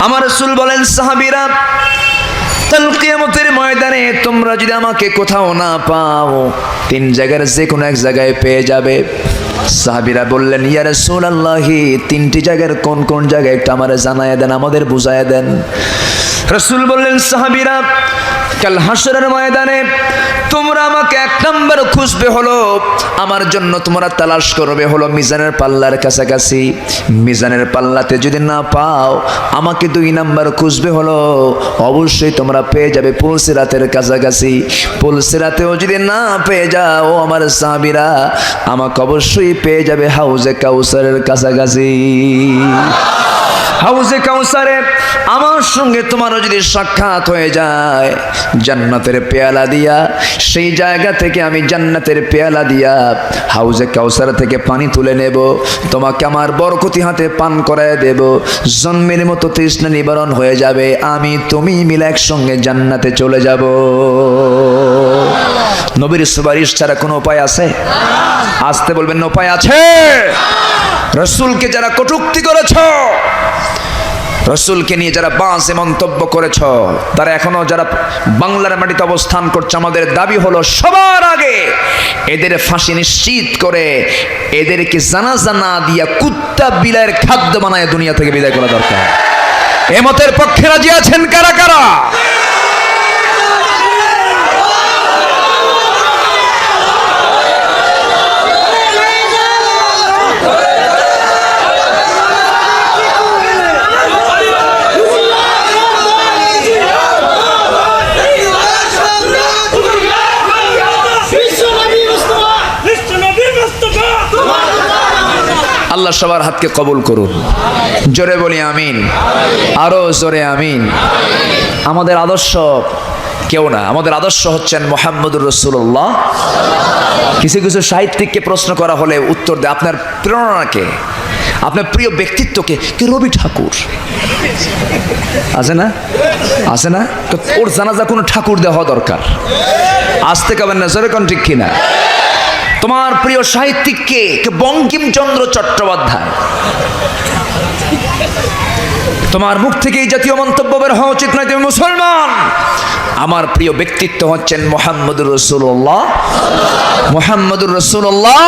আমার রাসূল বলেন, সাহাবীরা, কাল কিয়ামতের ময়দানে তোমরা যদি আমাকে কোথাও না পাও, তিন জায়গার যে কোনো এক জায়গায় পেয়ে যাবে। সাহাবীরা বললেন, ইয়া রাসূলুল্লাহ, তিনটি জায়গার কোন কোন জায়গায় একটু আমারে জানায়া দেন, আমাদের বুঝায়া দেন। রাসূল বললেন, সাহাবীরা, কাল হাসরের ময়দানে তোমরা আমাকে এক নাম্বার খুঁজবে হলো, আমার জন্য তোমরা তালাশ করবে হলো মিজানের পাল্লার কাছাকাছি। মিজানের পাল্লাতে যদি না পাও, আমাকে দুই নাম্বার খুঁজবে হলো, অবশ্যই তোমরা পেয়ে যাবে পুলসিরাতের কাছাকাছি। পুলসিরাতেও যদি না পেয়ে যাও আমার সাহাবীরা, আমাকে অবশ্যই পেয়ে যাবে হাউজে কাউসারের কাছাকাছি। হাউজে কাউসারে আমার সঙ্গে তোমারও যদি সাক্ষাৎ হয়ে যায়, জান্নাতের পেয়ালা দিয়া, সেই জায়গা থেকে আমি জান্নাতের পেয়ালা দিয়া হাউজে কাউসার থেকে পানি তুলে নেব, তোমাকে আমার বরকতি হাতে পান করায় দেব, জন্মের মতো তৃষ্ণা নিবারণ হয়ে যাবে, আমি তুমি মিলে একসঙ্গে জান্নাতে চলে যাব। নবীর সুপারিশ ছাড়া কোনো উপায় আছে? আসতে বলবেন, উপায় আছে? রাসূলকে যারা কটূক্তি করেছ, রাসূলকে নিয়ে যারা বাজে মন্তব্য করেছ, তারা এখনো যারা বাংলার মাটিতে অবস্থান করছে, আমাদের দাবি হলো সবার আগে এদের ফাঁসি নিশ্চিত করে এদেরকে জানাজা না দিয়া কুত্তা বিলাইয়ের খাদ্য বানায় দুনিয়া থেকে বিদায় করা দরকার। এ মতের পক্ষে রাজি আছেন কারা কারা? আল্লাহ সবার হাতকে কবুল করুন। জোরে বলি আমিন, আরো জোরে আমিন। আমাদের আদর্শ কেউ না, আমাদের আদর্শ হচ্ছেন মুহাম্মদুর রাসূলুল্লাহ। কিছু কিছু সাহিত্যিককে প্রশ্ন করা হলে উত্তর দেয়, আপনার প্রেরণাকে, আপনার প্রিয় ব্যক্তিত্বকে, কে? রবি ঠাকুর আছে না, আছে না? তো ওর জানাজা কোনো ঠাকুর দেওয়া দরকার। আসতে কাবেন না, জোরে কোন ঠিক কিনা? তোমার প্রিয় সাহিত্যিককে, বঙ্কিমচন্দ্র চট্টোপাধ্যায়। তোমার মুখ থেকে এই জাতীয় মন্তব্য বের হওয়া উচিত নয়, তুমি মুসলমান। আমার প্রিয় ব্যক্তিত্ব হচ্ছেন মুহাম্মদুর রাসূলুল্লাহ। মুহাম্মদুর রাসূলুল্লাহ।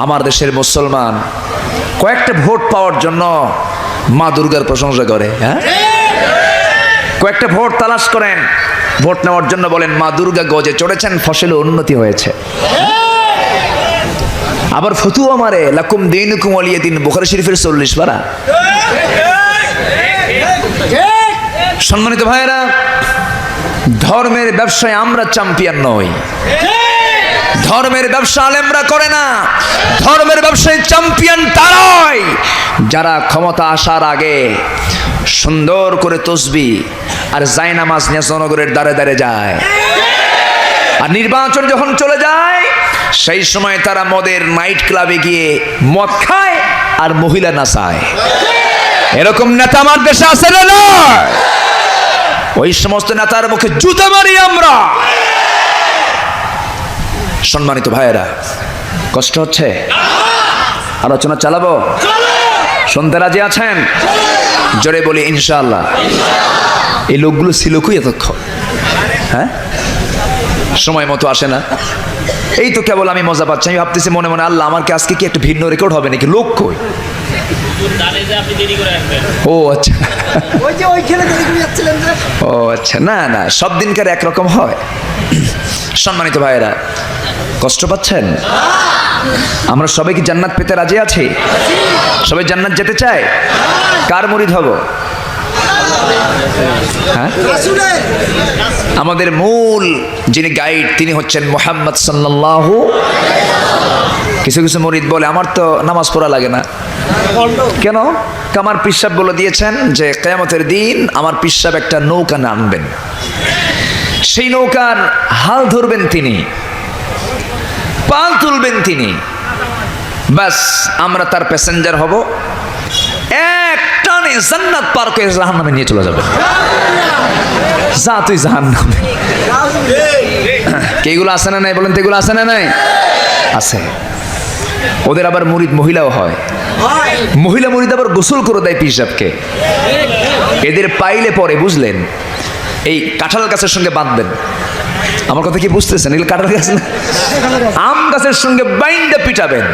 আমার দেশের মুসলমান কয়েকটা ভোট পাওয়ার জন্য মা দুর্গার প্রশংসা করে। হ্যাঁ, কয়েকটা ভোট তালাশ করেন, ভোট নেওয়ার জন্য বলেন, মা দুর্গা গজে চড়েছেন, ফসলে উন্নতি হয়েছে। আবার ফতুয়া মারে, লাকুম দীনুকুম ওয়ালিয়া দিন, বুখারী শরীফের 40 পারা। সম্মানিত ভাইয়েরা, ধর্মের ব্যবসায় আমরা চ্যাম্পিয়ন নই। ধর্মের ব্যবসা আলেমরা করে না, ধর্মের ব্যবসায় চ্যাম্পিয়ন তারাই যারা ক্ষমতা আসার আগে সুন্দর করে তসবিহ আর জায়নামাজ নিয়ে জনগণের দ্বারে দ্বারে যায়, আর নির্বাচন যখন চলে যায় সেই সময় তারা মদের নাইট ক্লাবে গিয়ে মদ খায় আর মহিলা নাচায়। এরকম নেতা আমার দেশে আছে না? ওই সমস্ত নেতার মুখে জুতা মারি আমরা। সম্মানিত ভাইয়েরা, কষ্ট হচ্ছে? আলোচনা চালাবো? শুনতে রাজি আছেন? জোরে বলি ইনশাআল্লাহ। এই লোকগুলো ছিল কই এতক্ষণ? হ্যাঁ, সময় মতো আসে না। এই তো কেবল আমি মজা পাচ্ছি, আমি ভাবতেছি মনে মনে, আল্লাহ আমার কি আজকে কি একটা ভিন্ন রেকর্ড হবে নাকি? লোক কই? ও আচ্ছা, ও আচ্ছা, না না, সব দিনকার একরকম হয়। সম্মানিত ভাইয়েরা, কষ্ট পাচ্ছেন? আমরা সবাই কি জান্নাত পেতে রাজি আছি? সবাই জান্নাত যেতে চায়? কার মুরিদ হব? হ্যাঁ, আমাদের মূল যিনি গাইড তিনি হচ্ছেন মুহাম্মদ সাল্লাল্লাহু। কিছু কিছু মুরিদ বলে, আমার তো নামাজ পড়া লাগে না। কেন? আমার পীর সাহেব বলে দিয়েছেন যে কিয়ামতের দিন আমার পীর সাহেব একটা নৌকা আনবেন, সেই নৌকার হাল ধরবেন তিনি, পাল তুলবেন তিনি, বাস আমরা তার প্যাসেঞ্জার হব, এক টানে জান্নাত পার করে জাহান্নামে নিয়ে চলে যাবে। যা তুই জাহান্নামে। এগুলো আছে না নাই বলেন তো? এগুলো আছে না নাই? আছে। ওদের আবার মুরিদ মহিলাও হয়। মহিলা মুরিদ আবার গোসল করে দেয় পীর সাহেবকে। এদের পাইলে পরে বুঝলেন এই কাঁঠাল গাছের সঙ্গে বাঁধবেন। আমার কথা কি বুঝতেছেন? এগুলো কাঁঠাল গাছ না, আম গাছের সঙ্গে বাইন্ডা পিটাবেন।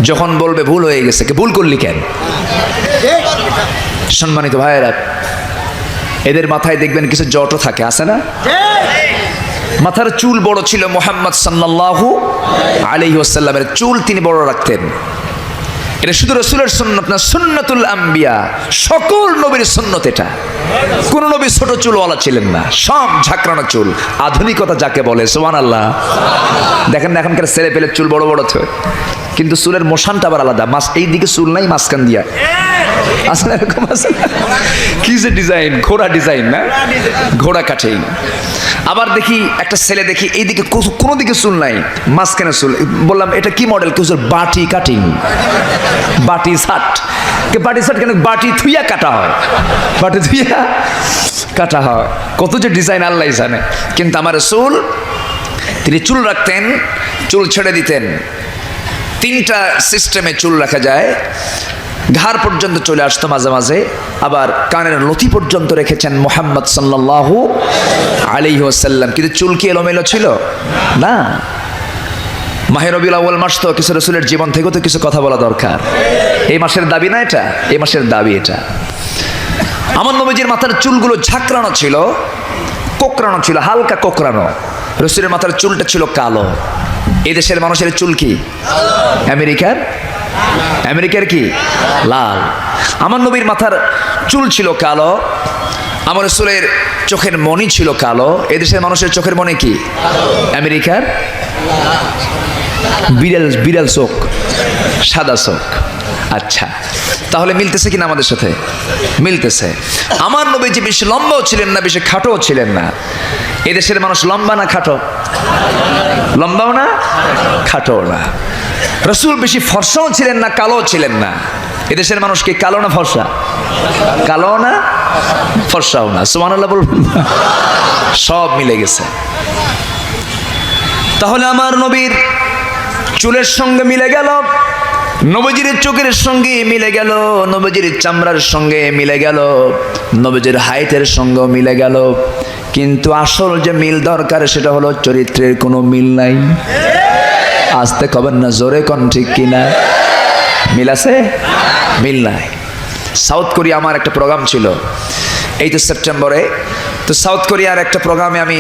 যখন বলবে ভুল হয়ে গেছে, কে ভুল করলি কেন? সম্মানিত ভাইয়েরা, এদের মাথায় দেখবেন কিছু জটও থাকে, আছে না? মাথার চুল বড় ছিল মুহাম্মদ সাল্লাল্লাহু আলাইহি ওয়াসাল্লামের চুল তিনি বড় রাখতেন। এটা শুধু রাসূলের সুন্নাত না, সুন্নাতুল আম্বিয়া, সকল নবীর সুন্নাত এটা। কোন নবী ছোট চুলওয়ালা ছিলেন না, সব ঝাঁকড়ানো চুল। আধুনিকতা যাকে বলে, সুবহানাল্লাহ। দেখেন না এখনকার ছেলে পেলে চুল বড় বড় থাকে, কিন্তু চুলের মোশানটা আবার আলাদা। এই দিকে চুল নাই, মাঝখান দিয়া আছে না, এরকম আছে না? কি যে ডিজাইন, ঘোড়া ডিজাইন না, ঘোড়া কাটিং। আবার দেখি একটা ছেলে দেখি এইদিকে কোনো দিকে চুল নাই, মাঝখানে চুল। বললাম এটা কি মডেল? কেউ বাটি কাটিং, বাটি শার্ট। বাটি শার্ট কেন? বাটি থুইয়া কাটা হয়, বাটি থুইয়া কাটা হয়। কত যে ডিজাইন আল্লাহ জানে। কিন্তু আমার রাসূল তিনি চুল রাখতেন, চুল ছেড়ে দিতেন। তিনটা সিস্টেমে চুল রাখা যায়। ঘাড় পর্যন্ত চলে আসতো মাঝে মাঝে, আবার কানের লতি পর্যন্ত রেখেছেন মুহাম্মদ সাল্লাল্লাহু আলাইহি ওয়াসাল্লাম। কিন্তু চুল কি এলোমেলো ছিল না। মাহে রবিউল আউয়াল মাস, তো কিছু রাসূলের জীবন থেকেও তো কিছু কথা বলা দরকার। এই মাসের দাবি না এটা, এই মাসের দাবি এটা। আমার নবীজির মাথার চুলগুলো ঝাঁকড়ানো ছিল, কোকড়ানো ছিল, হালকা কোকড়ানো। রাসূলের মাথার চুলটা ছিল কালো। এই দেশের মানুষের চুল কি? আমেরিকার কি? লাল। আমার নবীর মাথার চুল ছিল কালো। আমার রাসূলের চোখের মণি ছিল কালো। এই দেশের মানুষের চোখের মণি কি? আমেরিকার বিড়াল চোখ, সাদা চোখ। আচ্ছা, তাহলে মিলতেছে কিনা আমাদের সাথে? মিলতেছে। আমার নবীজি বেশি লম্বাও ছিলেন না, বেশি খাটোও ছিলেন না। এদেশের মানুষ লম্বা না খাটো? লম্বাও না, খাটোও না। রাসূল বেশি ফর্সাও ছিলেন না, কালো ছিলেন না। এদেশের মানুষ কি কালো না ফর্সা? কালো না, ফর্সাও না। সুবহানাল্লাহ বলবেন। সব মিলে গেছে। তাহলে আমার নবীর চুলের সঙ্গে মিলে গেল, নবীজির চোখের সঙ্গে মিলে গেল, নবীজির চামড়ার সঙ্গে মিলে গেল, নবীজির হাইটের সঙ্গে মিলে গেল। কিন্তু আসল যে মিল দরকার সেটা হলো চরিত্রের কোনো মিল নাই। আসতে কবেন না, জোরে কোন ঠিক কিনা? মিল আছে? মিল নাই। সাউথ কোরিয়া আমার একটা প্রোগ্রাম ছিল এই তো সেপ্টেম্বরে। তো সাউথ কোরিয়ার একটা প্রোগ্রামে আমি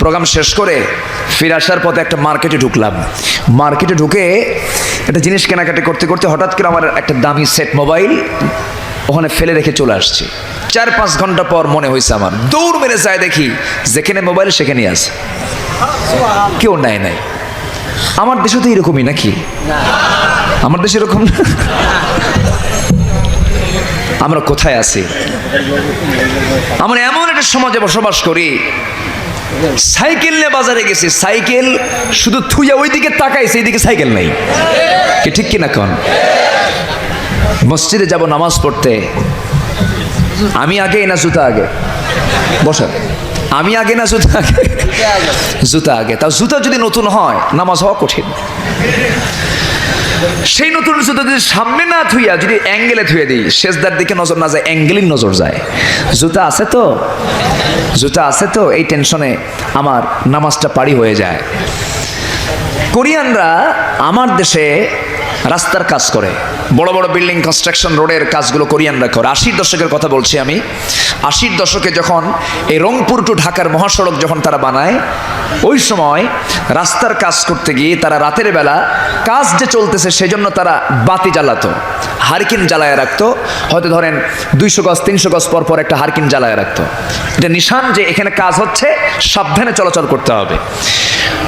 প্রোগ্রাম শেষ করে ফিরে আসার পথে একটা মার্কেটে ঢুকলাম। মার্কেটে ঢুকে একটা জিনিস কেনাকাটি করতে করতে হঠাৎ করে আমার একটা দামি সেট মোবাইল ওখানে ফেলে রেখে চলে আসছি। 4-5 ঘন্টা পর মনে হয়েছে আমার, দৌড় মেরে যায় দেখি যেখানে মোবাইল সেখানেই আছে, কেউ নাই। আমার দেশে তো এরকমই নাকি? আমার দেশে এরকম না? আমরা কোথায় আছি? আমরা এমন একটা সমাজে বসবাস করি, সাইকেল নিয়ে বাজারে গেছি, সাইকেল শুধু থুইয়া ওই দিকে তাকাইছে, এইদিকে সাইকেল নেই। কি ঠিক কিনা কোন? মসজিদে যাব নামাজ পড়তে, আমি আগে না জুতা আগে? বসা, আমি আগে না জুতা আগে? জুতা আগে। তাও জুতা যদি নতুন হয় নামাজ হওয়া কঠিন। সেই নতুন জুতা যদি সামনে না থুইয়া যদি অ্যাঙ্গেলে থুয়ে দিই, সেজদার দিকে নজর না যায়, অ্যাঙ্গেলের নজর যায়। জুতা আছে তো, জুতা আছে তো, এই টেনশনে আমার নামাজটা পারি হয়ে যায়। কোরিয়ানরা আমার দেশে রাস্তার কাজ করে, বড় বড় বিল্ডিং কনস্ট্রাকশন, রোডের কাজগুলো কোরিয়ানরা করে। 80-র দশকের কথা বলছি আমি। 80-র দশকে যখন এই রংপুর টু ঢাকার মহাসড়ক যখন তারা বানায়, ওই সময় রাস্তার কাজ করতে গিয়ে তারা রাতের বেলা কাজ যে চলতেছে সেজন্য তারা বাতি জ্বালাতো, হারকিন জ্বালায় রাখতো। হয়তো ধরেন 200 গজ 300 গজ পর পর একটা হারকিন জ্বালায় রাখতো। এটা নিশান যে এখানে কাজ হচ্ছে, সাবধানে চলাচল করতে হবে।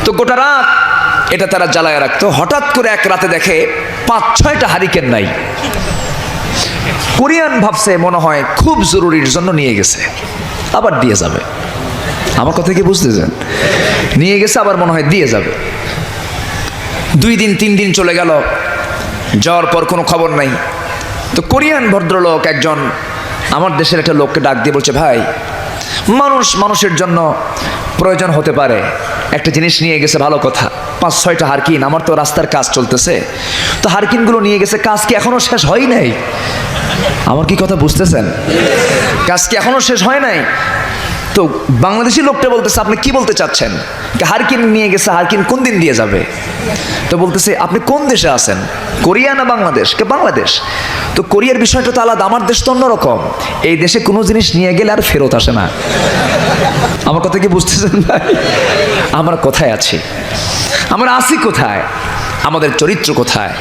তো গোটা রাত এটা তারা জ্বালায় রাখতো। হঠাৎ করে এক রাতে দেখে 5-6টা হারিকেন নাই। কোরিয়ান ভাবছে মনে হয় খুব জরুরির জন্য নিয়ে গেছে, আবার দিয়ে যাবে। আমার কথা কি বুঝতেছেন? নিয়ে গেছে, আবার মনে হয় দিয়ে যাবে। 2 দিন 3 দিন চলে গেল, যাওয়ার পর কোনো খবর নাই। তো কোরিয়ান ভদ্রলোক একজন আমার দেশের একটা লোককে ডাক দিয়ে বলছে, ভাই, মানুষের জন্য প্রয়োজন হতে পারে, একটা জিনিস নিয়ে গেছে, ভালো কথা, 5-6টা হারকিন, আমার তো রাস্তার কাজ চলতেছে, তো হারকিনগুলো নিয়ে গেছে, কাজ কি এখনো শেষ হয় নাই? আমার কি কথা বুঝতেছেন? কাজ কি এখনো শেষ হয় নাই? তো বাংলাদেশি লোকটা বলতেছে, আপনি কি বলতে চাচ্ছেন? হারকিন নিয়ে গেছে, হারকিন কোন দিন দিয়ে যাবে? তো বলতেছে, আপনি কোন দেশে আছেন, কোরিয়া না বাংলাদেশ? কে বাংলাদেশ। তো কোরিয়ার বিষয়টা তো আলাদা, আমার দেশ তো অন্যরকম। এই দেশে কোনো জিনিস নিয়ে গেলে আর ফেরত আসে না। আমার কথা কি বুঝতেছেন ভাই? আমরা কোথায় আছি? আমরা আছি কোথায়? আমাদের চরিত্র কোথায়?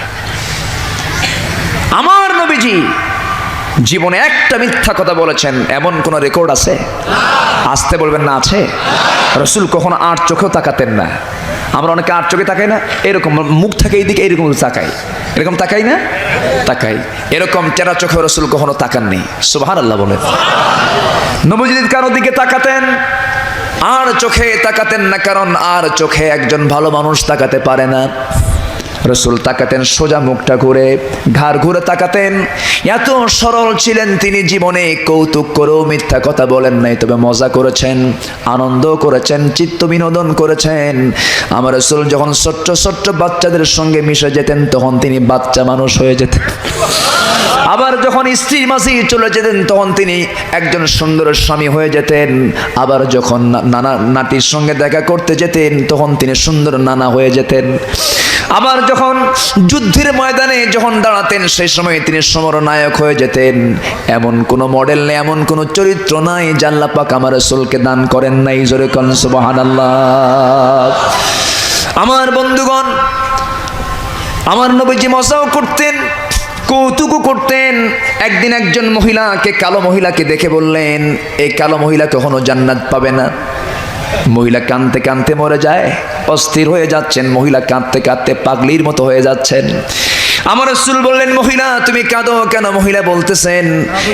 আমার নবীজি জীবনে একটা মিথ্যা কথা বলেছেন এমন কোন রেকর্ড আছে? আসতে বলবেন না আছে। রাসূল কখনো আর চোখেও তাকাতেন না। আমরা অনেকে আর চোখে তাকাই না, এরকম মুখ থাকে এইদিকে, এরকম তাকাই, এরকম তাকাই না, তাকাই, এরকম চেরা চোখে রাসূল কখনো তাকাননি। সুবহানাল্লাহ বলেন। নবীজি কারো দিকে তাকাতেন, আর চোখে তাকাতেন না, কারণ আর চোখে একজন ভালো মানুষ তাকাতে পারে না। রাসূল তাকাতেন সোজা মুখটা ঘুরে, ঘাড় ঘুরে তাকাতেন। এত সরল ছিলেন তিনি, জীবনে কৌতুক করেও মিথ্যা কথা বলেন নাই, তবে মজা করেছেন, আনন্দ করেছেন, চিত্ত বিনোদন করেছেন। আমার রাসূল যখন ছোট্ট ছোট্ট বাচ্চাদের সঙ্গে মিশে যেতেন, তখন তিনি বাচ্চা মানুষ হয়ে যেতেন। আবার যখন স্ত্রীর মাঝে চলে যেতেন, তখন তিনি একজন সুন্দর স্বামী হয়ে যেতেন। আবার যখন নানা নাতির সঙ্গে দেখা করতে যেতেন, তখন তিনি সুন্দর নানা হয়ে যেতেন। আবার যখন যুদ্ধের ময়দানে যখন দাঁড়াতেন, সেই সময় তিনি সমরনায়ক হয়ে যেতেন। এমন কোন মডেল নেই, এমন কোন চরিত্র নাই যা আল্লাহ পাক আমার রাসূলকে দান করেন নাই। জোরে কোন সুবহানাল্লাহ। আমার বন্ধুগণ, আমার নবীজি মজাও করতেন, কৌতুকও করতেন। একদিন একজন মহিলাকে, কালো মহিলাকে দেখে বললেন, এই কালো মহিলা কখনো জান্নাত পাবে না। মহিলা কাঁদতে কাঁদতে মরে যায়, অস্থির হয়ে যাচ্ছেন, মহিলা কাঁদতে কাঁদতে পাগলির মতো হয়ে যাচ্ছেন। আমার রাসূল বললেন, মহিলা তুমি কাঁদো কেন? মহিলা বলতেছেন,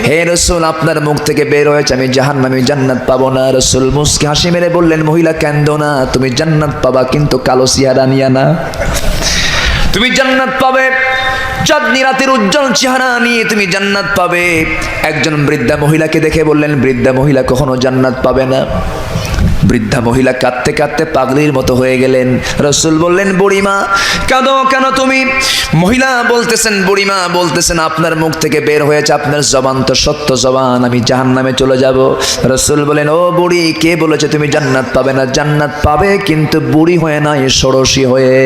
হে রাসূল, আপনার মুখ থেকে বের হয়েছে আমি জাহান্নামে, জান্নাত পাবো না। রাসূল মুস্কি হাসি মেরে বললেন, মহিলা কাঁদো না, তুমি জান্নাত পাবা, কিন্তু কালো চেহারা নিয়ে না। তুমি জান্নাত পাবে চাঁদনি রাতের উজ্জ্বল চেহারা নিয়ে, তুমি জান্নাত পাবে। একজন বৃদ্ধা মহিলাকে দেখে বললেন, বৃদ্ধা মহিলা কখনো জান্নাত পাবে না। বৃদ্ধা মহিলা কাঁদতে কাঁদতে পাগলির মতো হয়ে গেলেন। রাসূল বললেন, বুড়িমা কাঁদো কেন তুমি? মহিলা বলতেছেন, বুড়িমা বলতেছেন, আপনার মুখ থেকে বের হয়েছে, আপনার জবান তো সত্য জবান, আমি জাহান্নামে চলে যাব। রাসূল বলেন, ও বুড়ি, কে বলেছে তুমি জান্নাত পাবে না? জান্নাত পাবে, কিন্তু বুড়ি হয়ে নয়, ষোড়শী হয়ে।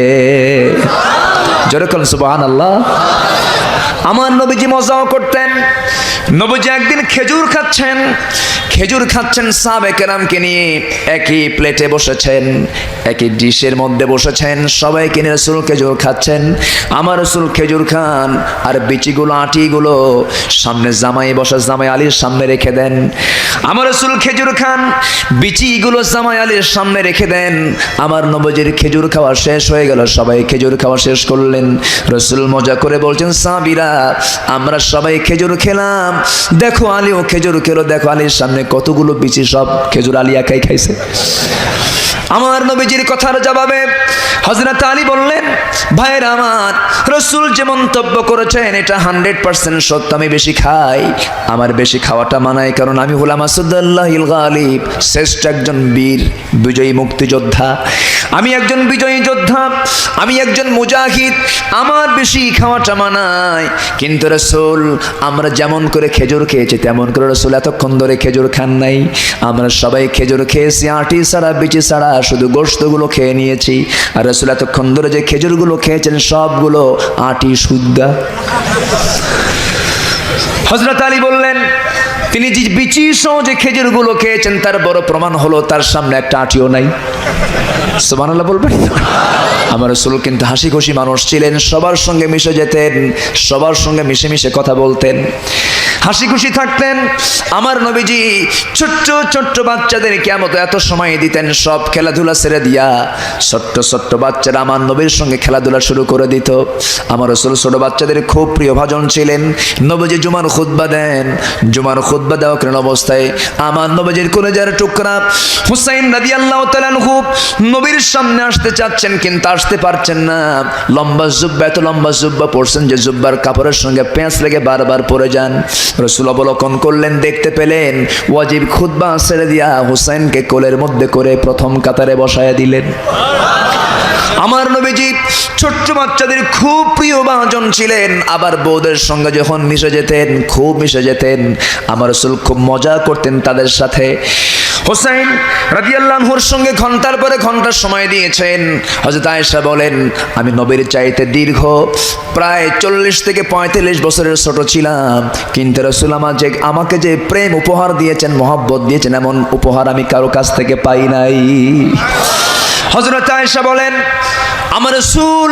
জোরে বলেন সুবহানাল্লাহ। আমার নবীজি মজাও করতেন। নবীজি একদিন খেজুর খাচ্ছেন, খেজুর খাচ্ছেন, সাহাবে কেরামকে নিয়ে একই প্লেটে বসেছেন, একই ডিশের মধ্যে বসেছেন, সবাইকে নিয়ে রাসূল খেজুর খাচ্ছেন। আমার রাসূল খেজুর খান, আর বিচিগুলো, আটিগুলো সামনে জামাই বসা জামাই আলীর সামনে রেখে দেন। আমার রাসূল খেজুর খান, বিচিগুলো জামাই আলীর সামনে রেখে দেন। আমার নবীজির খেজুর খাওয়া শেষ হয়ে গেল, সবাই খেজুর খাওয়া শেষ করলেন। রাসূল মজা করে বলছেন, সাহাবীরা আমরা সবাই খেজুর খেলাম, দেখো আলীও খেজুর খেলো, দেখো আলীর সামনে কতগুলো বিচি, সব খেজুর আলী একাই খাইছে। আমার নবীজির কথার জবাবে হযরত আলী বললেন, ভাইরা আমার, রাসূল যে মন্তব্য করেছেন এটা 100% সত্য। আমি বেশি খাই, আমার বেশি খাওয়াটা মানায়, কারণ আমি হলাম আসাদুল্লাহিল গালিব, শ্রেষ্ঠ একজন বীর বিজয়ী মুক্তিযোদ্ধা। আমি একজন বিজয়ী যোদ্ধা, আমি একজন মুজাহিদ, আমার বেশি খাওয়াটা মানায়। কিন্তু রাসূল, আমরা যেমন করে খেজুর খেয়েছি তেমন করে রাসূল এতক্ষণ ধরে খেজুর খান নাই। আমরা সবাই খেজুর খেয়েছি, আটি ছাড়া, বিচি ছাড়া, শুধু গোশতগুলো খেয়ে নিয়েছি। আর রাসূল এতক্ষণ ধরে যে খেজুরগুলো খেয়েছেন সবগুলো আটি শুদ্ধা। হযরত আলী বললেন, তিনি যে বিচি সহ যে খেজুরগুলো খেয়েছেন তার বড় প্রমাণ হলো তার সামনে একটা আটিও নাই। সুবহানাল্লাহ বলবেন। আমার রাসূল কিন্তু হাসি খুশি মানুষ ছিলেন, সবার সঙ্গে মিশে যেতেন, সবার সঙ্গে মিশে মিশে কথা বলতেন, হাসি খুশি থাকতেন। আমার নবীজি ছোট্ট ছোট্ট বাচ্চাদের কিয়ামতে এত সময় দিতেন, সব খেলাধুলা ছেড়ে দিয়া ছোট্ট ছোট্ট বাচ্চারা আমার নবীর সঙ্গে খেলাধুলা শুরু করে দিত। আমার রাসূল ছোট বাচ্চাদের খুব প্রিয় ভাজন ছিলেন। নবীজি জুমার খুতবা দেন, জুমার খুতবা দেওয়ার অবস্থায় আমার নবীজির কলিজার টুকরা হুসাইন রাদিয়াল্লাহু তাআলা আনহু নবীর সামনে আসতে চাচ্ছেন, কিন্তু আসতে পারছেন না। লম্বা জুব্বা, এত লম্বা জুব্বা পরছেন যে জুব্বার কাপড়ের সঙ্গে পেঁচ লেগে বারবার পড়ে যান। রাসূল অবলোকন করলেন, দেখতে পেলেন ওয়াজিব খুতবা ছেড়ে দিয়া হুসাইনকে কোলের মধ্যে করে প্রথম কাতারে বসায় দিলেন। আমার নবীজি ছোট্ট বাচ্চাদের খুব প্রিয় ভাজন ছিলেন, আবার বউদের সঙ্গে যখন মিশে যেতেন খুব মিশে যেতেন। আমার রাসূল খুব মজা করতেন তাদের সাথে। হুসাইন রাদিয়াল্লাহু আনহুর সঙ্গে ঘন্টার পরে ঘন্টা সময় দিয়েছেন। হযরত আয়েশা বলেন, আমি নবীর চাইতে দীর্ঘ প্রায় 40 থেকে 45 বছরের ছোট ছিলাম, কিন্তু রাসূল আমাকে যে প্রেম উপহার দিয়েছেন, মহব্বত দিয়েছেন, এমন উপহার আমি কারো কাছ থেকে পাই নাই। হযরত আয়েশা বলেন, আমার রাসূল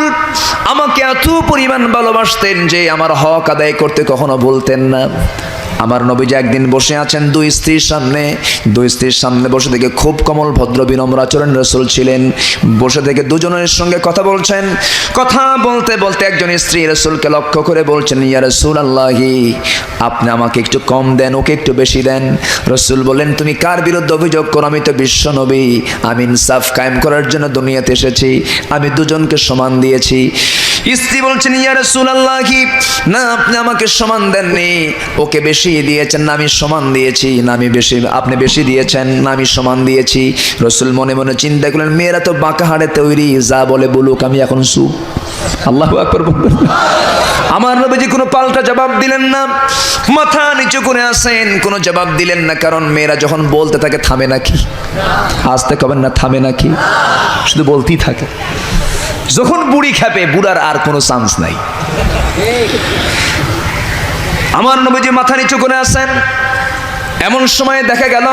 আমাকে এত পরিমাণ ভালোবাসতেন যে আমার হক আদায় করতে কখনো বলতেন না। আমার নবীজি একদিন বসে আছেন দুই স্ত্রীর সামনে বসে থেকে খুব কোমল ভদ্র বিনম্র আচরণ রাসূল ছিলেন। বসে থেকে দুজনের সঙ্গে কথা বলছেন। কথা বলতে বলতে একজন স্ত্রী রাসূলকে লক্ষ্য করে বলছেন, ইয়া রাসূলুল্লাহি, আপনি আমাকে একটু কম দেন, ওকে একটু বেশি দেন। রাসূল বলেন, তুমি কার বিরুদ্ধে অভিযোগ করো? আমি তো বিশ্ব নবী, আমি ইনসাফ কায়েম করার জন্য দুনিয়াতে এসেছি, আমি দুজনকে সমান দিয়েছি। স্ত্রী বলছেন, ইয়া রাসূলুল্লাহি, না আপনি আমাকে সমান দেননি, ওকে বেশি দিয়েছেন, না আমি সমান দিয়েছি, না আমি বেশি, আপনি বেশি দিয়েছেন, না আমি সমান দিয়েছি। রাসূল মনে মনে চিন্তা করলেন, মেয়েরা তো বাঁকা হাড়ে তৈরি, যা বলে বলুক, আমি এখন চুপ। আল্লাহু আকবার বলবেন। আমার নবীজি কোনো পাল্টা জবাব দিলেন না, মাথা নিচু করে আসেন, কোনো জবাব দিলেন না। কারণ মেয়েরা যখন বলতে থাকে থামে নাকি? আসতে কবেন না, থামে নাকি? শুধু বলতেই থাকে। যখন বুড়ি খেপে, বুড়ার আর কোনো চান্স নাই। আমার নবীজি মাথা নিচু করে আসেন। এমন সময় দেখা গেল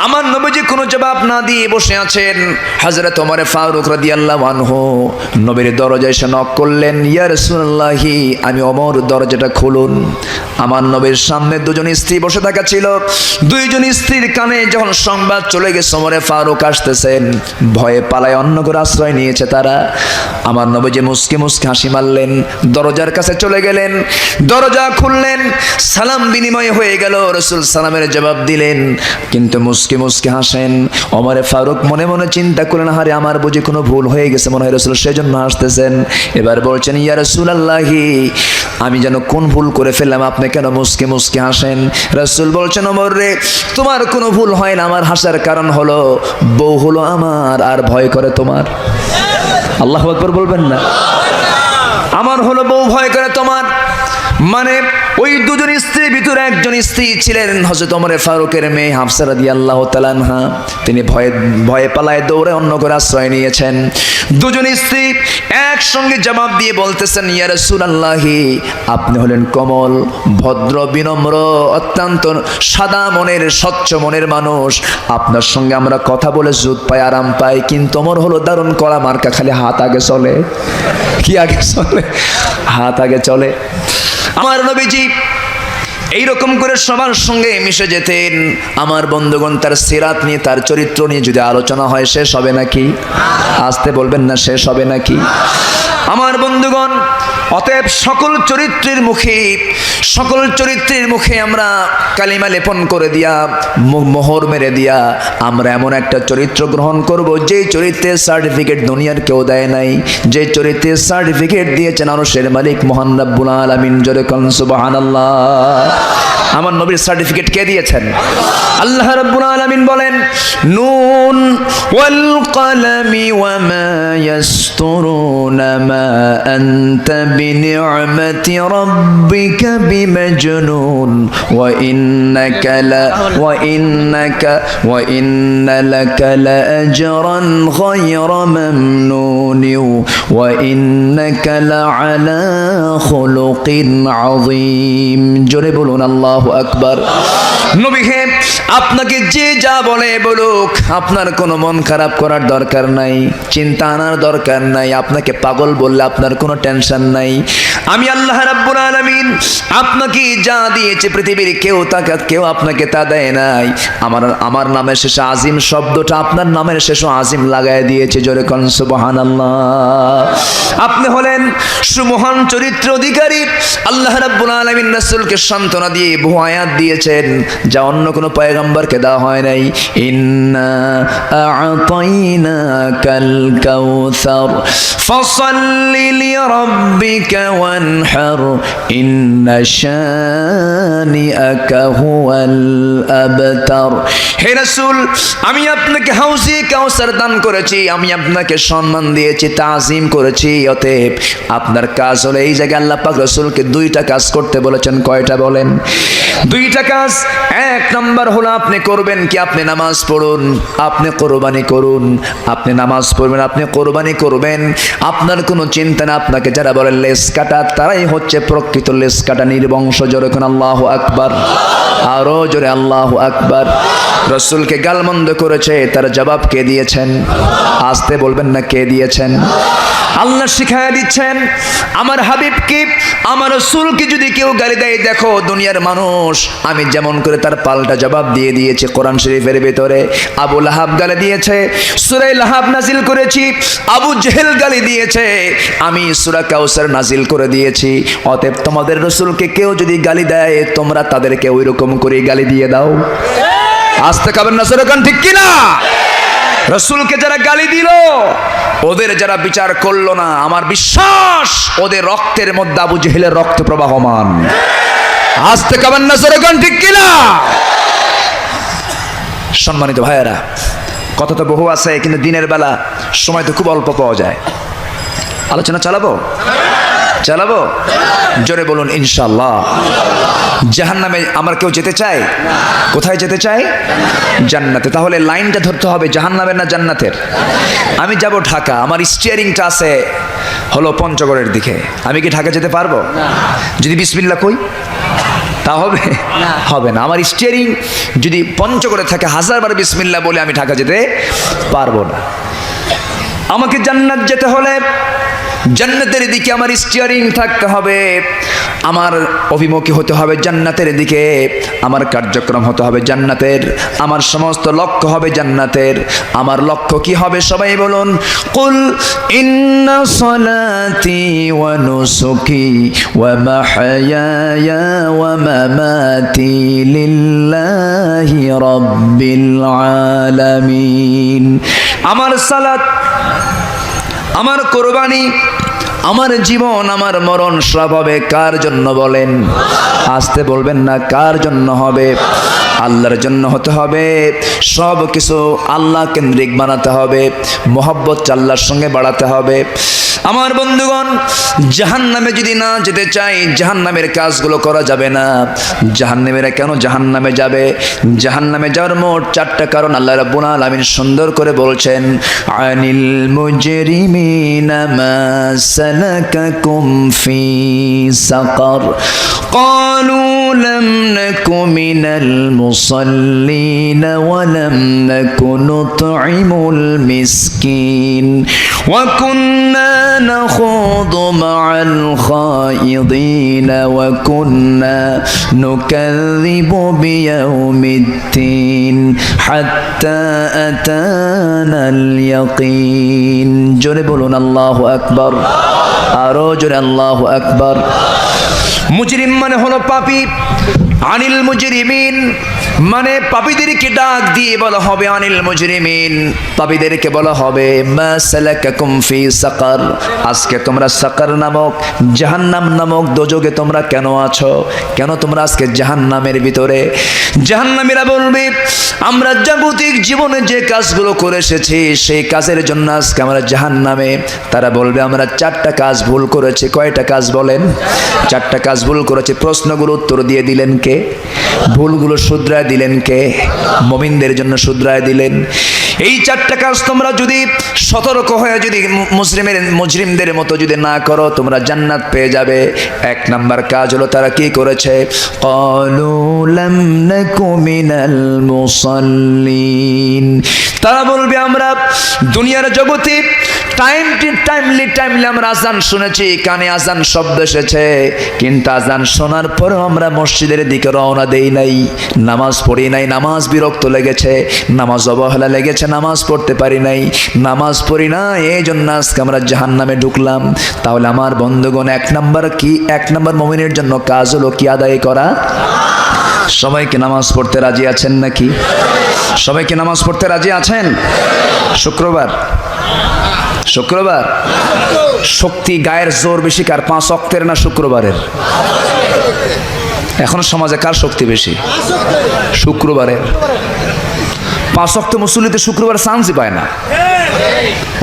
আমার নবীজি কোনো জবাব না দিয়ে বসে আছেন। হযরত ওমর ফারুক রাদিয়াল্লাহু আনহু নবীর দরজায় এসে নক করলেন, ইয়া রাসূলুল্লাহি, আমি ওমর, দরজাটা খুলুন। আমার নবীর সামনে দুজন স্ত্রী বসে থাকা ছিল। দুইজন স্ত্রীর কানে যখন সংবাদ চলে গেছে ওমর ফারুক আসতেছেন, ভয়ে পালায় অন্য করে আশ্রয় নিয়েছে তারা। আমার নবীজি মুস্কি মুস্কি হাসি মারলেন, দরজার কাছে চলে গেলেন, দরজা খুললেন, সালাম বিনিময় হয়ে গেল। রাসূল সালামের জবাব দিলেন, কিন্তু মুস্কি মুস্কি হাসেন। ওমর ফারুক মনে মনে চিন্তা করলেন, আরে আমার বুঝি কোনো ভুল হয়ে গেছে মনে হয়, রাসূল সেজন্য হাসতেছেন। এবার বলছেন, ইয়া রাসূলুল্লাহি, আমি যেন কোন ভুল করে ফেললাম, আপনি কেন মুস্কি মুস্কি হাসেন? রাসূল বলছেন, ওমর রে, তোমার কোনো ভুল হয় না, আমার হাসার কারণ হলো বউ হলো আমার আর ভয় করে তোমার। আল্লাহু আকবার বলবেন না? আমার হলো বউ ভয় করে তোমার। মানে ওই দুজন স্ত্রীর ভিতরে একজন স্ত্রী ছিলেন হযরত ওমর ফারুকের মেয়ে হাফসা রাদিয়াল্লাহু তাআলা আনহা। তিনি ভয়ে পালায় দৌড়ে অন্য করে আশ্রয় নিয়েছেন। দুজন স্ত্রী একসঙ্গে জবাব দিয়ে বলতেছেন, ইয়া রাসূলুল্লাহি, আপনি হলেন কোমল ভদ্র বিনম্র অত্যন্ত সাদা মনের স্বচ্ছ মনের মানুষ, আপনার সঙ্গে আমরা কথা বলে জুত পাই, আরাম পাই, কিন্তু ওমর হলো দারুণ কড়া মার্কা, খালি হাত আগে চলে। কি আগে চলে? হাত আগে চলে। আমার নবীজি এইরকম করে সবার সঙ্গে মিশে যেতেন। আমার বন্ধুগণ, তার সিরাত নিয়ে, তার চরিত্র নিয়ে যদি আলোচনা হয় শেষ হবে নাকি? আসতে বলবেন না, শেষ হবে নাকি? আমার বন্ধুগণ, অতএব সকল চরিত্রের মুখে আমরা কালিমা লেপন করে দিয়া, মোহর মেরে দিয়া আমরা এমন একটা চরিত্র গ্রহণ করব যে চরিত্রের সার্টিফিকেট দুনিয়ার কেউ দেয় নাই, যে চরিত্রের সার্টিফিকেট দিয়েছেন আরশের মালিক মহান রব্বুল আলামিন। জোরে কোন সুবহানাল্লাহ। আমার নবীর সার্টিফিকেট কে দিয়েছেন? আল্লাহ রাব্বুল আলামিন বলেন, নুন ওয়াল কলামি ওয়া মা ইয়াসতুরুনা মা আনতা বিনি'মাতি রাব্বিকা বিমাজনুন ওয়া ইন্না লাকা লাআজরান গায়রা মামনুন ওয়া ইন্নাকা লাআলা খুলুকিন আযীম। জোরে বলুন আল্লাহু আকবার। নবী হে, আপনাকে যে যা বলে বলুক, আপনার কোনো মন খারাপ করার দরকার নাই, চিন্তা আনার দরকার নাই। আপনাকে পাগল বললে আপনার কোনো টেনশন নাই। আমি আল্লাহ রাব্বুল আলামিন আপনাকে যা দিয়েছে পৃথিবীর কেউ আপনাকে তা দেয় নাই। আমার নামের শেষে আজিম শব্দটা আপনার নামের শেষে আজিম লাগায় দিয়েছে। জোরে কোন সুবহানাল্লাহ। আপনি হলেন সুমহান চরিত্র অধিকারী। আল্লাহ রাব্বুল আলামিন রাসূলকে সান্ত্বনা দিয়ে বহু আয়াত দিয়েছেন। যা অন্য কোনো পয়গম্বরকে দেওয়া হয় নাই। ইন্না আ'তাইনাকাল কাউসার ফাসাল্লি লিরাব্বিকা ওয়ানহার ইন্না শানিআকা হুয়াল আবতার। হে রাসূল, আমি আপনাকে হাউজে কাউসার দান করেছি, আমি আপনাকে সম্মান দিয়েছি, তাজিম করেছি। অতএব আপনার কাজ হলো, এই জায়গায় আল্লাহ পাক রাসূলকে দুইটা কাজ করতে বলেছেন। কয়টা বলেন? দুইটা কাজ। এক নাম্বার হলো আপনি করবেন কি, আপনি নামাজ পড়ুন, আপনি কোরবানি করুন। আপনি নামাজ পড়বেন, আপনি কোরবানি করবেন। আপনার কোনো চিন্তা না। আপনাকে যারা বলে লেস কাটা, তারাই হচ্ছে প্রকৃত লেস কাটা নির্বংশ। জোরে কোন আল্লাহু আকবার, আরো জোরে আল্লাহু আকবার। রাসূলকে গালমন্দ করেছে, তার জবাব কে দিয়েছেন? আসতে বলবেন না, কে দিয়েছেন? আল্লাহ শিখায়া দিচ্ছেন আমার হাবিবকে, আমার রাসূলকে যদি কেউ গালি দেয়, দেখো দুনিয়ার মানুষ আমি যেমন করে তার পাল্টা জবাব দিয়ে দিয়েছি। কোরআন শরীফের ভিতরে আবু লাহাব গালি দিয়েছে, সূরা লাহাব নাজিল করেছি। আবু জেহেল গালি দিয়েছে, আমি সূরা কাউসার নাজিল করে দিয়েছি। অতএব তোমাদের রাসূলকে কেউ যদি গালি দেয়, তোমরা তাদেরকে ওই রকম করে গালি দিয়ে দাও। আসতে খাবেন না সেরকম, ঠিক কিনা? রাসূলকে যারা গালি দিল, ওদের যারা বিচার করলো না, আমার বিশ্বাস ওদের রক্তের মধ্যে আবু জেহেলের রক্ত প্রবাহমান। আসতে খাবেন না সেরকম, ঠিক কিনা? সম্মানিত ভাইয়েরা, কথা তো বহু আছে, কিন্তু দিনের বেলা সময় তো খুব অল্প পাওয়া যায়। আলোচনা চালাবো? চালাবো? জোরে বলুন ইনশাআল্লাহ। জাহান্নামে আমার কেউ যেতে চায়? কোথায় যেতে চায়? জান্নাতে। তাহলে লাইনটা ধরতে হবে জাহান্নামের না জান্নাতের? আমি যাব ঢাকা, আমার স্টিয়ারিংটা আছে হলো পঞ্চগড়ের দিকে, আমি কি ঢাকা যেতে পারবো? যদি বিসমিল্লাহ কই তা হবে? হবে না। আমার স্টিয়ারিং যদি পঞ্চগড়ে থাকে, 1000 বার বিসমিল্লাহ বলে আমি ঢাকা যেতে পারবো না। আমাকে জান্নাত যেতে হলে জান্নাতের দিকে আমার স্টিয়ারিং থাকতে হবে, আমার অভিমুখী হতে হবে জান্নাতের দিকে, আমার কার্যক্রম হতে হবে জান্নাতের, আমার সমস্ত লক্ষ্য হবে জান্নাতের। আমার লক্ষ্য কি হবে? সবাই বলুন, কুল ইন্না সলাতি ওয়া নুসুকি ওয়া মাহইয়ায়া ওয়া মামাতি লিল্লাহি রাব্বিল আলামিন। আমার সালাত, আমার কোরবানি, আমার জীবন, আমার মরণ সব হবে কার জন্য বলেন? আসতে বলবেন না, কার জন্য হবে? আল্লাহর জন্য হতে হবে। সব কিছু আল্লাহ কেন্দ্রিক বানাতে হবে, মহব্বত আল্লাহর সঙ্গে বাড়াতে হবে। আমার বন্ধুগণ, জাহান্নামে যদি না যেতে চাই, জাহান্নামের কাজগুলো করা যাবে না। জাহান্নামীরা কেন জাহান্নামে যাবে? জাহান্নামে যাওয়ার মোট 4টা কারণ আল্লাহ রাব্বুল আলামিন সুন্দর করে বলছেন। আনিল মুজরিমিনা মা সালাকাকুম ফি সাকার ক্বালু লাম নাকু মিনাল মুসাল্লিন ওয়া লাম নাকু নুতঈমুল মিসকিন ওয়া কুন্না نخوض مع الخائضين وكنا نكذب بيوم الدين حتى أتانا اليقين। জোরে বলুন আল্লাহু আকবার, আরো জোরে আল্লাহু আকবার। মুজরিম মানে হলো পাপী। আনিল মুজরিমিন মানে পাপীদেরকে ডাক দিয়ে বলা হবে আনিল মুজরিমিন, পাপীদেরকে বলা হবে মা সালাকাকুম ফি সাকার, আজকে তোমরা সাকার নামক জাহান্নাম নামক দোজখে তোমরা কেন আছো? কেন তোমরা আজকে জাহান্নামের ভিতরে? জাহান্নামীরা বলবে আমরা জাগতিক জীবনে যে কাজগুলো করে এসেছি সেই কাজের জন্য আজকে আমরা জাহান্নামে। তারা বলবে আমরা 4টা কাজ ভুল করেছি। কয়টা কাজ বলেন? 4টা কাজ ভুল করেছি। প্রশ্নগুলো উত্তর দিয়ে দিলেন কে? ভুলগুলো শুধরায় দিলেন কে? মুমিনদের জন্য শুধরায় দিলেন। এই 4টা কাজ তোমরা যদি সতর্ক হয়ে যদি মুজরিমদের মতো যদি না করো, তোমরা জান্নাত পেয়ে যাবে। 1 নাম্বার কাজ হলো তারা কি করেছে? ক্বালু লাম নাকু মিনাল মুসাল্লিন, তারা বলবে আমরা দুনিয়ার জগতে টাইমলি আমরা আজান শুনেছি, কানে আজান শব্দ এসেছে, কিন্তু আজান শোনার পরেও আমরা মসজিদের দিকে রওনা দেই নাই, নামাজ পড়ি নাই, নামাজ বিরক্ত লেগেছে, নামাজ অবহেলা লেগেছে, নামাজ পড়তে পারি নাই, নামাজ পড়ি না, এই জন্য আজকে আমরা জাহান্নামে ঢুকলাম। তাহলে আমার বন্ধুগণ 1 নাম্বার কি? 1 নাম্বার মুমিনের জন্য কাজ হলো কি আদায় করা? সবাইকে নামাজ পড়তে রাজি আছেন নাকি? সবাইকে নামাজ পড়তে রাজি আছেন? শুক্রবার শুক্রবার শক্তি গায়ের জোর বেশি কার, 5 ওয়াক্তের না শুক্রবারের? এখন সমাজে কার শক্তি বেশি? শুক্রবারের। 5 ওয়াক্ত মুসল্লিতে শুক্রবার চান্সই পায় না,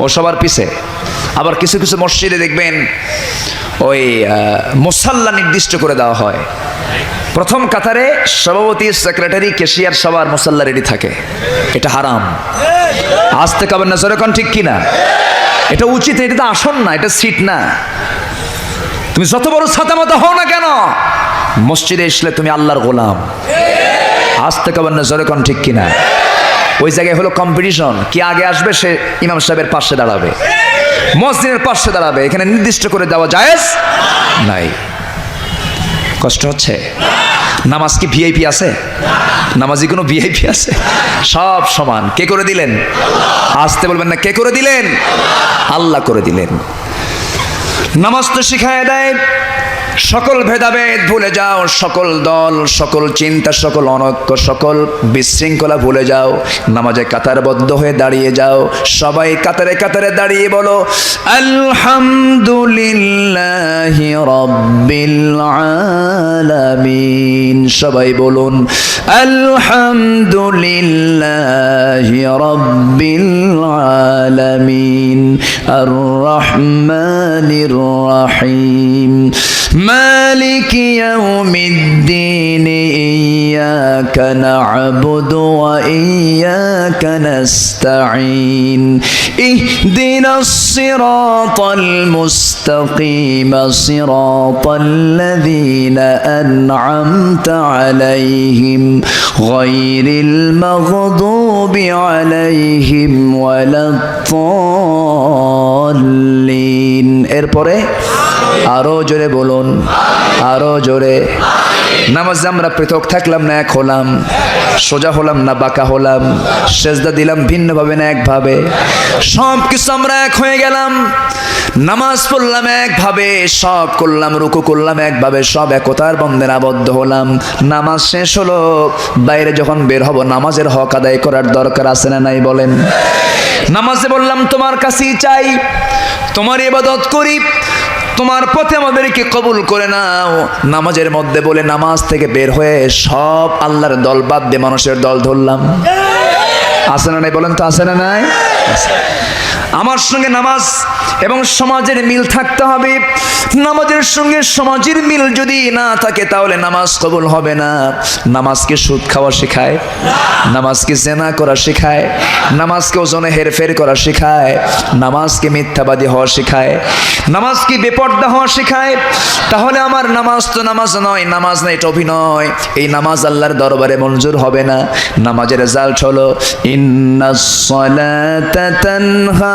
ও সবার পিছে। আবার কিছু কিছু মসজিদে দেখবেন ওই মুসাল্লা নির্দিষ্ট করে দেওয়া হয়, প্রথম কাতারে সভাপতি, সেক্রেটারি, ক্যাশিয়ার সবার মুসাল্লা রেডি থাকে। এটা হারাম। আজ থেকে আবার না জোরে কোন ঠিক কিনা? এটা উচিত, এটা তো আসন না, এটা সিট না। তুমি যত বড় ছাতা মতো হও না কেন, মসজিদে এসলে তুমি আল্লাহর গোলাম। আজ থেকে আবার না জোরে কোন ঠিক কিনা? ওই জায়গায় হলো কম্পিটিশন, কি আগে আসবে সে ইমাম সাহেবের পাশে দাঁড়াবে, মসজিদের পাশে দাঁড়াবে। এখানে নির্দিষ্ট করে দেওয়া জায়েজ নাই। কষ্ট হচ্ছে? নামাজ কি ভিআইপি আছে? নামাজি কোনো ভিআইপি আছে? সব সমান। কে করে দিলেন? আসতে বলবেন না, কে করে দিলেন? আল্লাহ করে দিলেন। নামাজ তো শিখায় দেয় সকল ভেদাভেদ ভুলে যাও, সকল দল, সকল চিন্তা, সকল অনৈক্য, সকল বিশৃঙ্খলা ভুলে যাও। নামাজে কাতারবদ্ধ হয়ে দাঁড়িয়ে যাও। সবাই কাতারে কাতারে দাঁড়িয়ে বলো আলহামদুলিল্লাহি রাব্বিল আলামিন। সবাই বলুন আলহামদুলিল্লাহি রাব্বিল আলামিন আর রহমানির রহিম مالك يوم الدين إياك نعبد وإياك نستعين اهدنا الصراط المستقيم صراط الذين أنعمت عليهم غير المغضوب عليهم ولا الضالين। এরপরে আরো জোরে বলুন, আরো জোরে। নামাজে আমরা পৃথক থাকলাম না এক হলাম? সোজা হলাম না বাঁকা হলাম? সেজদা দিলাম ভিন্নভাবে না একভাবে? সব কিছু আমরা এক হয়ে গেলাম। নামাজ পড়লাম একভাবে, সব করলাম, রুকু করলাম একভাবে, সব একতার বন্ধনে আবদ্ধ হলাম। নামাজ শেষ হলো, বাইরে যখন বের হব নামাজের হক আদায় করার দরকার আছে না নাই বলেন? নামাজে বললাম তোমার কাছেই চাই, তোমার ইবাদত করি, তোমার পথে আমাদেরকে কবুল করে নাও। নামাজের মধ্যে বলে নামাজ থেকে বের হয়ে সব আল্লাহর দল বাদ দিয়ে মানুষের দল ধরলাম। আছে না নাই বলেন তো? আছে না নাই? আমার সঙ্গে নামাজ এবং সমাজের মিল থাকতে হবে। নামাজের সঙ্গে সমাজের মিল যদি না থাকে তাহলে নামাজ কবুল হবে না। নামাজকে সুদ খাওয়া শেখায়, নামাজকে জেনা করা শেখায়, নামাজকে ওজনে হেরফের করা শেখায়, নামাজকে মিথ্যাবাদী হওয়া শেখায়, নামাজকে বেপর্দা হওয়া শেখায়। তাহলে আমার নামাজ তো নামাজ নয়, নামাজ না, এটা অভিনয়। এই নামাজ আল্লাহর দরবারে মঞ্জুর হবে না। নামাজের রেজাল্ট হলো ইন্নাস সালাতা তানহা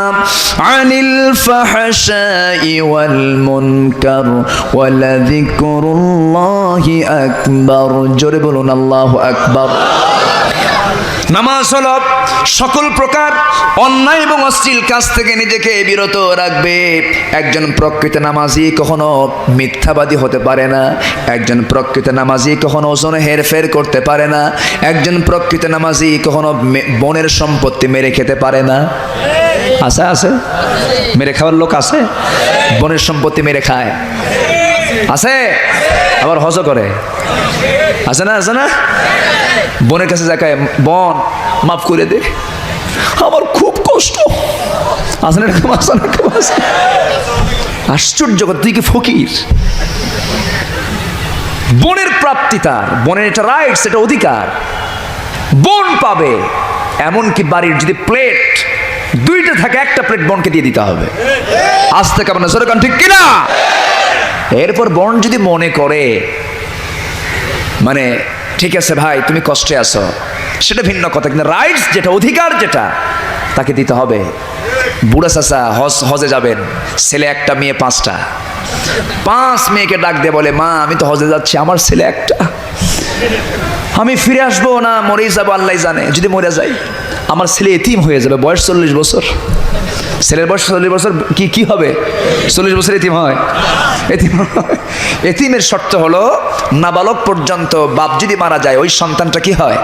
আনিল ফাহশাই ওয়াল মুনকার ওয়ালা যিকরুল্লাহি আকবার। জোরে বলুন আল্লাহু আকবার। নামাজ হলো সকল প্রকার অন্যায় এবং অশ্লীল কাজ থেকে নিজেকে বিরত রাখবে। একজন প্রকৃত নামাজি কখনো মিথ্যাবাদী হতে পারে না। একজন প্রকৃত নামাজি কখনো ওজনে হেরফের করতে পারে না। একজন প্রকৃত নামাজি কখনো বনের সম্পত্তি মেরে খেতে পারে না। আছে? আছে? মেরে খাওয়ার লোক আছে? বনের সম্পত্তি মেরে খায় আছে? আবার হজ করে আছে না? আছে না? বোনের কাছে যাকায়, বোন মাফ করে দে, আমার খুব কষ্ট। আছে না? আছে না? আশ্চর্য, তুই কি ফকির? বোনের প্রাপ্তি তার, বোনের এটা রাইটস, এটা অধিকার, বোন পাবে। এমনকি বাড়ির যদি প্লেট 2টা থাকে, একটা প্লেট বোনকে দিয়ে দিতে হবে। আজ থেকে আপনার সরকার ঠিক কিনা? এরপর বোন যদি মনে করে মানে ঠিক আছে ভাই তুমি কষ্টে আছো, সেটা ভিন্ন কথা, কিন্তু রাইটস যেটা, অধিকার যেটা, তাকে দিতে হবে। বুড়া চাচা হজে যাবেন, ছেলে 1টা মেয়ে 5টা, 5 মেয়েকে ডাক দিয়ে বলে মা আমি তো হজে যাচ্ছি, আমার ছেলে 1টা, আমি ফিরে আসবো না মরেই যাবো, আল্লাহ জানে। যদি মরে যাই আমার ছেলে এতিম হয়ে যাবে, বয়স 40 বছর। ছেলের বয়স 40 বছর, কি হবে? 40 বছর এতিম হয়? এতিম হয়। এতিমের শর্ত হলো নাবালক পর্যন্ত বাপ যদি মারা যায় ওই সন্তানটা কি হয়?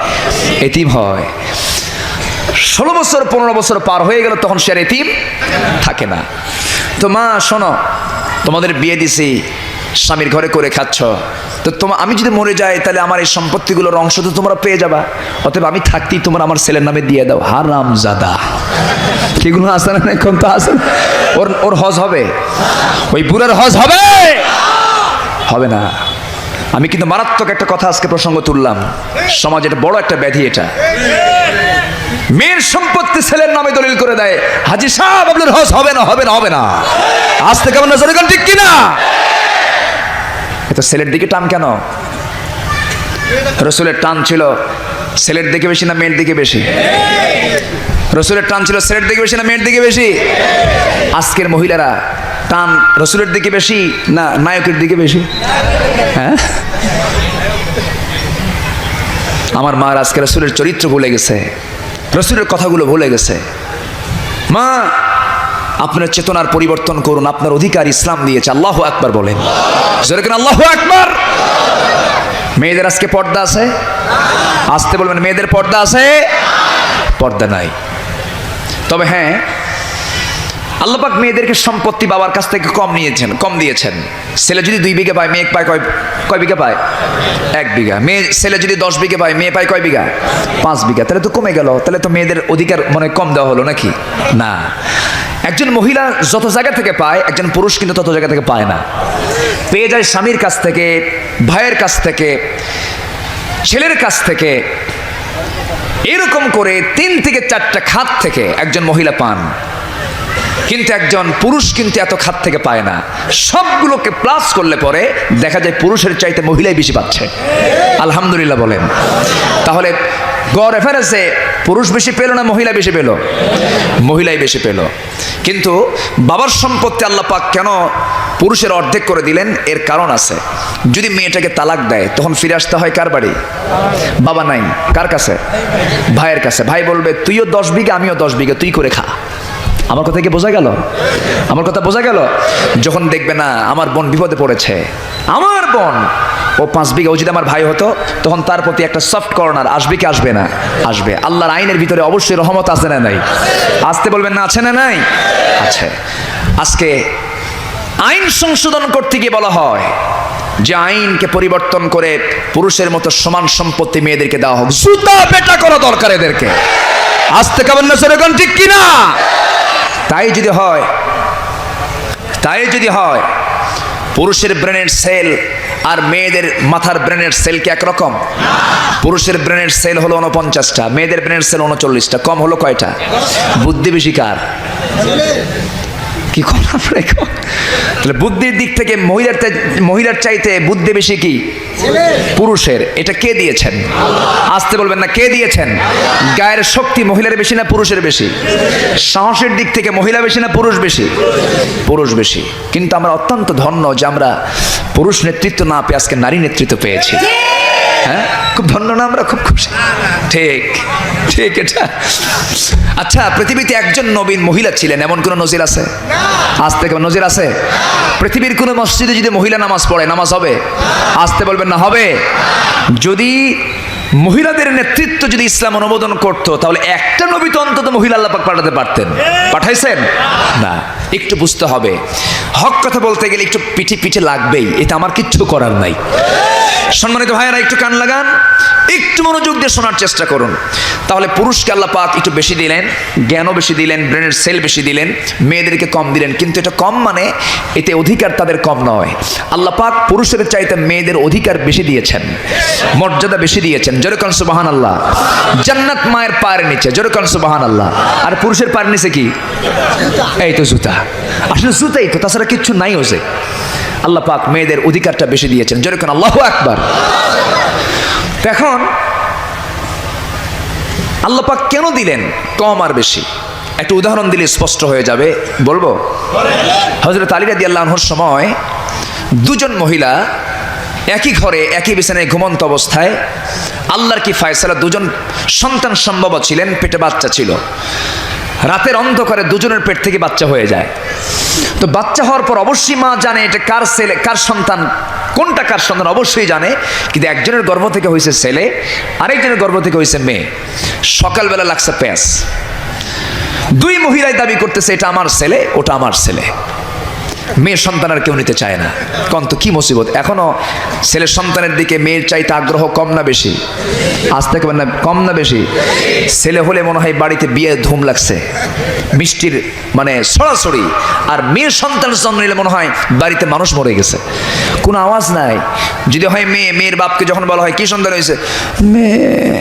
এতিম হয়। 16 বছর 15 বছর পার হয়ে গেল তখন সে আর এতিম থাকে না। তো মা শোনো, তোমাদের বিয়ে দিছি, স্বামীর ঘরে করে খাচ্ছ, তো আমি যদি মরে যাই তাহলে আমার এই সম্পত্তিগুলোর অংশ তো তোমরা পেয়ে যাবা, অতএব আমি থাকতেই তোমরা আমার ছেলের নামে দিয়ে দাও। হারামজাদা, কিগুলো আসে না? এখন তো আসে না। ওর হজ হবে? ওই বুড়ার হজ হবে? হবে না। আমি কিন্তু মারাত্মক একটা কথা আজকে প্রসঙ্গ তুললাম, সমাজ এটা বড় একটা ব্যাধি। এটা মেয়ের সম্পত্তি ছেলের নামে দলিল করে দেয়, হাজি সাহেব আপনার হজ হবে না, হবে না, হবে না। আজ থেকে আমার নজরে ঠিক কিনা? এটা ছেলের দিকে টান কেন? রসুলের টান ছিল ছেলের দিকে বেশি না মেয়ের দিকে বেশি? রসুলের টান ছিল ছেলের দিকে বেশি না মেয়ের দিকে বেশি? আজকের মহিলারা টান রসুলের দিকে বেশি না নায়কের দিকে বেশি? হ্যাঁ, আমার মা আজকে রসুলের চরিত্র ভুলে গেছে, রসুলের কথাগুলো ভুলে গেছে। মা, আপনার চেতনার পরিবর্তন করুন, আপনার অধিকার ইসলাম দিয়েছে। আল্লাহু আকবার বলেন, যেরকম আল্লাহু আকবার। মেয়েদের আজকে পর্দা আছে? আসতে বলবেন, মেয়েদের পর্দা আছে? পর্দা নাই। তবে হ্যাঁ, আল্লাহ পাক মেয়েদেরকে সম্পত্তি বাবার কাছ থেকে কম দিয়েছেন। ছেলে যদি 2 বিঘা পায়, মেয়ে পায় কয় বিঘা পায়? 1 বিঘা। ছেলে যদি 10 বিঘা পায়, মেয়ে পায় কয় বিঘা? 5 বিঘা। তাহলে তো কমে গেল, তাহলে তো মেয়েদের অধিকার মনে কম দেওয়া হলো নাকি? না। একজন মহিলা যত জায়গা থেকে পায়, একজন পুরুষ কিন্তু তত জায়গা থেকে পায় না। পেয়ে যায় স্বামীর কাছ থেকে, ভাইয়ের কাছ থেকে, ছেলের কাছ থেকে, এরকম করে 3 থেকে 4টা খাত থেকে একজন মহিলা পান। কিন্তু একজন পুরুষ কিন্তু এত খাত থেকে পায় না। সবগুলোকে প্লাস করলে পরে দেখা যায় পুরুষের চাইতে মহিলাই বেশি পাচ্ছে। আলহামদুলিল্লাহ বলেন। তাহলে গড় এভারেজে পুরুষ বেশি পেল না মহিলা বেশি পেল? মহিলাই বেশি পেল। কিন্তু বাবার সম্পত্তি আল্লাহ পাক কেন পুরুষের অর্ধেক করে দিলেন? এর কারণ আছে। যদি মেয়েটাকে তালাক দেয় তখন ফিরে আসতে হয় কার বাড়ি? বাবা নাই, কার কাছে? ভাইয়ের কাছে। ভাই বলবে তুইও 10 বিঘা, আমিও 10 বিঘা, তুই করে খা। আমার কথা কি বোঝা গেল? আমার কথা বোঝা গেল? যখন দেখবে না আমার বোন বিপদে পড়েছে, আমার বোন ও 5 বিঘা, ও যদি আমার ভাই হতো, তখন তার প্রতি একটা সফট কর্নার আসবে কি আসবে না? আসবে। আল্লাহর আইনের ভিতরে অবশ্যই রহমত আছে না নাই? আসতে বলবেন না, আছে না নাই? আছে। আজকে আইন সংশোধন করতে গিয়ে বলা হয় যে আইনকে পরিবর্তন করে পুরুষের মতো সমান সম্পত্তি মেয়েদেরকে দেওয়া হোক। জুতা পেটা করা দরকার এদেরকে। আসতে কেমন না সেরকম ঠিক কিনা? তাই যদি হয় পুরুষের ব্রেনের সেল আর মেয়েদের মাথার ব্রেনের সেল কি একরকম? পুরুষের ব্রেনের সেল হলো 49টা, মেয়েদের ব্রেনের সেল 39টা। কম হলো কয়টা? বুদ্ধি বেশি কার? কি করলাম? তাহলে বুদ্ধির দিক থেকে মহিলার চাইতে বুদ্ধি বেশি কি পুরুষের? এটা কে দিয়েছেন? আসতে বলবেন না, কে দিয়েছেন? গায়ের শক্তি মহিলার বেশি না পুরুষের বেশি? সাহসের দিক থেকে মহিলা বেশি না পুরুষ বেশি? পুরুষ বেশি। কিন্তু আমরা অত্যন্ত ধন্য যে আমরা পুরুষ নেতৃত্ব না পেয়ে আজকে নারী নেতৃত্ব পেয়েছি। হ্যাঁ, খুব ধন্য না আমরা? খুব খুশি। ঠিক ঠিক এটা। আচ্ছা, পৃথিবীতে একজন নবীন মহিলা ছিলেন, এমন কোন নজির আছে? আজ থেকে নজির আছে? পৃথিবীর কোন মসজিদে যদি মহিলা নামাজ পড়ে, নামাজ হবে? আসতে বলবেন না, হবে? যদি মহিলাদের নেতৃত্ব যদি ইসলাম অনুমোদন করতো, তাহলে একটা নবী তো অন্তত মহিলা আল্লাহ পাক পাঠাতে পারতেন। পাঠাইছেন না? একটু বুঝতে হবে। হক কথা বলতে গেলে একটু পিঠে লাগবেই, এটা আমার কিচ্ছু করার নাই। সম্মানিত ভাইয়েরা, একটু কান লাগান, একটু মনোযোগ দিয়ে শোনার চেষ্টা করুন। তাহলে পুরুষকে আল্লাহ পাক একটু বেশি দিলেন, জ্ঞানও বেশি দিলেন, ব্রেনের সেল বেশি দিলেন, মেয়েদেরকে কম দিলেন। কিন্তু এটা কম মানে এতে অধিকার তাদের কম নয়। আল্লাহ পাক পুরুষের চাইতে মেয়েদের অধিকার বেশি দিয়েছেন, মর্যাদা বেশি দিয়েছেন। যেরকম সুবহানাল্লাহ। জান্নাত মায়ের পায়ের নিচে, যেরকম সুবহানাল্লাহ। আর পুরুষের পায়ের নিচে কি? এই তো জুতা। আসলে জুতাই তো, তাছাড়া কিচ্ছু নাই। ওজে আল্লাহ পাক মেয়েদের অধিকারটা বেশি দিয়েছেন। যেরকম আল্লাহু আকবার। এখন আল্লাহ পাক কেন দিলেন কম আর বেশি? একটা উদাহরণ দিলে স্পষ্ট হয়ে যাবে। বলবো? হযরত আলী রাদিয়াল্লাহু আনহুর সময় 2 জন মহিলা একই ঘরে একই বিছানায় ঘুমন্ত অবস্থায় আল্লাহর কি ফয়সালা, দুজন সন্তান সম্ভব ছিলেন, পেটে বাচ্চা ছিল। রাতের অন্ধকারে দুজনের পেট থেকে বাচ্চা হয়ে যায়। তো বাচ্চা হওয়ার পর অবশ্যই মা জানে এটা কার ছেলে কার সন্তান, কোনটা কার সন্তান অবশ্যই জানে, কিন্তু একজনের গর্ভ থেকে হয়েছে ছেলে, আরেকজনের গর্ভ থেকে হয়েছে মেয়ে। সকালবেলা লাগছে প্যাঁচ, দুই মহিলাই দাবি করতেছে এটা আমার ছেলে ওটা আমার ছেলে। মেয়ের সন্তান আর কেউ নিতে চায় না। কোন তো কি মুসিবত, এখনো ছেলের সন্তানের দিকে মেয়ের চাইতে আগ্রহ কম না বেশি? আজ থেকে না কম না বেশি? ছেলে হলে মনে হয় বাড়িতে বিয়ে ধুম লাগছে, মিষ্টির মানে সরাসরি। আর মেয়ের সন্তান জন্ম নিলে মনে হয় বাড়িতে মানুষ মরে গেছে, কোনো আওয়াজ নাই। যদি হয় মেয়ে, মেয়ের বাপকে যখন বলা হয় কি সন্তান হয়েছে, মেয়ে,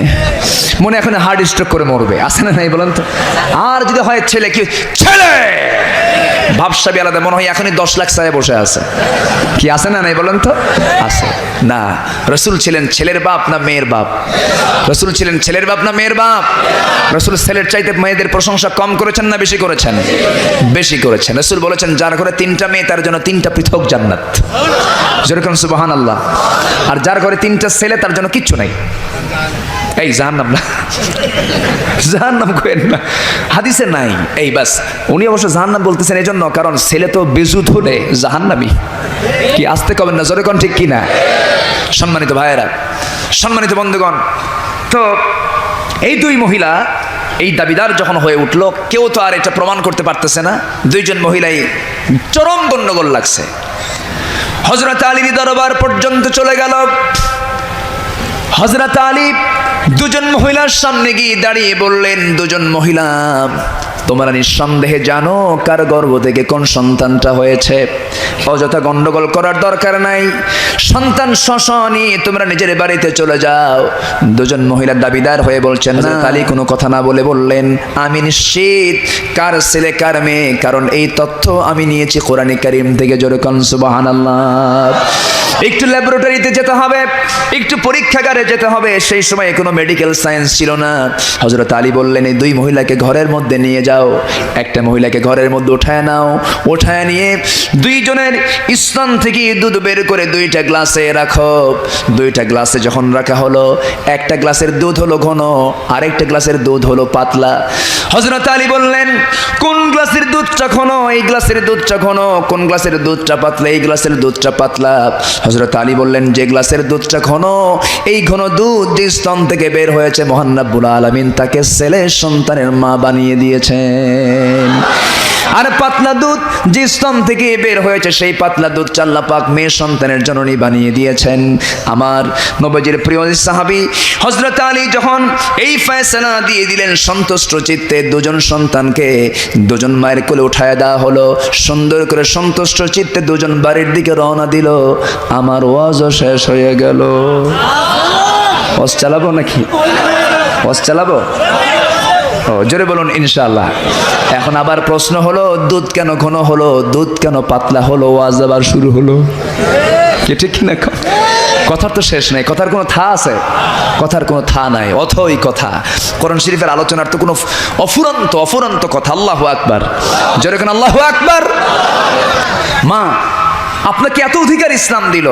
মনে এখন হার্ট স্ট্রোক করে মরবে, আছে না নাই বলেন তো? আর যদি হয় ছেলে, কি ছেলে, ভাবসাবি আলাদা, মনে হয় এখনই 10 লাখ চায় বসে আছে, কি আছে না নাই বলেন তো? আছে না? রসুল ছিলেন ছেলের বাপ না মেয়ের বাপ? রসুল ছিলেন ছেলের বাপ না মেয়ের বাপ? রসুল ছেলের চাইতে মেয়েদের প্রশংসা কম করেছেন না বেশি করেছেন? বেশি করেছেন। রসুল বলেছেন যার ঘরে 3টা মেয়ে তার জন্য 3টা পৃথক জান্নাত, যেরকম সুবহানাল্লাহ। আর যার ঘরে 3টা ছেলে তার জন্য কিচ্ছু নাই। এই জাহান্নাম না, জাহান্নাম কইেন না, হাদিসে নাই। এই বাস, উনি অবশ্য জাহান্নাম বলতেছেন এই জন্য কারণ ছেলে তো বেজুত হলে জাহান্নামী। কি আসতে কবেন না, জোরে কোন ঠিক কিনা? সম্মানিত ভাইয়েরা, সম্মানিত বন্ধুগণ, তো এই দুই মহিলা এই দাবিদার যখন হয়ে উঠলো, কেউ তো আর এটা প্রমাণ করতে পারতেছে না। দুইজন মহিলাই চরম গন্ডগোল লাগছে, হযরত আলীর দরবার পর্যন্ত চলে গেল। হযরত আলী দুজন মহিলার সামনে গিয়ে দাঁড়িয়ে বললেন, দুজন মহিলা, তোমরা নিঃসন্দেহে জানো কার গর্ভ থেকে কোন সন্তানটা হয়েছে, অযথা গন্ডগোল করার দরকার নাই, সন্তান নিয়ে তোমরা নিজের বাড়িতে চলে যাও। দুজন মহিলার দাবিদার হয়ে বলছেন, না। আলী কোনো কথা না বলে বললেন, আমি নিশ্চিত কার ছেলে কার মেয়ে, কারণ এই তথ্য আমি নিয়েছি কোরআনে কারীম থেকে। জোরে কোন সুবহানাল্লাহ। একটু ল্যাবরেটরিতে যেতে হবে, একটু পরীক্ষাগারে যেতে হবে, সেই সময় কোনো মেডিকেল সায়েন্স ছিল না। হযরত আলী বললেন, এই দুই মহিলাকে ঘরের মধ্যে নিয়ে যাও, একটা মহিলাকে ঘরের মধ্যে উঠায় নাও, উঠায় নিয়ে দুইজনের স্তন থেকে দুধ বের করে 2টা গ্লাসে রাখো। 2টা গ্লাসে যখন রাখা হলো, একটা গ্লাসের দুধ হলো ঘন, আরেকটা গ্লাসের দুধ হলো পাতলা। হযরত আলী বললেন, কোন গ্লাসের দুধটা ঘন? এই গ্লাসের দুধটা ঘন। কোন গ্লাসের দুধটা পাতলা? এই গ্লাসের দুধটা পাতলা। হযরত আলী বললেন, যে গ্লাসের দুধটা ঘন, এই ঘন দুধ যে স্তন থেকে বের হয়েছে, মহান রব্বুল আলামিন তাকে ছেলে সন্তানের মা বানিয়ে দিয়েছেন। আর পাতলা দুধ যে স্তন থেকে বের হয়েছে, সেই পাতলা দুধ আল্লাহ পাক মেয়ে সন্তানের জননী বানিয়ে দিয়েছেন। আমার নবীজির প্রিয় সাহাবী হযরত আলী যখন এই ফয়সালা দিয়ে দিলেন, সন্তুষ্ট চিত্তে দুজন সন্তানকে দুজন মায়ের কোলে উঠায় দেওয়া হলো। সুন্দর করে সন্তুষ্ট চিত্তে দুজন বাড়ির দিকে রওনা দিল। আমার ওয়াজও শেষ হয়ে গেল। ওয়াজ চালাবো নাকি? ওয়াজ চালাবো? ও জোরে বলুন ইনশাআল্লাহ। এখন আবার প্রশ্ন হলো, দুধ কেন ঘন হলো, দুধ কেন পাতলা হলো? ওয়াজ আবার শুরু হলো, কি ঠিক কিনা? কথার তো শেষ নাই, কথার কোনো থা আছে? কথার কোনো থা নাই, অথই কথা। কোরআন শরীফের আলোচনার তো কোনো অফুরন্ত কথা। আল্লাহু আকবার, জোরে কোন আল্লাহু আকবার। মা আপনাকে এত অধিকার ইসলাম দিল,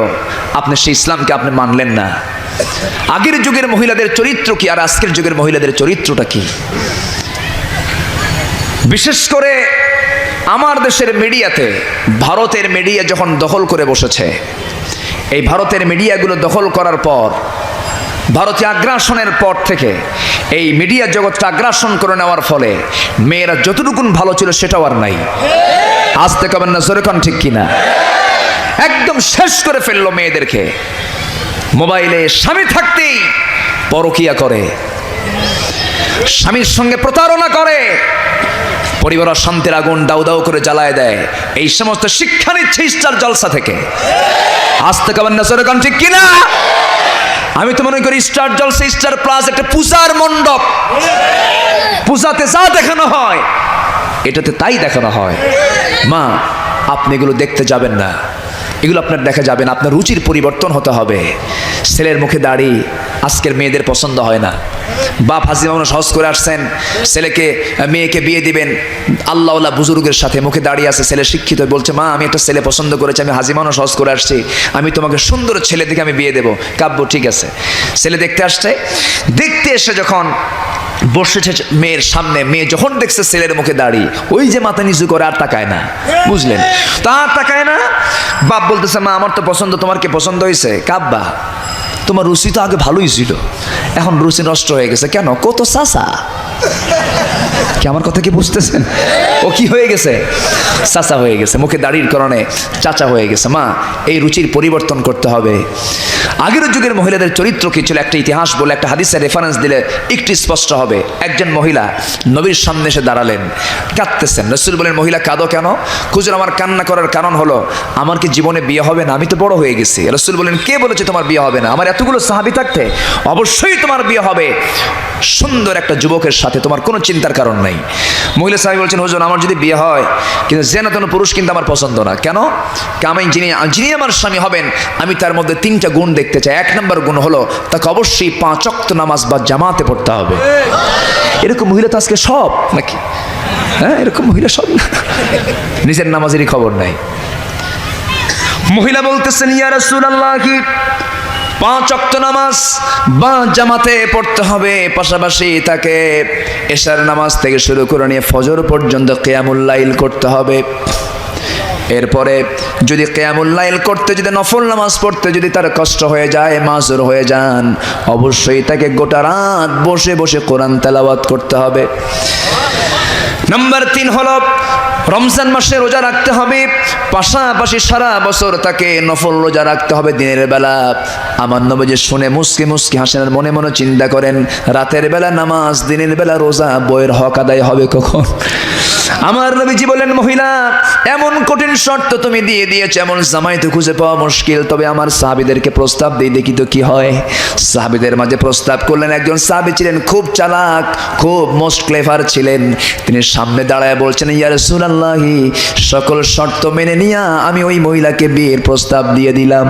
আপনি সেই ইসলামকে আপনি মানলেন না। আগের যুগের মহিলাদের চরিত্র কি আর আজকের যুগের মহিলাদের চরিত্রটা কি? বিশেষ করে আমার দেশের মিডিয়াতে, ভারতের মিডিয়া যখন দখল করে বসেছে, এই ভারতের মিডিয়াগুলো দখল করার পর, ভারতীয় আগ্রাসনের পর থেকে এই মিডিয়া জগৎটা আগ্রাসন করে নেওয়ার ফলে মেয়েরা যতটুকুন ভালো ছিল সেটাও আর নাই। আসতে কবেন না, জোরে কোন ঠিক কিনা? একদম শেষ করে ফেললো মেয়েদেরকে। মোবাইলে স্বামী থাকতেই পরকিয়া করে, স্বামীর সঙ্গে প্রতারণা করে, পরিবার শান্তির আগুন দাউ দাউ করে জ্বালায় দেয়। এই সমস্ত শিক্ষা নিচ্ছে স্টার জলসা থেকে। আসতে কবেন না, জোরে কোন ঠিক কিনা? আমি তো মনে করি স্টার জলসা, স্টার প্লাস একটা পূজার মণ্ডপ। পূজাতে যা দেখানো হয় এটাতে তাই দেখানো হয়। মা আপনি এগুলো দেখতে যাবেন না, এগুলো আপনার দেখা যাবে না। আপনার রুচির পরিবর্তন হতে হবে। ছেলের মুখে দাড়ি আজকের মেয়েদের পছন্দ হয় না। বাপ হাসি মামুন সহজ করে আসছেন, মেয়েকে বিয়ে দিবেন, আল্লাহওয়ালা বুজুর্গের সাথে মুখে দাঁড়িয়ে আছে, ছেলে শিক্ষিত, বলছে মা আমি একটা ছেলে পছন্দ করেছি, আমি হাজি মামুন সহজ করে আসছি, আমি তোমাকে সুন্দর ছেলে দেখে আমি বিয়ে দেবো। কাব্য ঠিক আছে, ছেলে দেখতে আসছে, দেখতে এসে যখন বসেছে মেয়ের সামনে, মেয়ে যখন দেখছে ছেলের মুখে দাড়ি, ওই যে মাথা নিচু করে আর তাকায় না, বুঝলেন? তার তাকায় না। বাপ বলতেছে মা আমার তো পছন্দ, তোমার কি পছন্দ হয়েছে? কাব্বা তোমার রুচি তো আগে ভালোই ছিল, এখন রুচি নষ্ট হয়ে গেছে কেন? কত চাচা। কি আমার কথা কি বুঝতেছেন? ও কি হয়ে গেছে? চাচা হয়ে গেছে, মুখে দাড়ির কারণে চাচা হয়ে গেছে। মা এই রুচির পরিবর্তন করতে হবে। আগের যুগের মহিলাদের চরিত্র কি ছিল, একটা ইতিহাস বলে একটা হাদিসের রেফারেন্স দিলে একটু স্পষ্ট হবে। একজন মহিলা নবীর সামনে এসে দাঁড়ালেন, কাঁদতেছেন। রাসূল বলেন মহিলা কাঁদো কেন? হুজুর আমার কান্না করার কারণ হলো আমার কি জীবনে বিয়ে হবে না? আমি তো বড় হয়ে গেছি। রাসূল বলেন কে বলেছে তোমার বিয়ে হবে না? আমার এতগুলো সাহাবী থাকতে অবশ্যই তোমার বিয়ে হবে সুন্দর একটা যুবকের সাথে, তোমার কোনো চিন্তার কারণ নাই। মহিলা সাহাবী বলছেন হুজুর আমার যদি বিয়ে হয় কিন্তু জেনাতেন পুরুষ কিন্তু আমার পছন্দ না। কেন? আমি যিনি আমার স্বামী হবেন আমি তার মধ্যে 3টা গুণ দেখতে চাই। 1 নম্বর গুণ হলো তাকে অবশ্যই 5 ওয়াক্ত নামাজ বা জামাতে পড়তে হবে। এরকম মহিলা তো আজকে সব নাকি? হ্যাঁ এরকম মহিলা সব না, নিজের নামাজেরই খবর নাই। মহিলা বলতেছেন ইয়া রাসূলুল্লাহ কি 5 ওয়াক্ত নামাজ বা জামাতে পড়তে হবে, পাশাপাশি তাকে এশার নামাজ থেকে শুরু করে নিয়ে ফজর পর্যন্ত কিয়ামুল লাইল করতে হবে। এরপরে যদি কিয়ামুল লাইল করতে, যদি নফল নামাজ পড়তে যদি তার কষ্ট হয়ে যায়, মাযুর হয়ে যান, অবশ্যই তাকে গোটা রাত বসে বসে কোরআন তেলাওয়াত করতে হবে। নাম্বার 3 হলো রমজান মাসে রোজা রাখতে হবে, পাশাপাশি সারা বছর তাকে নফল রোজা রাখতে হবে দিনের বেলা। আমার নবী শুনে মুস্কি মুস্কি হাসেন, মনে মনে চিন্তা করেন রাতের বেলা নামাজ, দিনের বেলা রোজা, বইয়ের হক আদায় হবে কখন? আমার নবীজি বলেন মহিলা এমন কঠিন শর্ত তুমি দিয়ে দিয়েছো, এমন জামাই তো খুঁজে পাওয়া মুশকিল। তবে আমার সাহাবীদেরকে প্রস্তাব দিয়ে দেখি তো কি হয়। সাহাবীদের মাঝে প্রস্তাব করলেন। একজন সাহাবী ছিলেন খুব চালাক, খুব মোস্ট ক্লেভার ছিলেন। তিনি সামনে দাঁড়ায় বলছেন ইয়া রাসূলুল্লাহ সকল শর্ত মেনে নিয়া আমি ওই মহিলাকে বিয়ের প্রস্তাব দিয়ে দিলাম।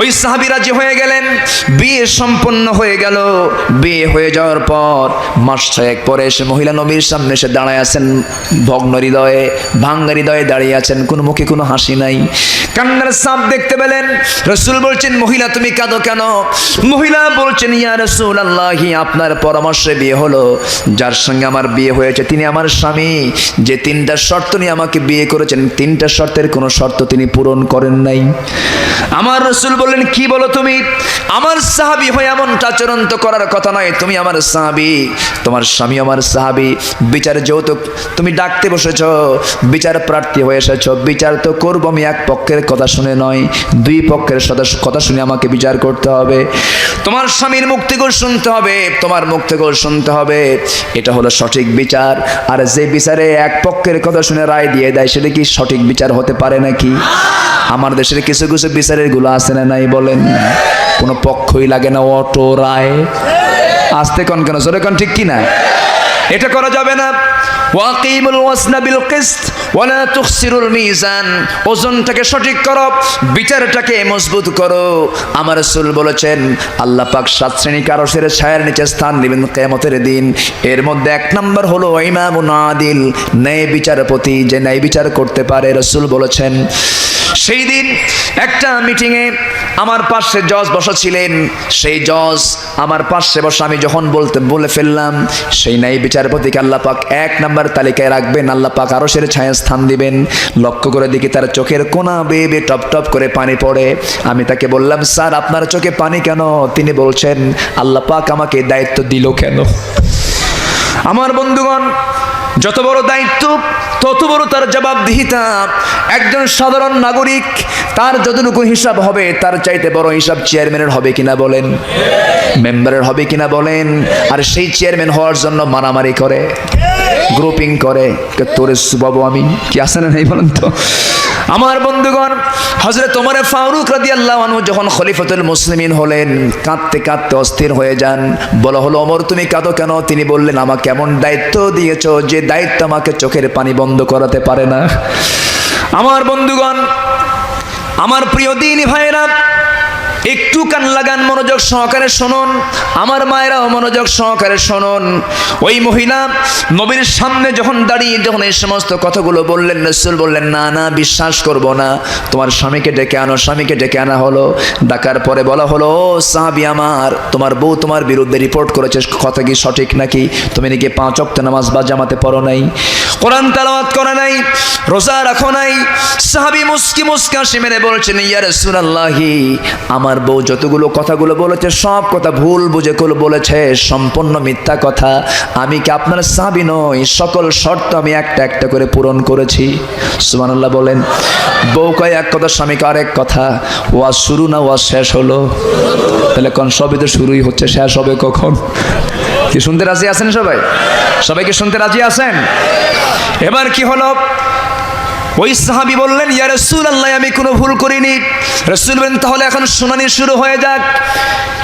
ওই সাহাবী রাজি হয়ে গেলেন, বিয়ে সম্পন্ন হয়ে গেল। বিয়ে হয়ে যাওয়ার পর মাস 6 পরে এসে মহিলা নবীর সামনে এসে দাঁড়ায় আছেন, ভগ্ন হৃদয়ে, ভাঙ্গা হৃদয়ে দাঁড়িয়ে আছেন, কোনো মুখে কোনো হাসি নাই, কান্নার ছাপ দেখতে পেলেন। রাসূল বলছেন মহিলা তুমি কাঁদো কেন? মহিলা বলছেন ইয়া রাসূলুল্লাহ আপনার পরামর্শে বিয়ে হলো, যার সঙ্গে আমার বিয়ে হয়েছে তিনি আমার স্বামী, যে 3টা শর্ত নিয়ে আমাকে বিয়ে করেছেন 3টা শর্তের কোনো শর্ত তিনি পূরণ করেন নাই। আমার রাসূল বললেন কি বলো তুমি? আমার সাহাবী হয়ে এমনটা আচরণ তো করার কথা নয়, তুমি আমার সাহাবী, তোমার স্বামী আমার সাহাবী, বিচার যেহেতু তুমি ডাকতে বসেছ, বিচার প্রার্থী হয়ে এসেছ, বিচার তো করবো আমি এক পক্ষের কথা শুনে নয়, 2 পক্ষের কথা শুনে আমাকে বিচার করতে হবে। তোমার স্বামীর মুখ থেকেও শুনতে হবে, তোমার মুখ থেকেও শুনতে হবে, এটা হলো সঠিক বিচার। আর যে বিচারে এক পক্ষের কথা শুনে রায় দিয়ে দেয় সেটা কি সঠিক বিচার হতে পারে নাকি? আমার দেশের কিছু কিছু বিচারের গুলো আছে না নাই বলেন, কোনো পক্ষই লাগে না, অটো রায়। আসতে কোন কেন জোরে কোন ঠিক কি না? এটা করা যাবে না। ওয়াকিমুল ওয়াজনা বিল কিসত ওয়ালা তুখসিরুল মিজান, ওজনটাকে সঠিক করো, বিচারটাকে মজবুত করো। আমার রাসূল বলেছেন আল্লাহ পাক 7 শ্রেণীকে আরশের ছায়ার নিচে স্থান দিবেন কিয়ামতের দিন। এর মধ্যে 1 নম্বর হলো ইমামুন আদিল, ন্যায় বিচারপতি, যে ন্যায় বিচার করতে পারে। রাসূল বলেছেন সেই দিন একটা মিটিংয়ে আমার পাশে জজ বসা ছিলেন, সেই জজ আমার পাশে বসা, আমি যখন বলে ফেললাম সেই ন্যায় বিচারপতিকে আল্লাহ পাক 1 নম্বর তালিকায় রাখবেন, আল্লাহ পাক আরশের ছায়া স্থান দিবেন। লক্ষ্য করে দেখি তার চোখের কোনা বেয়ে বেয়ে টপ টপ করে পানি পড়ে। আমি তাকে বললাম স্যার আপনার চোখে পানি কেন? তিনি বলছেন আল্লাহ পাক আমাকে দায়িত্ব দিল কেন? আমার বন্ধুগণ যত বড় দায়িত্ব তত বড় তার জবাবদিহিতা। একজন সাধারণ নাগরিক তার যতটুকু হিসাব হবে তার চাইতে বড় হিসাব চেয়ারম্যানের হবে কিনা বলেন, মেম্বারের হবে কিনা বলেন। আর সেই চেয়ারম্যান হওয়ার জন্য মারামারি করে, গ্রুপিং করে, তোরে বাবু আমি কি আসে না নেই বলেন তো। আমার বন্ধুগণ হযরত ওমর ফারুক রাদিয়াল্লাহু আনহু যখন খলিফাতুল মুসলিমিন হলেন, কাঁদতে কাঁদতে অস্থির হয়ে যান। বলা হলো ওমর তুমি কাঁদো কেন? তিনি বললেন আমাকে এমন দায়িত্ব দিয়েছো যে দায়িত্ব আমাকে চোখের পানি বন্ধ করাতে পারে না। আমার বন্ধুগণ আমার প্রিয় দিনী ভাইরা, একটু কান লাগান, মনোযোগ সহকারে শুনুন, আমার মায়েরাও মনোযোগ সহকারে শুনুন। ওই মহিলা নবীর সামনে যখন দাঁড়িয়ে যখন এই সমস্ত কথাগুলো বললেন, রাসূল বললেন, না না, বিশ্বাস করব না, তোমার স্বামীকে ডেকে আনো। স্বামীকে ডেকে আনা হলো। ডাকার পরে বলা হলো, ও সাহাবী আমার, তোমার বউ তোমার বিরুদ্ধে রিপোর্ট করেছে, কথা কি সঠিক নাকি? তুমি নাকি 5 ওয়াক্ত নামাজ বা জামাতে পড়ো নাই, কোরআন তেলাওয়াত করে নাই, রোজা রাখো নাই। সাহাবী মুস্কি মুস্কি হাসি মেরে বলছেন, ইয়া রাসূলুল্লাহি, আমার বউ যতগুলো কথাগুলো বলেছে সব কথা ভুল বুঝে বলেছে, সম্পূর্ণ মিথ্যা কথা। আমি কি আপনার সাহাবী নই? সকল শর্ত আমি একটা একটা করে পূরণ করেছি। সুবহানাল্লাহ বলেন। বউ কয় এক কথা, স্বামীকে আরেক কথা। ওয়াজ শুরু না ওয়াজ শেষ হলো? তাহলে কোন সবই তো শুরুই হচ্ছে, শেষ হবে কখন? কি শুনতে রাজি আছেন সবাই? সবাইকে শুনতে রাজি আছেন? এবার কি হলো? ওই সাহাবী বললেন, ইয়া রাসূলুল্লাহ, আমি কোনো ভুল করিনি। রাসূল বলেন, তাহলে এখন শুনানি শুরু হয়ে যাক।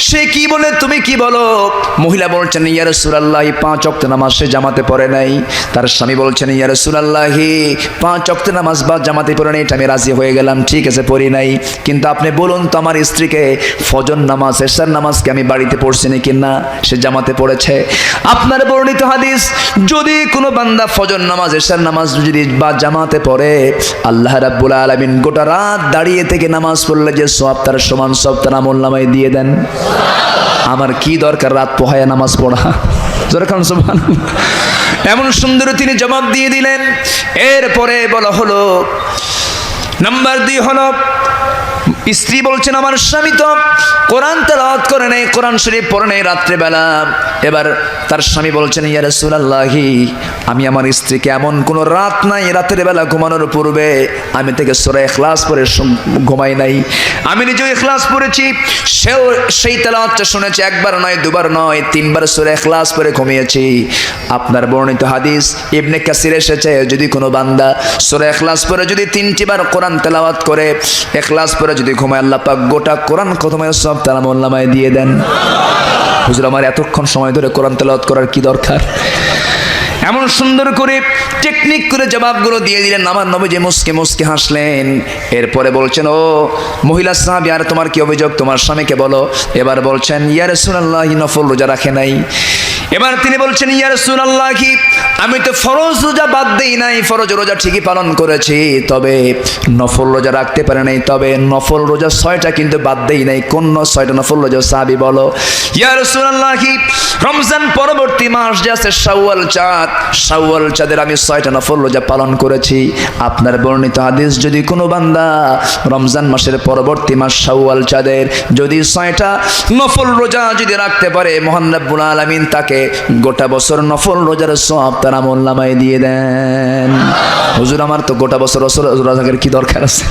সে কি বলে, তুমি কি বলো? মহিলা বলছেন, ইয়া রাসূলুল্লাহ, 5 ওয়াক্ত নামাজ সে জামাতে পড়ে নাই। তার স্বামী বলছেন, ইয়া রাসূলুল্লাহ, 5 ওয়াক্ত নামাজ বা জামাতে পড়ে নাই, এটা আমি রাজি হয়ে গেলাম, ঠিক আছে পড়ি নাই, কিন্তু আপনি বলুন তো আমার স্ত্রীকে ফজর নামাজ, এশার নামাজকে আমি বাড়িতে পড়ছি নাকি না সে জামাতে পড়েছে? আপনার বর্ণিত হাদিস, যদি কোনো বান্দা ফজর নামাজ, এশার নামাজ যদি বা জামাতে পড়ে, আল্লাহ রাব্বুল আলামিন গোটা রাত দাঁড়িয়ে থেকে নামাজ পড়লে যে সওয়াব তার সমান সওয়াব তার আমলনামায় দিয়ে দেন। আমার কি দরকার রাত পোহায়া নামাজ পড়া? জোরে কারণ সুবহানাল্লাহ। এমন সুন্দর তিনি জবাব দিয়ে দিলেন। এরপরে বলা হলো, নাম্বার 2 হলো, স্ত্রী বলছেন, আমার স্বামী তো কোরআন তেলাওয়াত করে নাই, কোরআন শরীফ পড়ে নাই রাত্রেবেলা। এবার তার স্বামী বলছেন, ইয়া রাসূলুল্লাহি, আমি আমার স্ত্রীকে এমন কোনো রাত নাই, রাতের বেলা ঘুমানোর পূর্বে আমি থেকে সূরা ইখলাস পড়ে ঘুমাই নাই। আমি নিজেও ইখলাস পড়েছি, সেও সেই তেলাওয়াতটা শুনেছে, একবার নয়, দুবার নয়, 3 বার সূরা ইখলাস পড়ে ঘুমিয়েছি। আপনার বর্ণিত হাদিস ইবনে কাসির এসেছে, যদি কোনো বান্দা সূরা ইখলাস পড়ে যদি 3টি বার কোরআন তেলাওয়াত করে, ইখলাস পড়ে যদি ঘুমায়, আল্লাহ পাক গোটা কোরআন খতমের সব তার আমলনামায় দিয়ে দেন। হুজুর, আমার এতক্ষণ সময় ধরে কোরআন তেলাওয়াত করার কি দরকার? এমন সুন্দর করে টেকনিক করে জবাবগুলো দিয়ে দিলেন। আমার নবীজি মুস্কে মুস্কে হাসলেন। এরপরে বলছেন, ও মহিলা সাহাবী, আর তোমার কি অভিযোগ? তোমার স্বামীকে বলো। এবার বলছেন, ইয়া রাসূলুল্লাহ, নফল রোজা রাখে নাই। এবার তিনি বলছেন, ইয়া রাসূলুল্লাহ, আমি তো ফরজ রোজা বাদ দেই নাই, ফরজ রোজা ঠিকই পালন করেছি, তবে নফল রোজা রাখতে পারে নাই, তবে নফল রোজা 6টা কিন্তু বাদ দেই নাই। কোন 6টা নফল রোজা? সাহাবী বলো। ইয়া রাসূলুল্লাহ, রমজান পরবর্তী মাস যে আছে শাওয়াল চাঁদ, শাওয়াল চাঁদের আমি 6টা নফল রোজা পালন করেছি। আপনার বর্ণিত হাদিস, যদি কোনো বান্দা রমজান মাসের পরবর্তী মাস শাওয়াল চাঁদের যদি 6টা নফল রোজা যদি রাখতে পারে, মহান রব্বুল আলামিন তাকে গোটা বছর নফল রোজার সওয়াব তার আমলনামায় দিয়ে দেন। হুজুর, আমার তো গোটা বছর রোজার কি দরকার আছে?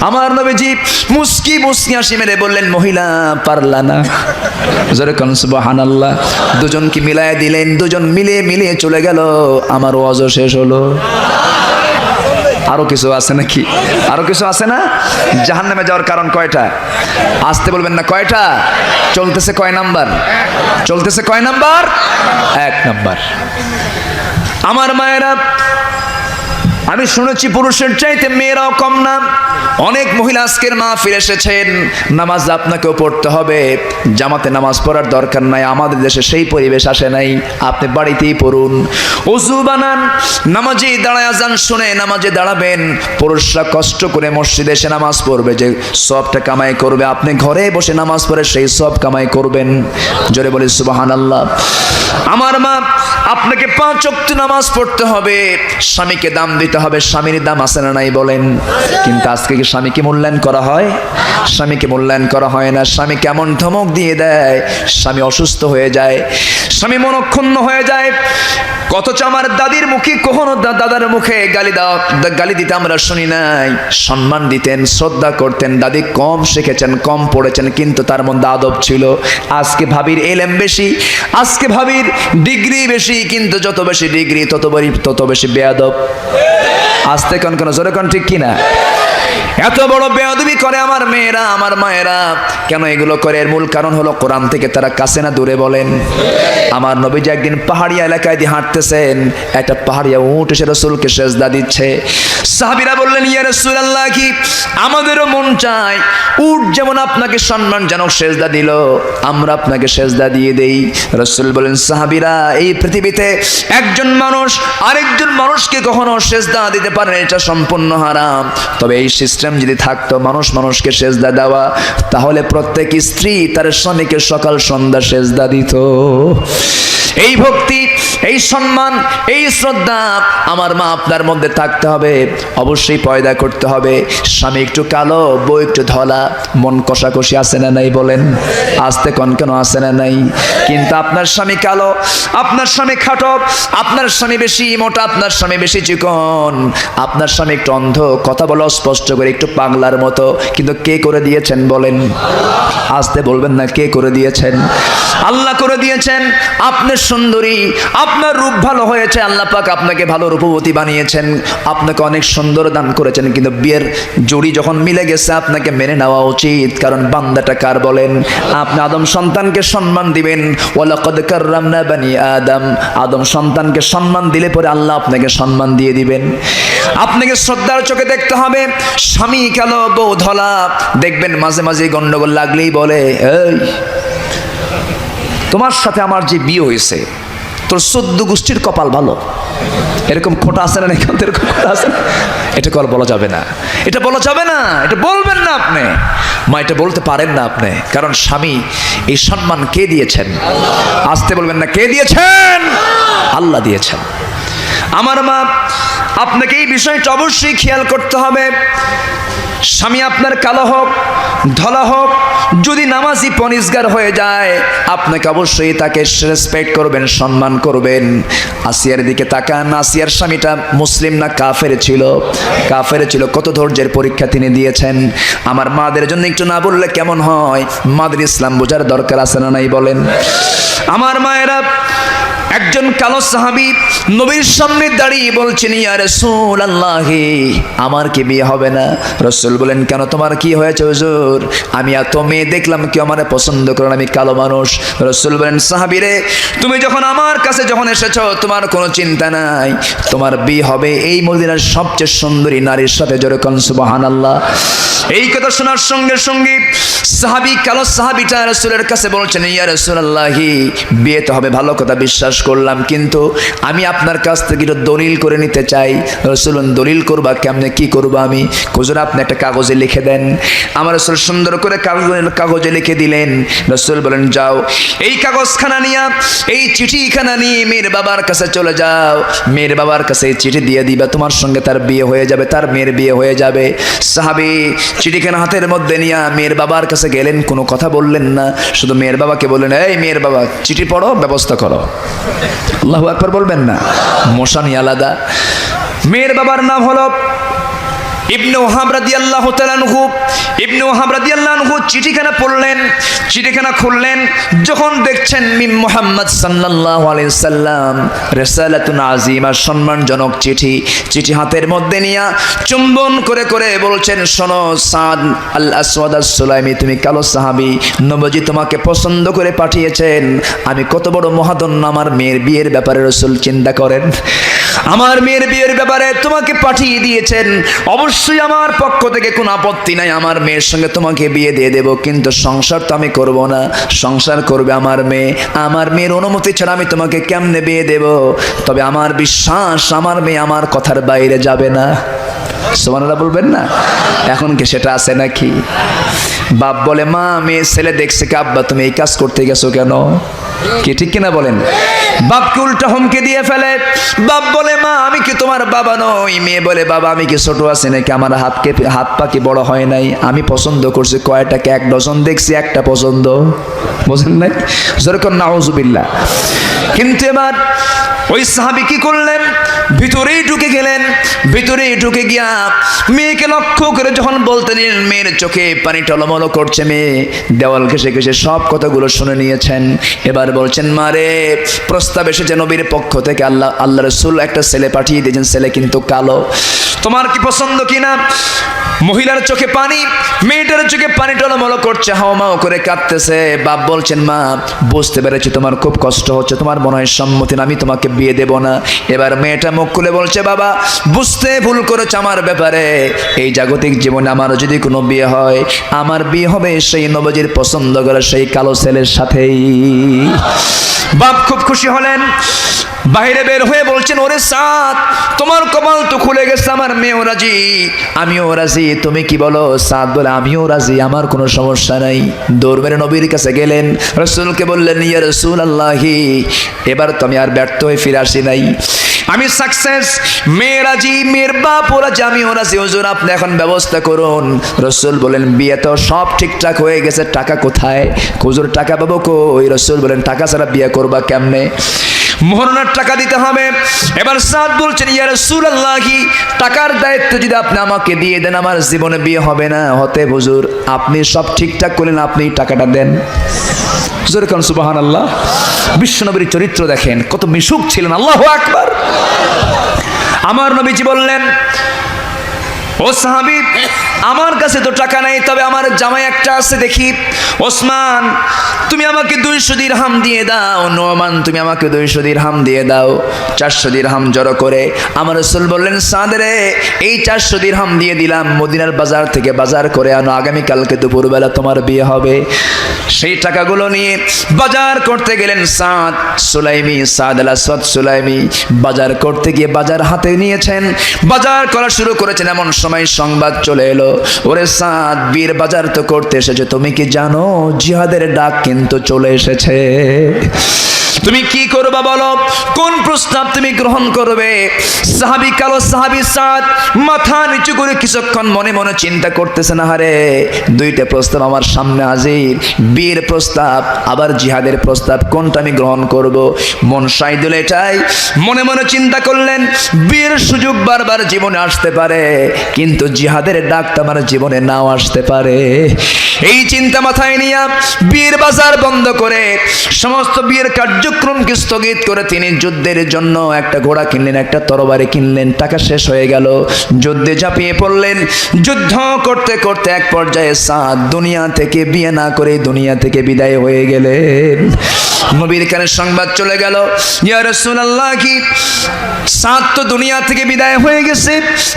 আমার নবীজি মুস্কি মুস্কি হাসি মেরে বললেন, মহিলা পারলা না? জোরে কোন সুবহানাল্লাহ। দুজনকে মিলায় দিলেন, দুজন মিলিয়ে চলে গেল। আমার ওয়াজ শেষ হলো। আরো কিছু আছে নাকি? আরো কিছু আছে না? জাহান্নামে যাওয়ার কারণ কয়টা? আসতে বলবেন না, কয়টা? চলতেছে কয় নাম্বার? চলতেছে কয় নাম্বার? 1 নাম্বার। আমার মায়েরা, আমি শুনেছি পুরুষের চাইতে মেয়েরাও কম না। অনেক মহিলা আজকের মাহফিল এসেছেন, নামাজ আপনাকেও পড়তে হবে, জামাতে নামাজ পড়ার দরকার নাই, আমাদের দেশে সেই পরিবেশ আসে নাই, আপনি বাড়িতেই পড়ুন, ওযু বানান, নামাজে দাঁড়ায় আজান শুনে নামাজে দাঁড়াবেন। পুরুষরা কষ্ট করে মসজিদে এসে নামাজ পড়বে, যে সবটা কামাই করবে, আপনি ঘরে বসে নামাজ পড়ে সেই সব কামাই করবেন। জোরে বলি সুবহানাল্লাহ। আমার মা, আপনাকে 5 ওয়াক্ত নামাজ পড়তে হবে, স্বামীকে দাম দিতে হবে, স্বামীর দাম আছে না নাই বলেন? কিন্তু আজকে কি স্বামীকে মূল্যায়ন করা হয়? স্বামীকে মূল্যায়ন করা হয় না। স্বামী কেমন ধমক দিয়ে দেয়, স্বামী অসুস্থ হয়ে যায়, স্বামী মনক্ষুণ্ণ হয়ে যায়। অথচ আমার দাদির মুখে কখনো দাদার মুখে গালি দিতে আমরা শুনি নাই। সম্মান দিতেন, শ্রদ্ধা করতেন। দাদি কম শিখেছেন, কম পড়েছেন, কিন্তু তার মধ্যে আদব ছিল। আজকে ভাবির এলেম বেশি, আজকে ভাবির ডিগ্রি বেশি, কিন্তু যত বেশি ডিগ্রি তত বেশি বেয়াদব। আসতে কোন জোরে কোন ঠিক কিনা? এত বড় বেয়াদবি করে আমার মেয়েরা, আমার মায়েরা কেন এগুলো করে? এর মূল কারণ হলো কোরআন থেকে তারা কাছে না দূরে বলেন? আমার নবীজি একদিন পাহাড়িয়া এলাকায় দিয়ে হাঁটতেছেন, একটা পাহাড়িয়া উট এসে রাসূলকে সেজদা দিচ্ছে। সাহাবীরা বললেন, ইয়া রাসূলুল্লাহ, কি আমাদেরও মন চায় উট যেমন আপনাকে সম্মানজনক সেজদা দিল, আমরা আপনাকে সেজদা দিয়ে দেই। রাসূল বলেন, সাহাবীরা, এই পৃথিবীতে একজন মানুষ আরেকজন মানুষকে কখনো সেজদা দিতে পারে না, এটা সম্পূর্ণ হারাম। তবে এই সিস্টেম যদি থাকতো মানুষ মানুষকে সেজদা দেওয়া, তাহলে প্রত্যেক স্ত্রী তার স্বামীকে সকাল সন্ধ্যা সেজদা দিত। এই ভক্তি, এই সম্মান, এই শ্রদ্ধা আমার মা আপনার মধ্যে থাকতে হবে, অবশ্যই পয়দা করতে হবে। স্বামী একটু কালো, বউ একটু ধলা, মন কষাকষি আছে না নাই বলেন? আসতে কনকন আছে না নাই? কিন্তু আপনার স্বামী কালো, আপনার স্বামী খাটো, আপনার স্বামী বেশি মোটা, আপনার স্বামী বেশি চিকন, আপনার স্বামী একটু অন্ধ, কথা বলো স্পষ্ট করে, একটু পাগলার মতো, কিন্তু কে করে দিয়েছেন বলেন? আসতে বলবেন না, কে করে দিয়েছেন? আল্লাহ করে দিয়েছেন। আপনি সুন্দরী, আপনার রূপ ভালো হয়েছে, আল্লাহ পাক আপনাকে ভালো রূপবতী বানিয়েছেন, আপনাকে অনেক সুন্দর দান করেছেন, কিন্তু বিয়ের জুড়ি যখন মিলে গেছে আপনাকে মেনে নেওয়া উচিত। কারণ বান্দাটা কার বলেন? আপনি আদম সন্তানকে সম্মান দিবেন, ওয়ালাকাদ কাররামনা বানি আদম, আদম সন্তানকে সম্মান দিলে পরে আল্লাহ আপনাকে সম্মান দিয়ে দিবেন। আপনাকে শ্রদ্ধার চোখে দেখতে হবে। স্বামী কালো, বউ ধলা, দেখবেন মাঝে মাঝে গন্ডগোল লাগলেই বলে, এই তোমার সাথে আমার যে বিয়ে হয়েছে, তোর 14 গোষ্ঠীর কপাল ভালো। এরকম খোটা আছে না? এরকম খোটা আছে না? এটা কল বলা যাবে না, এটা বলা যাবে না, এটা বলবেন না আপনি। মা, এটা বলতে পারেন না আপনি, কারণ স্বামী এই সম্মান কে দিয়েছেন? আসতে বলবেন না, কে দিয়েছেন? আল্লাহ দিয়েছেন। আমার মা, আপনাকে এই বিষয়টা অবশ্যই খেয়াল করতে হবে। স্বামী আপনার কালো হোক, ধলা হোক, যদি নামাজি পরিষ্কার হয়ে যায়, আপনাকে অবশ্যই তাকে রেসপেক্ট করবেন, সম্মান করবেন। আসিয়ার দিকে তাকান, আসিয়ার স্বামীটা মুসলিম না কাফের ছিল? কাফের ছিল। কত ধৈর্যের পরীক্ষা তিনি দিয়েছেন। আমার মাদের জন্য একটু না বললে কেমন হয়? মাদের ইসলাম বোঝার দরকার আছে না নাই বলেন? আমার মায়েরা, একজন কালো সাহাবী নবীর সামনে দাঁড়িয়ে বলছেন, ইয়া রাসূলুল্লাহ, আমার কি বিয়ে হবে না? রাসূল বলেন, কেন, তোমার কি হয়েছে হুজুর? আমি এত মেয়ে দেখলাম, কেউ আমারে পছন্দ করেন, আমি কালো মানুষ। রাসূল বলেন, সাহাবী রে, তুমি যখন আমার কাছে যখন এসেছো, তোমার কোনো চিন্তা নাই, তোমার বিয়ে হবে এই মদিনার সবচেয়ে সুন্দরী নারীর সাথে। জোরে কোন সুবহানাল্লাহ। এই কথা শোনার সঙ্গে সঙ্গে সাহাবী, কালো সাহাবীটা রাসূলের কাছে বলছেন, ইয়া রাসূলুল্লাহ, বিয়ে তো হবে, ভালো কথা, বিশ্বাস করলাম, কিন্তু আমি আপনার কাছ থেকে একটু দলিল করে নিতে চাই। রাসূল, দলিল করবা কেমনে, কি করবা? আমি, হুজুর আপনি একটা কাগজে লিখে দেন। আমার রাসূল সুন্দর করে কাগজে লিখে দিলেন। রাসূল বলেন, যাও, এই কাগজখানা নিয়ে, এই চিঠিখানা নিয়ে মেয়ের বাবার কাছে চলে যাও, মেয়ের বাবার কাছে এই চিঠি দিয়ে দিবা, তোমার সঙ্গে তার বিয়ে হয়ে যাবে, তার মেয়ের বিয়ে হয়ে যাবে। সাহাবী চিঠিখানা হাতের মধ্যে নিয়ে মেয়ের বাবার কাছে গেলেন, কোনো কথা বললেন না, শুধু মেয়ের বাবাকে বললেন, এই মেয়ের বাবা, চিঠি পড়ো, ব্যবস্থা করো। আল্লাহু আকবার বলবেন না? মোশানি আলাদা। মেয়ের বাবার নাম হলো ইবনে ওহাব রাদিয়াল্লাহু তাআলা আনহু। ইবনে ওহাব রাদিয়াল্লাহু আনহু চিঠিখানা পড়লেন, চিঠিখানা খুললেন, যখন দেখছেন মিম মুহাম্মদ সাল্লাল্লাহু আলাইহি সাল্লাম, রিসালাতুন আযীমা, সম্মানজনক চিঠি। চিঠি হাতের মধ্যে নিয়ে চুম্বন করে করে বলছেন, শোনো সাদ আল আসওয়াদ আস-সুলাইমি, তুমি কালো সাহাবী, নবী তোমাকে পছন্দ করে পাঠিয়েছেন। আমি কত বড় মহাদন্য, আমার মেয়ের বিয়ের ব্যাপারে রাসূল চিন্তা করেন, আমার মেয়ের বিয়ের ব্যাপারে তোমাকে পাঠিয়ে দিয়েছেন। অবশ্যই আমার পক্ষ থেকে কোনো আপত্তি নাই, আমার মেয়ের সঙ্গে তোমাকে বিয়ে দিয়ে দেব, কিন্তু সংসার তো আমি করব না, সংসার করবে আমার মেয়ে। আমার মেয়ের অনুমতি ছাড়া আমি তোমাকে কেমনে বিয়ে দেব? তবে আমার বিশ্বাস, আমার মেয়ে আমার কথার বাইরে যাবে না। সুবহানাল্লাহ বলবেন না? এখন কি সেটা আছে নাকি? বাপ বলে, মা, মেয়ে ছেলে দেখছে কি, আব্বা তুমি এই কাজ করতে গেছো কেন? কি ঠিক কিনা বলেন? বাপকে উল্টা হুমকি দিয়ে ফেলে। বাপ বলে, মা, আমি কি তোমার বাবা নই? মেয়ে বলে, বাবা, আমি কি ছোট আছি নাকি? আমার হাত পা কি বড় হয় নাই? আমি পছন্দ করছি কয়টাকে, 1 ডজন দেখছি, একটা পছন্দ। বোঝেন নাই? যেরকম নাউজুবিল্লাহ। কিন্তু এবার ওই সাহাবী কি করলেন, ভিতরেই ঢুকে গেলেন। ভিতরে ঢুকে গিয়া মেয়েকে লক্ষ্য করে যখন বলতে নিলেন, মেয়ের চোখে পানি টলমলো করছে। মেয়ে দেওয়াল ঘেসে ঘেসে সব কথাগুলো শুনে নিয়েছেন। এবার বলছেন, মারে প্রস্তাব এসেছে নবীর পক্ষ থেকে, আল্লাহ রাসূল একটা ছেলে পাঠিয়ে দিয়েছেন, ছেলে কিন্তু কালো, তোমার কি পছন্দ কিনা? মহিলার চোখে পানি, মেয়েটার চোখে পানি টলমলো করছে, হাওমাও করে কাঁদতেছে। বাপ বলছেন, মা বুঝতে পেরেছি তোমার খুব কষ্ট হচ্ছে, তোমার মনে হয় সম্মতি না, আমি তোমাকে বিয়ে দেব না। এবার মেয়েটা মুখ খুলে বলছে, বাবা বুঝতে ভুল করেছে আমার ব্যাপারে, এই জাগতিক জীবনে আমার যদি কোনো বিয়ে হয়, আমার বিয়ে হবে সেই নবীজির পছন্দ করে সেই কালো ছেলের সাথেই। বাপ খুব খুশি হলেন, বাইরে বের হয়ে বলছেন, ওরে সাদ, তোমার কপাল তো খুলে গেছে, আমার মেয়েও রাজি, আমিও রাজি, তুমি কি বলো? সাদ বলে, আমিও রাজি, আমার কোনো সমস্যা নাই। দৌড় মেরে নবীর কাছে গেলেন, রাসূলকে বললেন, ইয়া রাসূলুল্লাহি, এবার তো আমি আর ব্যর্থ হয়ে ফিরে আসি নাই, আমি সাকসেস, মেয়ে রাজি, মেয়ের বাপ রাজি, আমিও রাজি, হুজুর আপনি এখন ব্যবস্থা করুন। রাসূল বলেন, বিয়ে তো সব ঠিকঠাক হয়ে গেছে, টাকা কোথায়? হুজুর টাকা পাবো কই? রাসূল বলেন, টাকা ছাড়া বিয়ে করবা কেমনে? মোহরানার টাকা দিতে হবে। এবার সাদ বলছেন, ইয়া রাসূলুল্লাহি, টাকার দায়িত্ব যদি আপনি আমাকে দিয়ে দেন, আমার জীবনে বিয়ে হবে না। হতে হুজুর আপনি সব ঠিকঠাক করলেন, আপনি টাকাটা দেন। হুজুর কোন সুবহানাল্লাহ। বিশ্বনবীর চরিত্র দেখেন, কত মিশুক ছিলেন, আল্লাহু আকবার। আমার নবীজি বললেন, ও সাহাবী, আমার কাছে তো টাকা নাই, তবে আমার জামাই একটা আছে, দেখি। ওসমান তুমি আমাকে 200 দিরহাম দিয়ে দাও, নোমান তুমি আমাকে 200 দিরহাম দিয়ে দাও। 400 দিরহাম জড়ো করে আমার রাসূল বললেন, সাদ রে, এই 400 দিরহাম দিয়ে দিলাম, মদিনার বাজার থেকে বাজার করে আনো, আগামীকালকে দুপুরবেলা তোমার বিয়ে হবে। সেই টাকাগুলো নিয়ে বাজার করতে গেলেন সাদ সুলাইমি, সাদ আল আসওয়াদ সুলাইমি। বাজার করতে গিয়ে বাজার হাতে নিয়েছেন, বাজার করা শুরু করেছেন। এমন সময় সংবাদ চলে এলো, ওরে সাদ, বীর বাজার তো করতে এসেছে, তুমি কি জানো জিহাদের ডাক কিন্তু চলে এসেছে, তুমি কি করবা বলো, কোন প্রস্তাব তুমি গ্রহণ করবে? সাহাবী কালো সাহাবী সাদ মাথা নিচু করে কিছুক্ষণ মনে মনে চিন্তা করতেছে, না হারে দুইটা প্রস্তাব আমার সামনে হাজির, বীর প্রস্তাব আবার জিহাদের প্রস্তাব, কোনটা আমি গ্রহণ করব? মন সাইদুল এটাই মনে মনে চিন্তা করলেন, বীর সুযোগ বারবার জীবনে আসতে পারে, কিন্তু জিহাদের ডাকটা আমার জীবনে নাও আসতে পারে। এই চিন্তা মাথায় নিয়ে বীর বাজার বন্ধ করে সমস্ত বীর কার্যক্রমকে স্থগিত করে তিনি যুদ্ধের জন্য একটা ঘোড়া কিনলেন, একটা তরবারি কিনলেন। টাকা শেষ হয়ে গেল, যুদ্ধে ঝাঁপিয়ে পড়লেন। যুদ্ধ করতে করতে এক পর্যায়ে সাদ দুনিয়া থেকে বিয়ে না করে দুনিয়া থেকে বিদায় হয়ে গেলেন। নবীর কানে সংবাদ চলে গেল, ইয়া রাসূলুল্লাহ, কি সাদ তো দুনিয়া থেকে বিদায় হয়ে গেছে।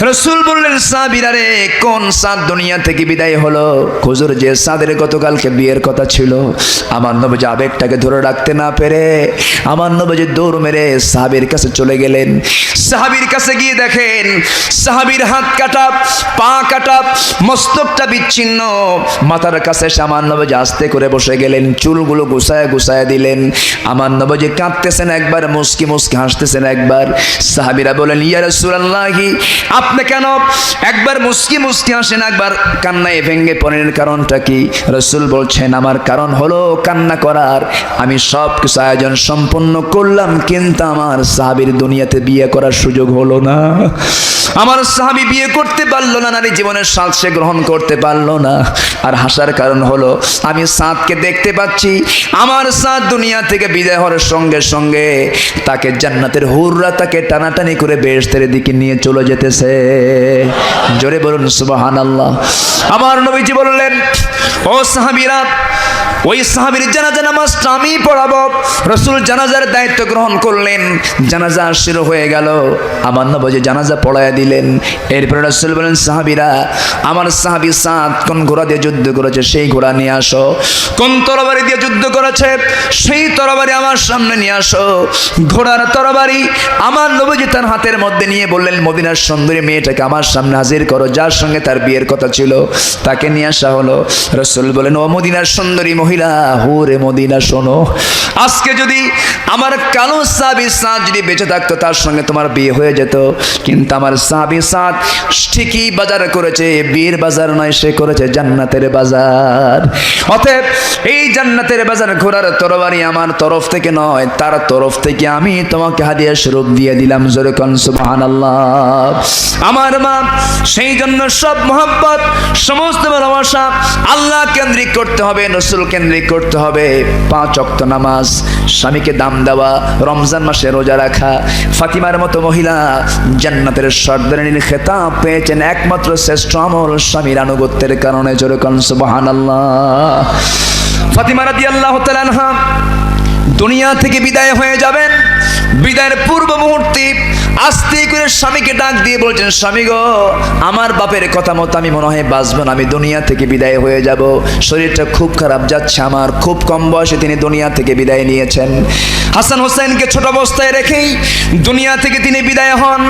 রাসূল বললেন, সাহাবীরা রে, কোন সাদ দুনিয়া থেকে বিদায় হলো? হুজুর, যে সাদের গতকালকে বিয়ের কথা ছিল। আমার নবীজি আবেগটাকে ধরে রাখতে না পেরে আমার নবীজি দৌড় মেরে সাহাবীর কাছে চলে গেলেন। সাহাবীর কাছে গিয়ে দেখেন সাহাবীর হাত কাটা, পা কাটা, মস্তকটা বিচ্ছিন্ন। মাথার কাছে আমার নবীজি আস্তে করে বসে গেলেন, চুলগুলো গুছায় গুছায় দিলেন। আমার নবীজি কাঁদতেছেন একবার, মুস্কি মুস্কি হাসতেছেন একবার। সাহাবীরা বলেন, ইয়া রাসূলুল্লাহ, আপনি কেন একবার মুস্কি মুস্কি হাসেন, একবার কান্নায় ভেঙে পড়েন, কারণটা কি? রাসূল বলছেন, আমার কারণ হলো কান্না করার, আমি সব কিছু আয়োজন সম্পন্ন করলাম, কিন্তু আমার সাহাবীর দুনিয়াতে বিয়ে করার সুযোগ হলো না। আমার সাহাবী বিয়ে করতে পারলো না, নারী জীবনের স্বাদ সে গ্রহণ করতে পারলো না। আর হাসার কারণ হলো, আমি সাদকে দেখতে পাচ্ছি, আমার সাদ দুনিয়া থেকে বিদায় হওয়ার সঙ্গে সঙ্গে তাকে জান্নাতের হুররা তাকে টানাটানি করে বেহেশতের দিকে নিয়ে চলে যেতেছে। জোরে বলুন সুবহানাল্লাহ। আমার নবীজি বললেন, ও সাহাবীরা, ওই সাহাবীর জানাজা নামাজটা আমি পড়াবো। রাসূল জানাজার দায়িত্ব গ্রহণ করলেন, জানাজা শুরু হয়ে গেল। আমার নবীজি জানাজা পড়ায় দিলেন। এরপর রাসূল বলেন, সাহাবীরা, আমার সাহাবী সাদ কোন ঘোড়া দিয়ে যুদ্ধ করেছে সেই ঘোড়া নিয়ে আসো, কোন তরবারি দিয়ে যুদ্ধ করেছে সেই তরবারি আমার সামনে নিয়ে আসো। ঘোড়ার তরবারি আমার নবীজি তার হাতের মধ্যে নিয়ে বললেন, মদিনার সুন্দরী মেয়েটাকে আমার সামনে হাজির করো, যার সঙ্গে তার বিয়ের কথা ছিল, তাকে নিয়ে আসা হলো। রাসূল বলেন, ও মদিনার সুন্দরী মহিলা, মহিলা হুরে মদিনা শোনো, আজকে যদি আমার কালো সাহাবী সাদ যদি বেঁচে থাকতো তার সঙ্গে তোমার বিয়ে হয়ে যেত, কিন্তু আমার সাহাবী সাদ ঠিকই বাজার করেছে, বিয়ের বাজার নয়, সে করেছে জান্নাতের বাজার। অতএব এই জান্নাতের বাজার ঘোরার তরবারি আমার তরফ থেকে নয়, তার তরফ থেকে আমি তোমাকে হাদিয়া স্বরূপ দিয়ে দিলাম। জোরে কোন সুবহানাল্লাহ। আমার মা, সেই জন্য সব মহব্বত, সমস্ত ভালোবাসা আল্লাহ কেন্দ্রিক করতে হবে, রাসূল কেন্দ্রিক করতে হবে। 5 ওয়াক্ত নামাজ, স্বামীকে দাম দেওয়া, রমজান মাসে রোজা রাখা। ফাতিমার মতো মহিলা জান্নাতের সর্দারিনীর খেতাব পেয়েছেন একমাত্র শ্রেষ্ঠ আমল স্বামীর আনুগত্যের কারণে। জোরে কোন সুবহানাল্লাহ। ফাতিমা রাদিয়াল্লাহু তাআলা আনহা দুনিয়া থেকে বিদায় হয়ে যাবেন, বিদায়ের পূর্ব মুহূর্তে আস্তে করে স্বামীকে ডাক দিয়ে বলছেন, স্বামী গো, আমার বাপের কথা মতো আমি মনে হয় বাঁচবো না, আমি দুনিয়া থেকে বিদায় হয়ে যাব, শরীরটা খুব খারাপ যাচ্ছে আমার। খুব কম বয়সে তিনি দুনিয়া থেকে বিদায় নিয়েছেন। হাসান হোসেনকে ছোট অবস্থায় রেখেই দুনিয়া থেকে তিনি বিদায় হন।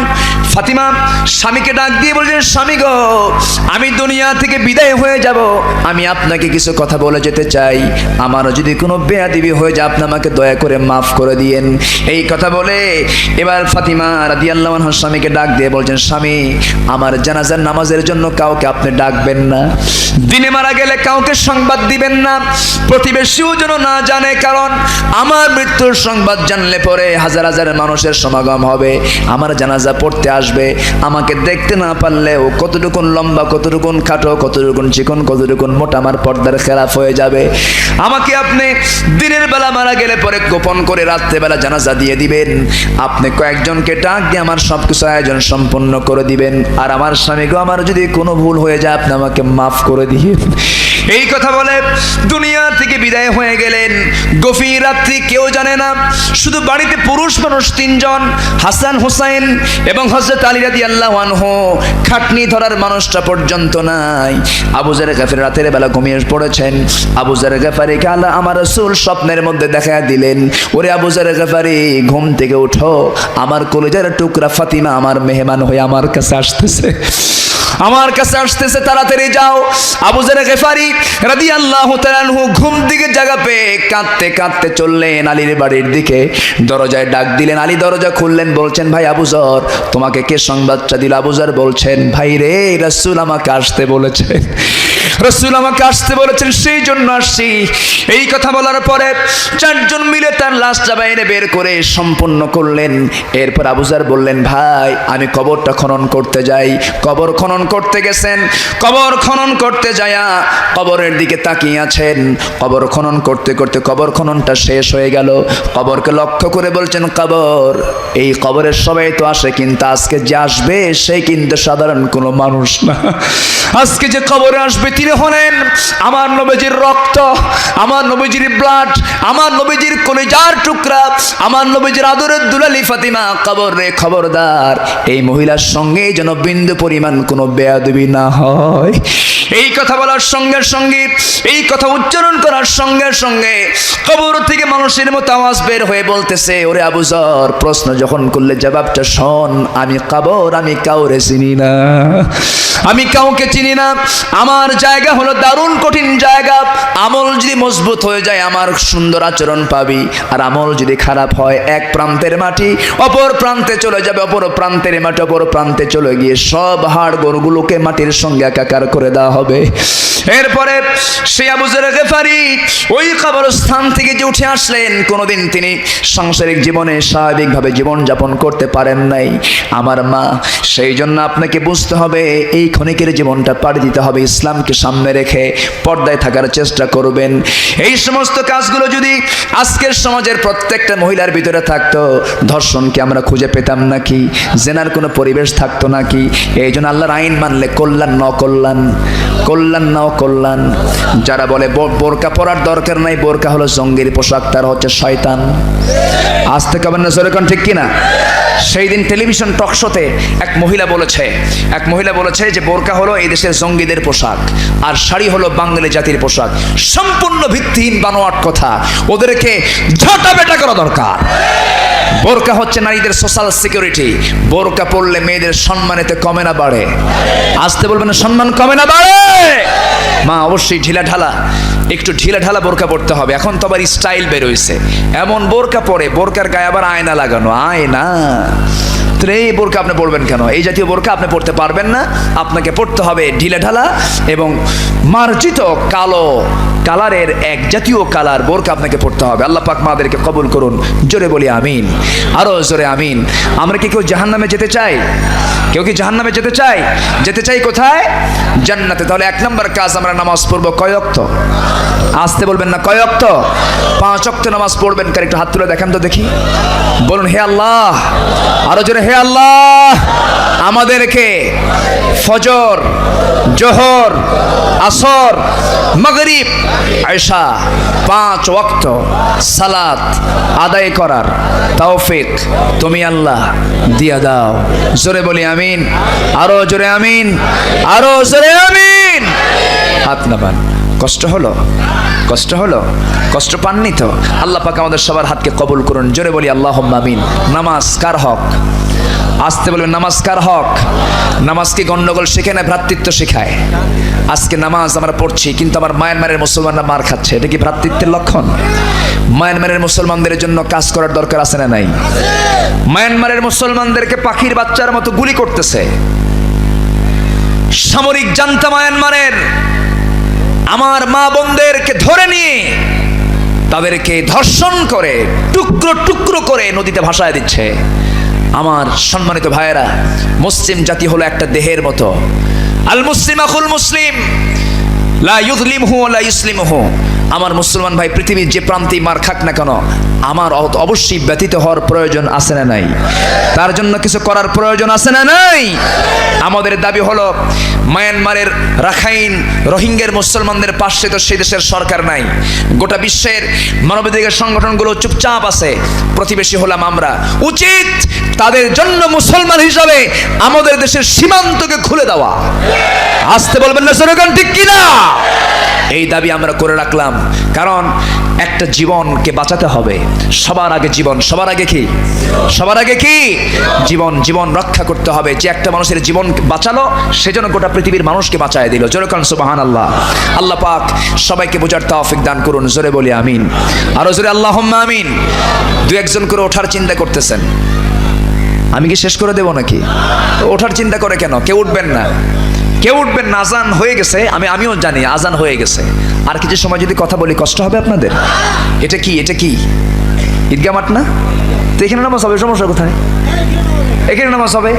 ফাতিমা স্বামীকে ডাক দিয়ে বলছেন, স্বামী গো, আমি দুনিয়া থেকে বিদায় হয়ে যাব, আমি আপনাকে কিছু কথা বলে যেতে চাই, আমার যদি কোনো বেয়াদবি হয়ে যায় আপনি আমাকে দয়া করে মাফ করে দিয়েন। এই কথা বলে এবার ফাতিমা রাদিয়াল্লাহু আনহা স্বামীকে ডাক দিয়ে বলছেন, স্বামী, আমার জানাজার নামাজের জন্য কাউকে আপনি ডাকবেন না, দিনে মারা গেলে কাউকে সংবাদ দিবেন না, প্রতিবেশীও যেন না জানে, কারণ আমার মৃত্যুর সংবাদ জানলে পরে হাজার হাজার মানুষের সমাগম হবে, আমার জানাজা পড়তে আসবে, আমাকে দেখতে না পারলেও কতটুকুন লম্বা, কতটুকুন খাটো, কতটুকুন চিকন, কতটুকুন মোটা আমার পর্দার খেলাফ হয়ে যাবে। আমাকে আপনি দিনের বেলা মারা গেলে পরে গোপন করে রাত্রেবেলা জানাজা দিয়ে দিবেন, আপনি কয়েকজনকে ডাক দিয়ে আমার সবকিছু আয়োজন সম্পন্ন করে দিবেন, আর আমার স্বামী গো, আমার যদি কোনো ভুল হয়ে যায় আপনি আমাকে মাফ করে দিবেন। এই কথা বলে দুনিয়া থেকে বিদায় হয়ে গেলেন। গভীর রাত্রি, কেউ জানে না, শুধু বাড়িতে পুরুষ মানুষ 3 জন, হাসান হোসেন এবং হযরত আলী রাদিয়াল্লাহু আনহু, খাটনি ধরার মানুষটা পর্যন্ত নাই। আবু যার গাফারি রাতের বেলা ঘুমিয়ে পড়েছেন। আবু যার গাফারিকে আল্লাহ আমার রাসূল স্বপ্নের মধ্যে দেখা দিলেন, ওরে আবু যার গাফারি, ঘুম থেকে উঠো, আমার কলিজার টুকরা ফাতিমা আমার মেহমান হয়ে আমার কাছে আসতেছে, আমার কাছে আসতেছে, তাড়াতাড়ি যাও। আবু যার গিফারি রাদিয়াল্লাহু তাআলা আনহু ঘুম থেকে জাগা পেয়ে কাঁদতে কাঁদতে চললেন আলীর বাড়ির দিকে। দরজায় ডাক দিলেন, আলী দরজা খুললেন, বলছেন, ভাই আবু যর, তোমাকে কে সংবাদটা দিল? আবু যর বলছেন, ভাই রে, রাসূল আমাকে আসতে বলেছেন, রাসূল আমাকে আসতে বলেছেন, সেই জন্য আসছি। এই কথা বলার পরে 4 জন মিলে তার লাশটা বাইরে বের করে সম্পূর্ণ করলেন। এরপর আবু যর বললেন, ভাই, আমি কবরটা খনন করতে যাই। কবর খনন করতে গেছেন, কবর খনন করতে যায়া কবরের দিকে তাকিয়ে আছেন। কবর খনন করতে করতে কবর খননটা শেষ হয়ে গেল। কবরকে লক্ষ্য করে বলছেন, কবর, এই কবরের সবাই তো আসে, কিন্তু আজকে যে আসবে সে কিন্তু সাধারণ কোনো মানুষ না। আজকে যে কবরে আসবে তিনি হলেন আমার নবীজির রক্ত, আমার নবীজির ব্লাড, আমার নবীজির কলিজার টুকরা, আমার নবীজির আদরের দুলালি ফাতিমা। কবর রে, খবরদার, এই মহিলার সঙ্গে যেন বিন্দু পরিমাণ কোনো বেয়াদবি না হয়। এই কথা বলার সঙ্গে সঙ্গে, এই কথা উচ্চারণ করার সঙ্গে সঙ্গে কবর থেকে মানুষের মতো আওয়াজ বের হয়ে বলতেছে, ওরে আবু যর, প্রশ্ন যখন করলে জবাবটা শোন, আমি কবর, আমি কাউরে চিনি না, আমি কাউকে চিনি না। আমার জায়গা হলো দারুণ কঠিন জায়গা। আমল যদি মজবুত হয়ে যায় আমার সুন্দর আচরণ পাবি, আর আমল যদি খারাপ হয় এক প্রান্তের মাটি অপর প্রান্তে চলে যাবে, অপর প্রান্তের মাটি অপর প্রান্তে চলে গিয়ে সব হাড় গোড়গুলোকে মাটির সঙ্গে একাকার করে দেওয়া হবে। এরপরে সেই আবু যর গিফারি ওই কবরস্থান থেকে যে উঠে আসলেন, কোনোদিন তিনি সাংসারিক জীবনে স্বাভাবিকভাবে জীবনযাপন করতে পারেন নাই। আমার মা, সেই জন্য আপনাকে বুঝতে হবে, এই ক্ষণিকের জীবনটা পাড়ি দিতে হবে, ইসলামকে সামনে রেখে পর্দায় থাকার চেষ্টা করবেন। এই সমস্ত কাজগুলো যদি আজকের সমাজের প্রত্যেকটা মহিলার ভিতরে থাকতো, ধর্ষণকে আমরা খুঁজে পেতাম নাকি? জেনার কোনো পরিবেশ থাকতো নাকি? এই জন্য আল্লাহর আইন মানলে কল্যাণ ন কল্যাণ, কল্যাণ নাও কল্যাণ। যারা বলে বোরকা পরার দরকার নাই, বোরকা হলো জঙ্গির পোশাক, তার হচ্ছে শয়তান। আজ থেকে আবার না, যেরকম ঠিক কিনা? সেই দিন টেলিভিশন টক শোতে এক মহিলা বলেছে যে বোরকা হলো এই দেশের জঙ্গিদের পোশাক, আর শাড়ি হলো বাঙালি জাতির পোশাক। সম্পূর্ণ ভিত্তিহীন বানোয়াট কথা, ওদেরকে ঝাঁটা বেটা করা দরকার। বোরকা হচ্ছে নারীদের সোশ্যাল সিকিউরিটি। বোরকা পরলে মেয়েদের সম্মানেতে কমে না বাড়ে? আসতে বলবেন না, সম্মান কমে না বাড়ে? মা অবশ্যই ঢিলা ঢালা, একটু ঢিলা ঢালা বোরকা পরতে হবে। এখন তো আবার স্টাইল বের হয়েছে, এমন বোরকা পরে, বোরকার গায়ে আবার আয়না লাগানো। আয়না এই বোরকা আপনি পরবেন কেন? এই জাতীয় বোরকা আপনি পড়তে পারবেন না। আপনাকে পড়তে হবে ঢিলা ঢালা এবং মার্জিত কালো কালারের এক জাতীয় কালার বোরকা আপনাকে পড়তে হবে। আল্লাহ পাক মাদেরকে কবুল করুন, জোরে বলি আমিন, আরো জোরে আমিন। আমরা কি কেউ জাহান্নামে যেতে চাই? কেউ কি জাহান্নামে যেতে চাই? যেতে চাই কোথায়? জান্নাতে। তাহলে এক নম্বর কাজ, আমরা নামাজ পড়বো কয় ওয়াক্ত? আসতে বলবেন না, কয় ওয়াক্ত? 5 ওয়াক্ত নামাজ পড়বেন। কার একটু হাত তুলে দেখান তো দেখি, বলুন হে আল্লাহ, আরো জোরে হে আল্লাহ, আমাদেরকে ফজর, জোহর, আসর, মাগরিব, এশা 5 ওয়াক্ত সালাত আদায় করার তৌফিক তুমি আল্লাহ দিয়া দাও। জোরে বলি আমিন, আরো জোরে আমিন, আরো জোরে আমিন। হাত নামান। কষ্ট হলো? কষ্ট হলো? কষ্ট পাননি তো? আল্লাহ পাক আমাদের সবার হাতকে কবুল করুন, জোরে বলি আল্লাহুম্মা আমিন। নামাজ কার হক? আসতে বলবেন, নামাজ কার হক? নামাজ কি গন্ডগোল শেখে না ভ্রাতৃত্ব শেখায়? আজকে নামাজ আমরা পড়ছি কিন্তু আমার মায়ানমারের মুসলমানরা মার খাচ্ছে, এটা কি ভ্রাতৃত্বের লক্ষণ? মায়ানমারের মুসলমানদের জন্য কাজ করার দরকার আছে না নাই? মায়ানমারের মুসলমানদেরকে পাখির বাচ্চার মতো গুলি করতেছে সামরিক জান্তা মায়ানমারের। আমার মা বোনদেরকে ধরে নিয়ে তাদেরকে ধর্ষণ করে টুকরো টুকরো করে নদীতে ভাসায় দিচ্ছে। আমার সম্মানিত ভাইয়েরা, মুসলিম জাতি হলো একটা দেহের মতো। আল মুসলিম আখুল মুসলিম, লা ইউযলিমহু ওয়া লা ইসলিমহু। আমার মুসলমান ভাই পৃথিবীর যে প্রান্তেই মার খাক না কেন, আমার অবশ্যই ব্যতীত হওয়ার প্রয়োজন আছে না নাই? তার জন্য কিছু করার প্রয়োজন আছে না নাই? আমাদের দাবি হলো, মায়ানমারের রাখাইন রোহিঙ্গার মুসলমানদের পাশে তো সেই দেশের সরকার নাই, গোটা বিশ্বের মানবাধিকার সংগঠনগুলো চুপচাপ আছে, প্রতিবেশী হলাম আমরা। উচিত তাদের জন্য মুসলমান হিসাবে আমাদের দেশের সীমান্তকে খুলে দেওয়া। আসতে বলবেন না স্লোগান ঠিক কিনা? এই দাবি আমরা করে রাখলাম, কারণ একটা জীবনকে বাঁচাতে হবে। সবার আগে জীবন, সবার আগে কি? সবার আগে কি? জীবন। জীবন রক্ষা করতে হবে। যে একটা মানুষের জীবন বাঁচালো, সেজন্য গোটা পৃথিবীর মানুষকে বাঁচায় দিল। জোরে কান সুবহানাল্লাহ। আল্লাহ পাক সবাইকে বোঝার তৌফিক দান করুন, জোরে বলি আমিন, আরো জোরে আল্লাহুম্মা আমিন। 2-1 করে ওঠার চিন্তা করতেছেন, আমি কি শেষ করে দেব নাকি? ওঠার চিন্তা করে কেন? কেউ উঠবেন না, কেউ উঠবেন না। আজান হয়ে গেছে, আমিও জানি আজান হয়ে গেছে। আর কিছু সময় যদি কথা বলি কষ্ট হবে আপনাদের। এটা কি? এটা কি ঈদগাহ মাঠ না? তো এখানে নামাজ হবে, সমস্যা কোথায়? এখানে নামাজ হবে,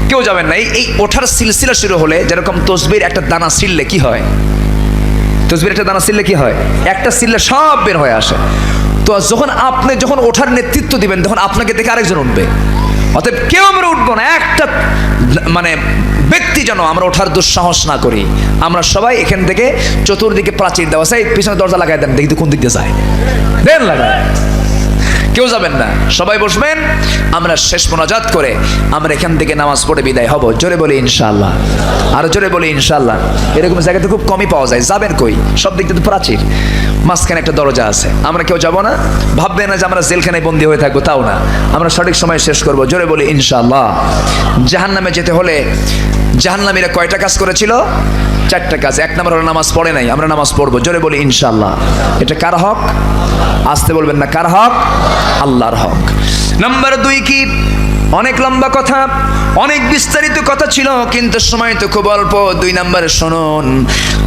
কেউ যাবেন না। এই ওঠার সিলসিলা শুরু হলে, যেরকম তসবির একটা দানা ছিললে কি হয়? তসবির একটা দানা ছিললে কি হয়? একটা ছিললে সব বের হয়ে আসে। তো আপনি যখন ওঠার নেতৃত্ব দিবেন, তখন আপনাকে দেখে আরেকজন উঠবে। অতএব কেউ আমরা উঠবো না, একটা মানে ব্যক্তি যেন আমরা ওঠার দুঃসাহস না করি। আমরা সবাই এখান থেকে চতুর্দিকে প্রাচীর দেওয়া, সেই পিছনে দরজা লাগাই দেন, দেখি কোন দিক দিয়ে যায়, দেন লাগায়। কেউ যাবেন না, সবাই বসবেন। আমরা শেষ মোনাজাত করে আমরা এখান থেকে নামাজ পড়ে বিদায় হব। জোরে বলি ইনশাআল্লাহ, আর জোরে বলি ইনশাআল্লাহ। এরকম জায়গাতে খুব কমই পাওয়া যায়। যাবেন কই? সব দিক থেকে প্রাচীর, মাঝখানে একটা দরজা আছে। আমরা কেউ যাব না, ভাববে না যে আমরা জেলখানায় বন্দী হয়ে থাকবো, তাও না। আমরা সঠিক সময় শেষ করব। জোরে বলি ইনশাআল্লাহ। জাহান্নামে যেতে হলে জাহান্নামীরা কয়টা কাজ করেছিল? 4টা কাজ। 1 নম্বর হলো নামাজ পড়ে নাই, আমরা নামাজ পড়বো। জোরে বলি ইনশাআল্লাহ। এটা কার হক? আসতে বলবেন না, কার হক? আল্লাহর হক। নাম্বার 2 কি? অনেক লম্বা কথা, অনেক বিস্তারিত কথা ছিল, কিন্তু সময় তো খুব অল্প। 2 নম্বরে শুনুন,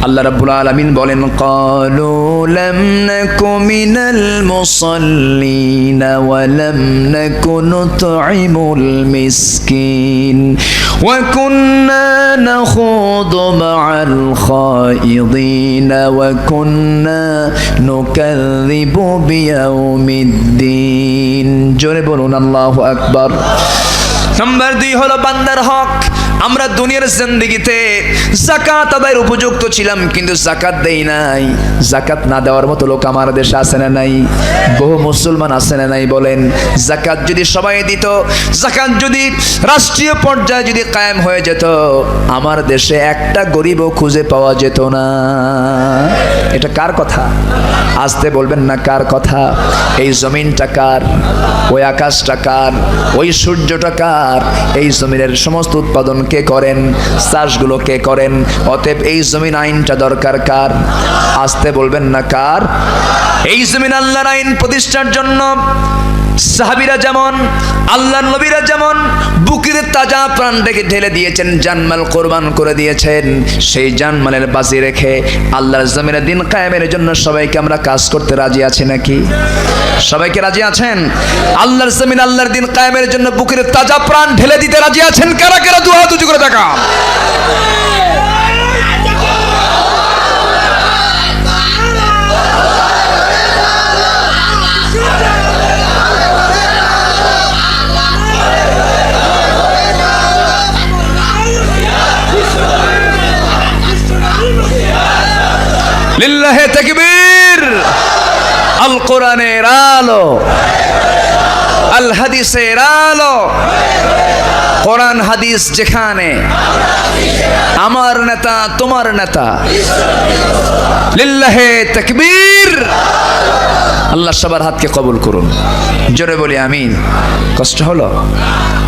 আল্লাহ রাব্বুল আলামিন বলেন, ক্বালু লাম নাকু মিনাল মুসাল্লিন ওয়া লাম নাকু নুতঈমুল মিসকিন ওয়া কুন্না নাখুদু মা'আল খাইদিন ওয়া কুন্না নুকাযযিবু বিয়াউমিদ্দিন। জোরে বলুন আল্লাহু আকবার। নাম্বার 2 হলো বান্দার হক। আমরা দুনিয়ার জিন্দেগিতে যাকাত আদায়ের উপযুক্ত ছিলাম, কিন্তু যাকাত দেই নাই। যাকাত না দেওয়ার মতো লোক আমার দেশে আছে না নাই? বহু মুসলমান আছে না নাই? বলেন। যাকাত যদি সবাই দিত, যাকাত যদি রাষ্ট্রীয় পর্যায়ে যদি কায়েম হয়ে যেত, আমার দেশে একটা গরিবও খুঁজে পাওয়া যেত না। এটা কার কথা? আসতে বলবেন না কার কথা? এই জমিনটা কার? ওই আকাশটা কার? ওই সূর্যটা কার? এই জমিনের সমস্ত উৎপাদন কে করেন? চাষগুলো কে করেন? অতএব এই জমিন আইনটা দরকার কার? আসতে বলবেন না কার? এই জমিন আল্লাহর আইন প্রতিষ্ঠার জন্য সাহাবীরা যেমন, আল্লাহর নবীরা যেমন বুকের তাজা প্রাণটাকে ঢেলে দিয়েছেন, জানমাল কোরবান করে দিয়েছেন, সেই জানমালের বাজি রেখে আল্লাহর জমিনে দিন কায়েমের জন্য সবাইকে আমরা কাজ করতে রাজি আছি নাকি? সবাইকে রাজি আছেন? আল্লাহর জমিন আল্লাহর দিন কায়েমের জন্য বুকের তাজা প্রাণ ঢেলে দিতে রাজি আছেন? কারা কারা দুই হাত উঁচু করে দেখা। লিল্লাহে তাকবীর। আল কোরআনের আলো, আল হাদিসের আলো। কোরআন হাদিস যেখানে, আমার নেতা তোমার নেতা। লিল্লাহে তাকবীর। আল্লাহ সবার হাতকে কবুল করুন। জোরে বলি আমিন। কষ্ট হলো?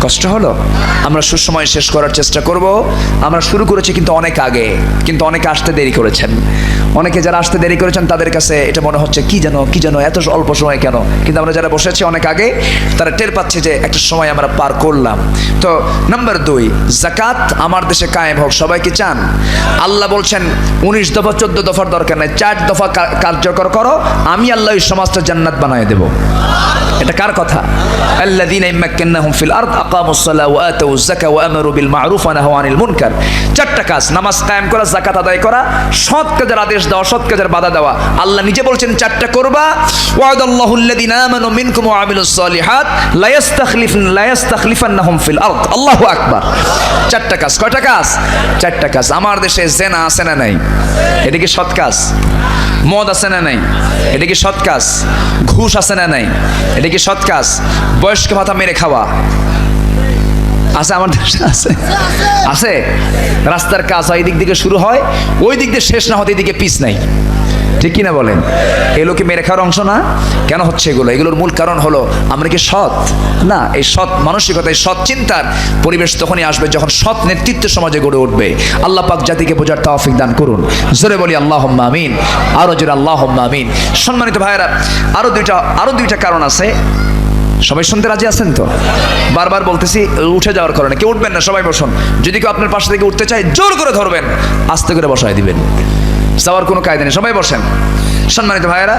কষ্ট হলো? আমরা সুসময় শেষ করার চেষ্টা করব। আমরা শুরু করেছি কিন্তু অনেক আগে, কিন্তু অনেকে আসতে দেরি করেছেন। অনেকে যারা আসতে দেরি করেছেন তাদের কাছে এটা মনে হচ্ছে কি যেন এত অল্প সময় কেন, কিন্তু আমরা যারা বসেছি অনেক আগে তারা টের পাচ্ছে যে একটা সময় আমরা পার করলাম। তো নাম্বার 2, যাকাত আমার দেশে কায়েম হোক। সবাই কি চান? আল্লাহ বলছেন 19 দফা 14 দফার দরকার নাই, 4 দফা কার্যকর করো, আমি আল্লাহ এই সমাজটা জান্নাত বানিয়ে দেব। এটা কার কথা? আল্লাযীনা ইম্মাক্কানাহুম ফিল আরদ আকামুস সালাহ ওয়া আতাউয যাকাত ওয়া আমারু বিল মা'রুফ ওয়া নাহাউ আনিল মুনকার। 4টা কাজ: নামাজ কায়েম করা, যাকাত আদায় করা, সৎ কাজের আদেশ দেওয়া, সৎ কাজের বাধা দেওয়া। আল্লাহ নিজে বলছেন 4টা করবা। ওয়াদাল্লাহুল্লাযীনা আমানু মিনকুম ওয়া আমিলুস সালিহাত লা ইস্তাখলিফান্নাহুম ফিল আরদ। আল্লাহু আকবার। 4টা কাজ। কয়টা কাজ? 4টা কাজ। আমার দেশে জেনা আছে না নাই? এটা কি সৎ কাজ? মদ আছে না নাই? এটা কি সৎ কাজ? ঘুষ আছে না নাই? এটা কি সৎ কাজ? বয়স্ক ভাতা মেরে খাওয়া আছে আমার দেশে? আছে, আছে। রাস্তার কাজ হয়, এই দিক থেকে শুরু হয়, ওই দিক দিয়ে শেষ না হতে এই দিকে পিছ নাই। ঠিক কিনা বলেন? এগুলো কি মেরে খাওয়ার অংশ না? কেন হচ্ছে এগুলো? এগুলোর মূল কারণ হলো আমরা কি সৎ না। এই সৎ মানসিকতা, এই সৎ চিন্তার পরিবেশ তখনই আসবে যখন সৎ নেতৃত্ব সমাজে গড়ে উঠবে। আল্লাহ পাক জাতিকে বোঝার তৌফিক দান করুন। জোরে বলি আল্লাহুম্মা আমিন। আরো জোরে আল্লাহুম্মা আমিন। সম্মানিত ভাইয়েরা, আরো দুইটা কারণ আছে। সবাই শুনতে রাজি আছেন তো? বারবার বলতেছি উঠে যাওয়ার কারণে। কেউ উঠবেন না, সবাই বসুন। যদি কেউ আপনার পাশে থেকে উঠতে চায় জোর করে ধরবেন, আস্তে করে বসায় দিবেন, যাওয়ার কোনো কায়দা নেই। সবাই বসেন। সম্মানিত ভাইয়েরা,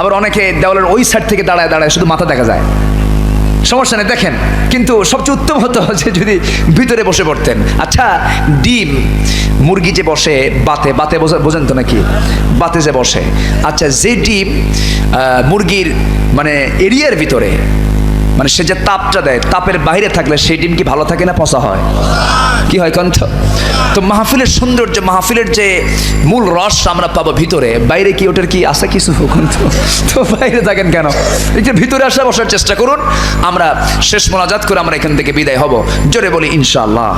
আবার অনেকে দেওয়ালের ওই সাইড থেকে দাঁড়ায় শুধু মাথা দেখা যায়। সমস্যা নেই, দেখেন। কিন্তু সবচেয়ে উত্তম হতো যে যদি ভিতরে বসে পড়তেন। আচ্ছা, ডিম মুরগি যে বসে বাতে বোঝেন তো নাকি? বাতে যে বসে, আচ্ছা, যে ডিম মুরগির মানে এরিয়ার ভিতরে, মানে সে যে তাপটা দেয়, তাপের বাইরে থাকলে সেই ডিম কি ভালো থাকে না পচা হয়? কি হয় কণ্ঠ? তো মাহফিলের সৌন্দর্য, মাহফিলের যে মূল রস আমরা পাবো ভিতরে, বাইরে কি ওটার কি আছে কিছু কণ্ঠ? তো বাইরে থাকেন কেন? একটু ভিতরে আসা বসার চেষ্টা করুন। আমরা শেষ মোনাজাত করে আমরা এখান থেকে বিদায় হব। জোরে বলি ইনশাআল্লাহ।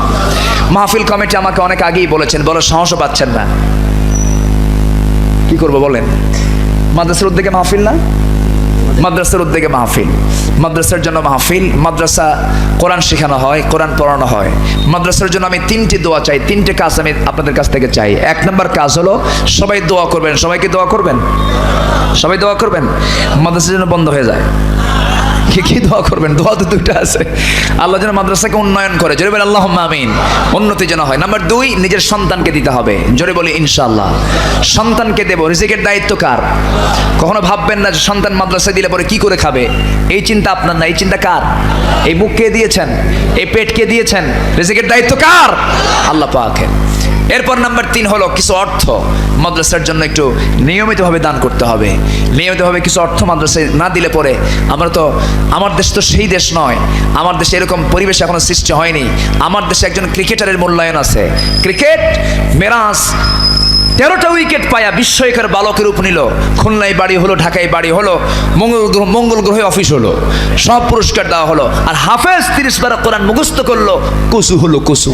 মাহফিল কমিটি আমাকে অনেক আগেই বলেছেন, বলার সাহসও পাচ্ছেন না। কি করবো বলেন? মাদ্রাসার উদ্যোগে মাহফিল না? মাদ্রাসার উদ্যোগে মাহফিল, মাদ্রাসার জন্য মাহফিল। মাদ্রাসা কোরআন শেখানো হয়, কোরআন পড়ানো হয়। মাদ্রাসার জন্য আমি 3টি দোয়া চাই, 3টে কাজ আমি আপনাদের কাছ থেকে চাই। 1 নম্বর কাজ হলো সবাই দোয়া করবেন। সবাইকে দোয়া করবেন? সবাই দোয়া করবেন মাদ্রাসার জন্য বন্ধ হয়ে যায়। কি দোয়া করবেন? দোয়া তো 2টা আছে। আল্লাহ যেন মাদ্রাসাকে উন্নয়ন করে। জোরে বলি আল্লাহুম্মা আমিন। উন্নতি যেন হয়। নাম্বার 2, নিজের সন্তানকে দিতে হবে। জোরে বলি ইনশাআল্লাহ। সন্তানকে দেব। রিজিকের দায়িত্ব কার? কখনো ভাববেন না যে সন্তান মাদ্রাসায় দিলে পরে কি করে খাবে। এই চিন্তা আপনার না, এই চিন্তা কার? এই বুক কে দিয়েছেন? এই পেট কে দিয়েছেন? রিজিকের দায়িত্ব কার? আল্লাহ পাকের। এরপর নাম্বার 3 হলো কিছু অর্থ মাদ্রাসার জন্য একটু নিয়মিতভাবে দান করতে হবে। নিয়মিতভাবে কিছু অর্থ মাদ্রাসায় না দিলে পরে আমার দেশ তো সেই দেশ নয়, আমার দেশে এরকম পরিবেশ এখনো সৃষ্টি হয়নি। আমার দেশে একজন ক্রিকেটারের মূল্যায়ন আছে। ক্রিকেট মেরাজ 13টা উইকেট পায়া বিস্ময়কর বালকের রূপ নিল। খুলনায় বাড়ি হলো, ঢাকায় বাড়ি হলো, মঙ্গল গ্রহে অফিস হলো, সব পুরস্কার দেওয়া হলো। আর হাফেজ 30 বার কোরআন মুখস্থ করলো, কসু হলো কসু।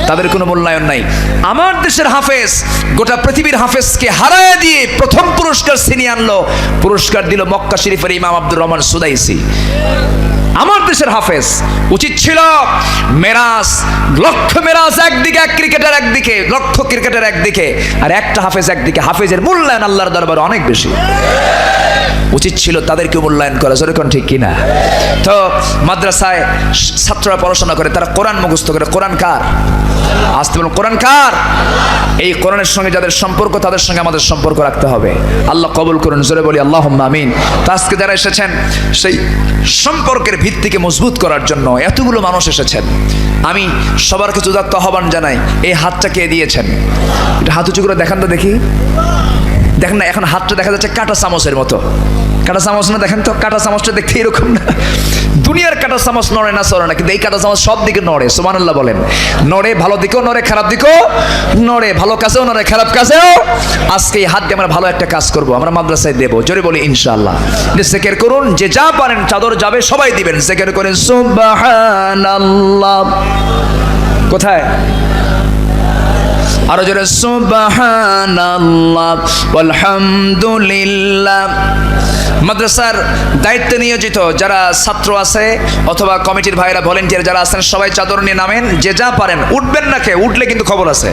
তাদের কোনো মূল্যায়ন নাই। আমার দেশের হাফেজ গোটা পৃথিবীর হাফেজকে হারায় দিয়ে প্রথম পুরস্কার ছিনিয়ে আনলো। পুরস্কার দিল মক্কা শরীফের ইমাম আব্দুর রহমান সুদাইসি। আমার দেশের হাফেজ উচিত ছিল মেরাজ, লক্ষ মেরাজ একদিকে, এক ক্রিকেটার একদিকে, লক্ষ ক্রিকেটার একদিকে, আর একটা হাফেজ একদিকে। হাফেজের মূল্যায়ন আল্লাহর দরবারে অনেক বেশি। উচিত ছিল তাদেরকে মূল্যায়ন করা। যেরকম ঠিক কিনা? তো মাদ্রাসায় ছাত্ররা পড়াশোনা করে, তারা কোরআন মুখস্থ করে। কোরআন কার? আসতে বলুন, কোরআন কার? এই কোরআনের সঙ্গে যাদের সম্পর্ক, তাদের সঙ্গে আমাদের সম্পর্ক রাখতে হবে। আল্লাহ কবুল করুন, জোরে বলি আল্লাহুম্মা আমিন। তো আজকে যারা এসেছেন সেই সম্পর্কের ভিত্তিকে মজবুত করার জন্য এতগুলো মানুষ এসেছেন। আমি সবার কাছে উদাত্ত আহ্বান জানাই, এই হাতটা কে দিয়েছেন? এটা হাত উঁচু করে দেখান তো দেখি। দেখেন না, এখন হাতটা দেখা যাচ্ছে কাঁটা চামচের মতো। কাঁটা চামচ না? দেখেন তো, কাঁটা চামচটা দেখতে এরকম না। দুনিয়ার কাঁটা চামচ নড়ে না, চড়ে না, কিন্তু এই কাঁটা চামচ সব দিকে নড়ে। সুবহানাল্লাহ বলেন। নড়ে, ভালো দিকেও নড়ে, খারাপ দিকেও নড়ে, ভালো কাজেও নড়ে, খারাপ কাজেও। আজকে এই হাত দিয়ে আমরা ভালো একটা কাজ করব, আমরা মাদ্রাসায় দেবো। জোরে বলি ইনশাআল্লাহ। জিকির করুন, যে যা পারেন, চাদর যাবে, সবাই দিবেন। জিকির করেন সুবহানাল্লাহ। কোথায়? আরো জোরে সুবহানাল্লাহ আলহামদুলিল্লাহ। মাদ্রাসার দায়িত্বে নিয়োজিত যারা ছাত্র আছে অথবা কমিটির ভাইরা, ভলেন্টিয়ার যারা আছেন, সবাই চাদর নিয়ে নামেন। যে যা পারেন। উঠবেন না, কে উঠলে কিন্তু খবর আছে।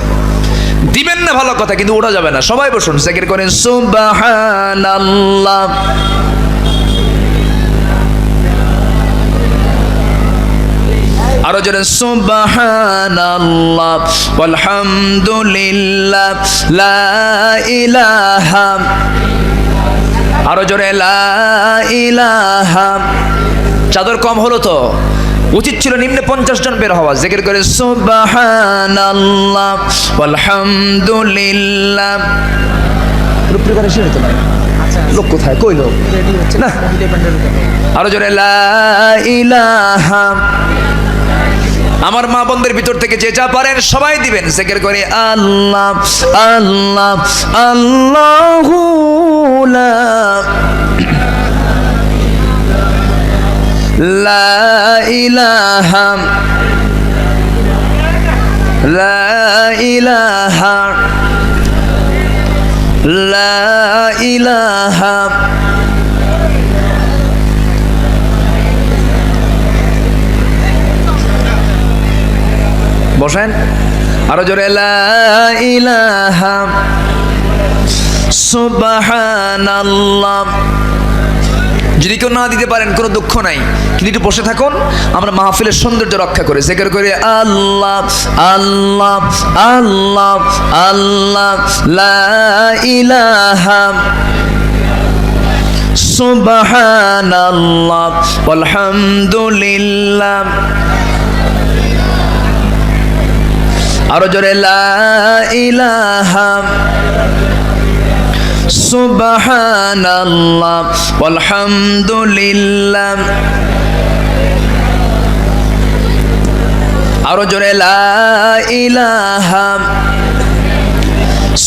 দিবেন না ভালো কথা, কিন্তু ওঠা যাবে না। সবাই বসুন, জিকির করেন সুবহানাল্লাহ। আরো জোরে সুবহানাল্লাহ আলহামদুলিল্লাহ লা ইলাহা। আরো জোরে লা ইলাহা। চাদর কম হলো তো, উচিত ছিল নিম্নে 50 জন বের হওয়া। জিকির করে সুবহানাল্লাহ আলহামদুলিল্লাহ। প্রিপারেশন হতো না। লোক কোথায়? কই লোক? না, আরো জোরে লা ইলাহা। আমার মা বোনদের ভিতর থেকে যে যা পারেন সবাই দিবেন। জিকির করে আল্লাহ আল্লাহ আল্লাহু লা ইলাহা লা ইলাহা লা ইলাহা। বসেন। আরো জোরে লা ইলাহা সুবহানাল্লাহ। যদি কেউ না দিতে পারেন কোনো দুঃখ নাই, কিন্তু একটু বসে থাকুন, আমরা মাহফিলের সৌন্দর্য রক্ষা করে জিকির করে আল্লাহ আল্লাহ আল্লাহ আল্লাহ লা ইলাহা সুবহানাল্লাহ আলহামদুলিল্লাহ। আরো জোরে লা ইলাহা সুবহানাল্লাহ আলহামদুলিল্লাহ। আরো জোরে লা ইলাহা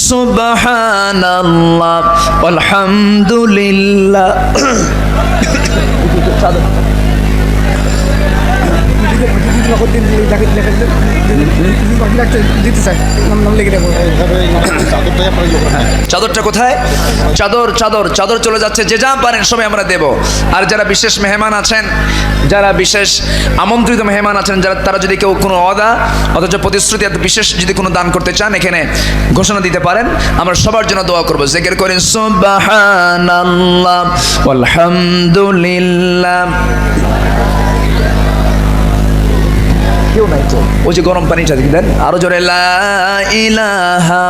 সুবহানাল্লাহ আলহামদুলিল্লাহ। চাদরটা কোথায়? চাদর চাদর চাদর চলে যাচ্ছে। যে যা পারেন সবাই আমরা দেব। আর যারা বিশেষ মেহমান আছেন, যারা বিশেষ আমন্ত্রিত মেহমান আছেন, যারা তারা যদি কেউ কোনো অদা অথচ প্রতিশ্রুতি বিশেষ যদি কোনো দান করতে চান, এখানে ঘোষণা দিতে পারেন। আমরা সবার জন্য দোয়া করবো। জিকির করেন সুবহানাল্লাহ আলহামদুলিল্লাহ। কেউ নাই তো, ওই যে গরম পানিটা দেন। আরো জোরে লা ইলাহা